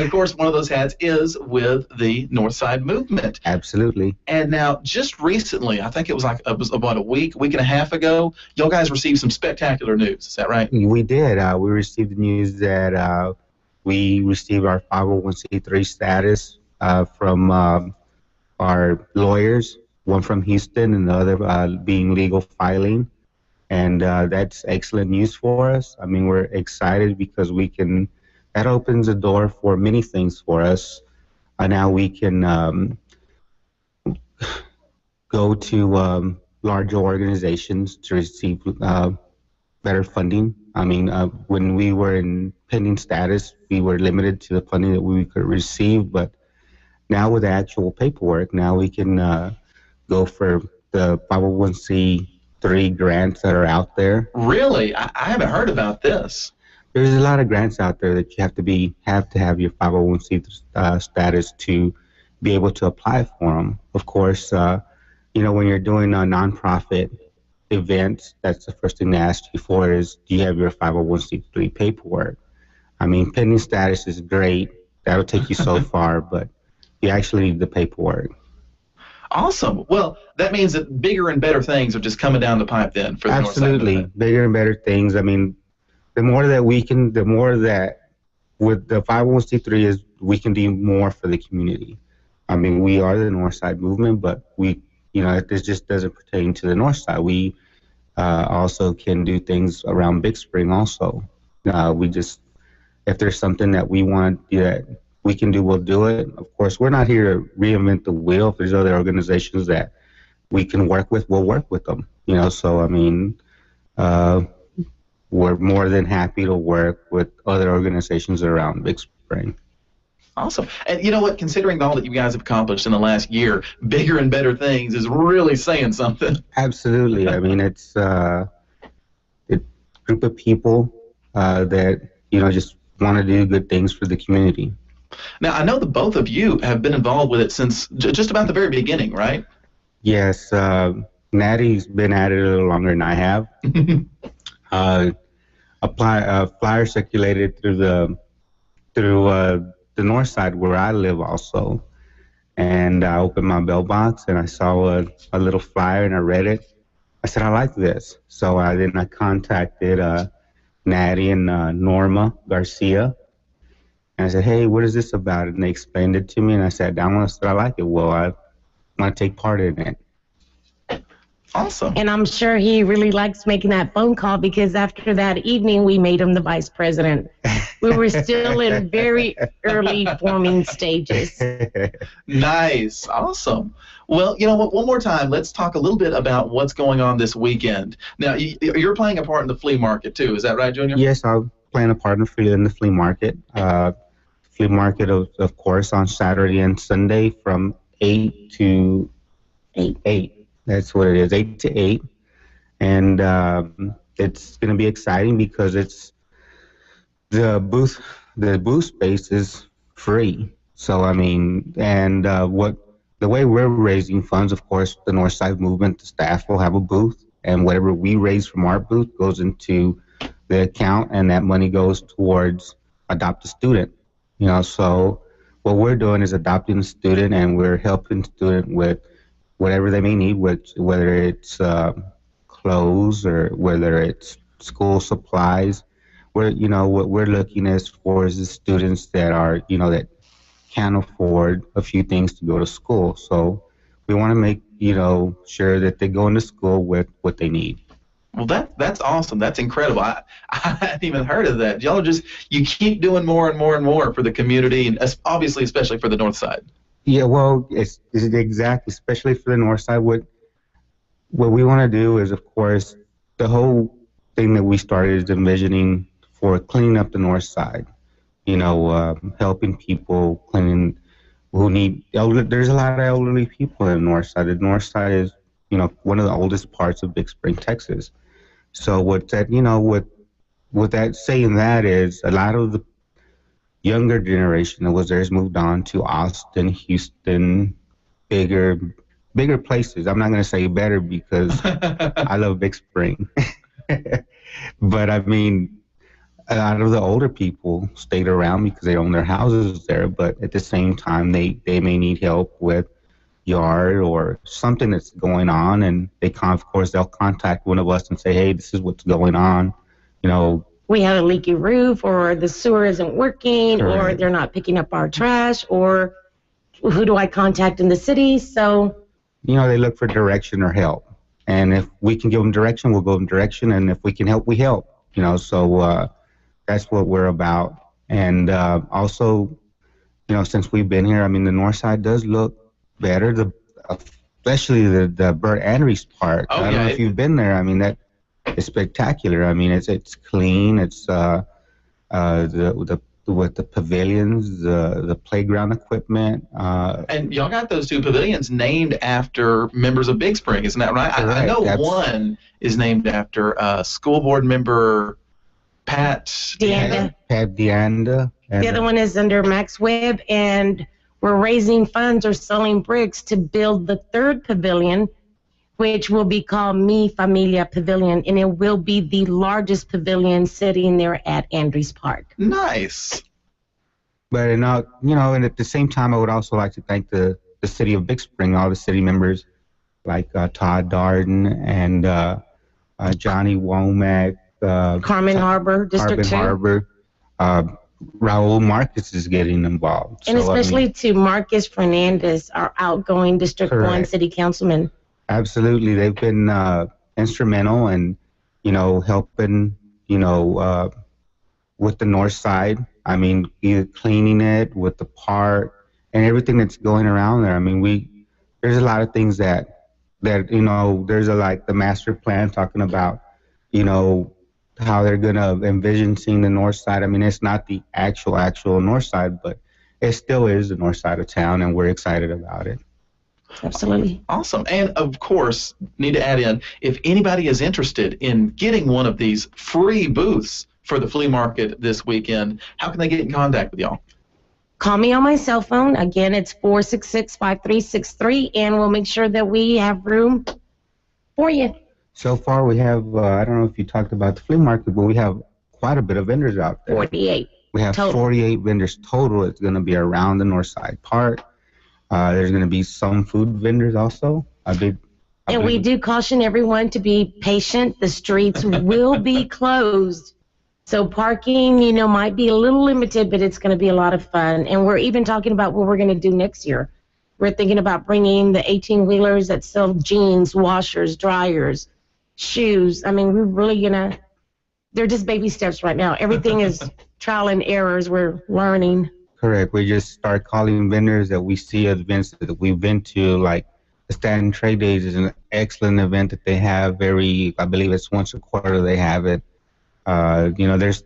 of course, one of those hats is with the Northside Movement. Absolutely. And now, just recently, I think it was about a week and a half ago, y'all guys received some spectacular news. Is that right? We did. We received the news that we received our 501c3 status from our lawyers. One from Houston and the other being legal filing. And that's excellent news for us. I mean, we're excited because that opens the door for many things for us. Now we can go to larger organizations to receive better funding. I mean, when we were in pending status, we were limited to the funding that we could receive, but now with the actual paperwork, now we can go for the 501c3 grants that are out there. Really? I haven't heard about this. There's a lot of grants out there that you have to have your 501c status to be able to apply for them. Of course, when you're doing a nonprofit event, that's the first thing they ask you for is, do you have your 501c3 paperwork? I mean, pending status is great. That'll take you so far, but you actually need the paperwork. Awesome. Well, that means that bigger and better things are just coming down the pipe then for the Absolutely. Northside Movement. Bigger and better things. I mean, the more that with the 501c3 is, we can do more for the community. I mean, we are the Northside Movement, but this just doesn't pertain to the Northside. We also can do things around Big Spring also. If there's something that we want that we can do, we'll do it. Of course, we're not here to reinvent the wheel. If there's other organizations that we can work with, we'll work with them. So I mean, we're more than happy to work with other organizations around Big Spring. Awesome. And you know what? Considering all that you guys have accomplished in the last year, bigger and better things is really saying something. Absolutely. I mean, it's a group of people that just want to do good things for the community. Now, I know the both of you have been involved with it since just about the very beginning, right? Yes, Natty's been at it a little longer than I have. A flyer circulated through the north side where I live also, and I opened my mailbox and I saw a little flyer and I read it. I said, I like this. So I contacted Natty and Norma Garcia. And I said, hey, what is this about? And they explained it to me, and I sat down and I said, I like it. Well, I want to take part in it. Awesome. And I'm sure he really likes making that phone call, because after that evening, we made him the vice president. We were still in very early forming stages. Nice. Awesome. Well, you know what? One more time, let's talk a little bit about what's going on this weekend. Now, you're playing a part in the flea market, too. Is that right, Junior? Yes, I'm playing a part in the flea market. Flea market, of course, on Saturday and Sunday from 8 to 8. That's what it is, 8 to 8. And it's going to be exciting because it's the booth space is free. So, I mean, and the way we're raising funds, of course, the Northside Movement, the staff will have a booth, and whatever we raise from our booth goes into the account, and that money goes towards Adopt a Student. You know, so what we're doing is adopting a student, and we're helping the student with whatever they may need, whether it's clothes or whether it's school supplies. What we're looking as for is the students that are, that can't afford a few things to go to school. So we want to make, sure that they go into school with what they need. Well, that's awesome. That's incredible. I hadn't even heard of that. You keep doing more and more and more for the community, and obviously, especially for the North Side. Yeah, well, it's exactly, especially for the North Side. What we want to do is, of course, the whole thing that we started is envisioning for cleaning up the North Side. Helping people cleaning who need there's a lot of elderly people in the North Side. The North Side is, one of the oldest parts of Big Spring, Texas. So with that, with that saying that is a lot of the younger generation that was there has moved on to Austin, Houston, bigger places. I'm not going to say better because I love Big Spring. But I mean, a lot of the older people stayed around because they own their houses there, but at the same time, they may need help with yard or something that's going on, and of course they'll contact one of us and say, hey, this is what's going on. We have a leaky roof, or the sewer isn't working, correct, or they're not picking up our trash, or who do I contact in the city? So they look for direction or help, and if we can give them direction, we'll give them direction, and if we can help, we help. So that's what we're about. And also, since we've been here, I mean, the North Side does look better, especially the Burt Andrews Park. I don't know if you've been there. I mean, that is spectacular. I mean, it's clean. It's with the pavilions, the playground equipment. And y'all got those two pavilions named after members of Big Spring, isn't that right? I know one is named after school board member Pat Deanda. Pat Deanda. The other one is under Max Webb, and we're raising funds or selling bricks to build the third pavilion, which will be called Mi Familia Pavilion, and it will be the largest pavilion sitting there at Andrews Park. Nice. But and at the same time, I would also like to thank the city of Big Spring, all the city members like Todd Darden and Johnny Womack, Carmen Harbor, District 2. Harbor. Raul Marcus is getting involved. And especially to Marcus Fernandez, our outgoing District 1 city councilman. Absolutely. They've been instrumental in, helping, with the North Side. I mean, either cleaning it with the park and everything that's going around there. I mean, there's a lot of things that there's the master plan talking about, how they're going to envision seeing the North Side. I mean, it's not the actual North Side, but it still is the North Side of town, and we're excited about it. Absolutely. Awesome. And, of course, need to add in, if anybody is interested in getting one of these free booths for the flea market this weekend, how can they get in contact with y'all? Call me on my cell phone. Again, it's 466-5363, and we'll make sure that we have room for you. So far, we have, I don't know if you talked about the flea market, but we have quite a bit of vendors out there. 48. We have total. 48 vendors total. It's going to be around the North Side Park. There's going to be some food vendors also. And we do caution everyone to be patient. The streets will be closed. So parking, might be a little limited, but it's going to be a lot of fun. And we're even talking about what we're going to do next year. We're thinking about bringing the 18-wheelers that sell jeans, washers, dryers, shoes. I mean, we're really going to, they're just baby steps right now. Everything is trial and errors. We're learning. Correct. We just start calling vendors that we see at events that we've been to, like the Stanton Trade Days is an excellent event that they have I believe it's once a quarter they have it. There's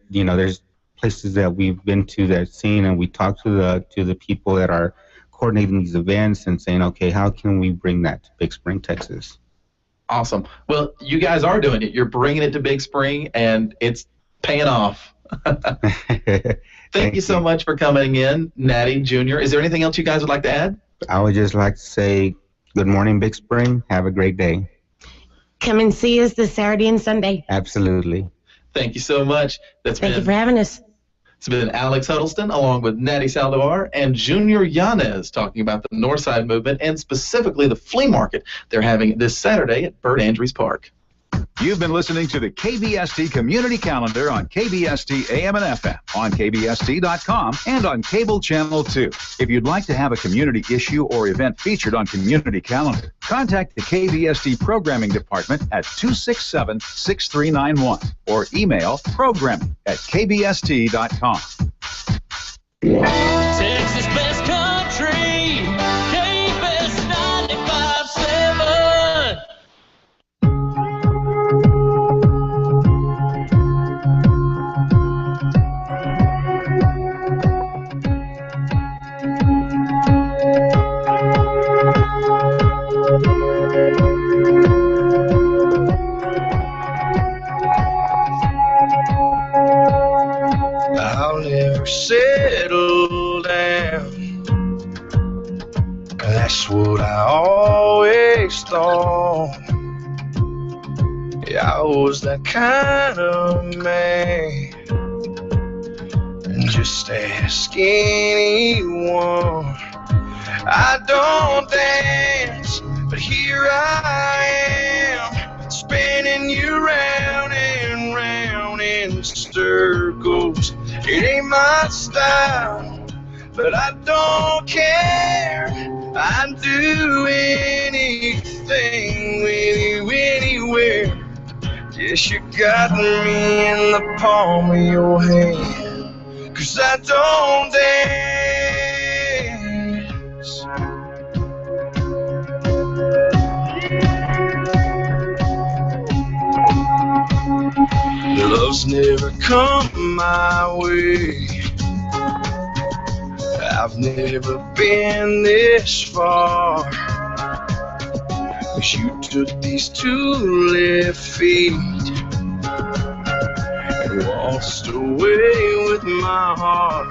places that we've been to that seen, and we talk to the people that are coordinating these events and saying, okay, how can we bring that to Big Spring, Texas? Awesome. Well, you guys are doing it. You're bringing it to Big Spring, and it's paying off. Thank you so much for coming in, Natty Jr. Is there anything else you guys would like to add? I would just like to say good morning, Big Spring. Have a great day. Come and see us this Saturday and Sunday. Absolutely. Thank you so much. Thank you for having us. It's been Alex Huddleston along with Natty Saldivar and Junior Yanez talking about the Northside movement and specifically the flea market they're having this Saturday at Bert Andrews Park. You've been listening to the KBST Community Calendar on KBST AM and FM, on KBST.com, and on Cable Channel 2. If you'd like to have a community issue or event featured on Community Calendar, contact the KBST Programming Department at 267-6391 or email programming@kbst.com. Texas best country, K-Best 95.7. I'll never settle down. That's what I always thought. Yeah, I was that kind of man. And just ask anyone. I don't dance, but here I am, spinning you round and round in circles. It ain't my style, but I don't care. I'd do anything with you anywhere. Yes, you got me in the palm of your hand, 'cause I don't dance. Love's never come my way. I've never been this far. 'Cause you took these 2 left feet and waltzed away with my heart.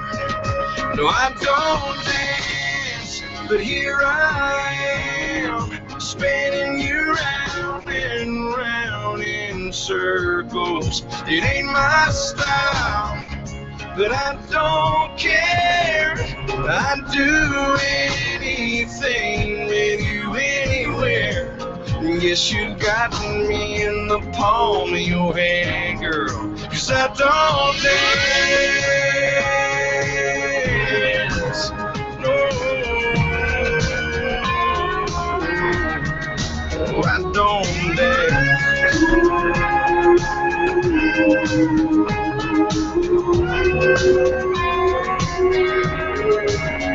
No, I don't dance, but here I am, spinning you round and round in circles. It ain't my style, but I don't care. I'd do anything with you anywhere. Yes, you got me in the palm of your hand, girl, 'cause I don't dance. No, I don't dance.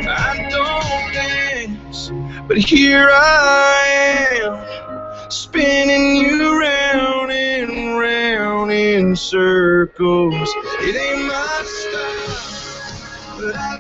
I don't dance, but here I am, spinning you round and round in circles. It ain't my style, but I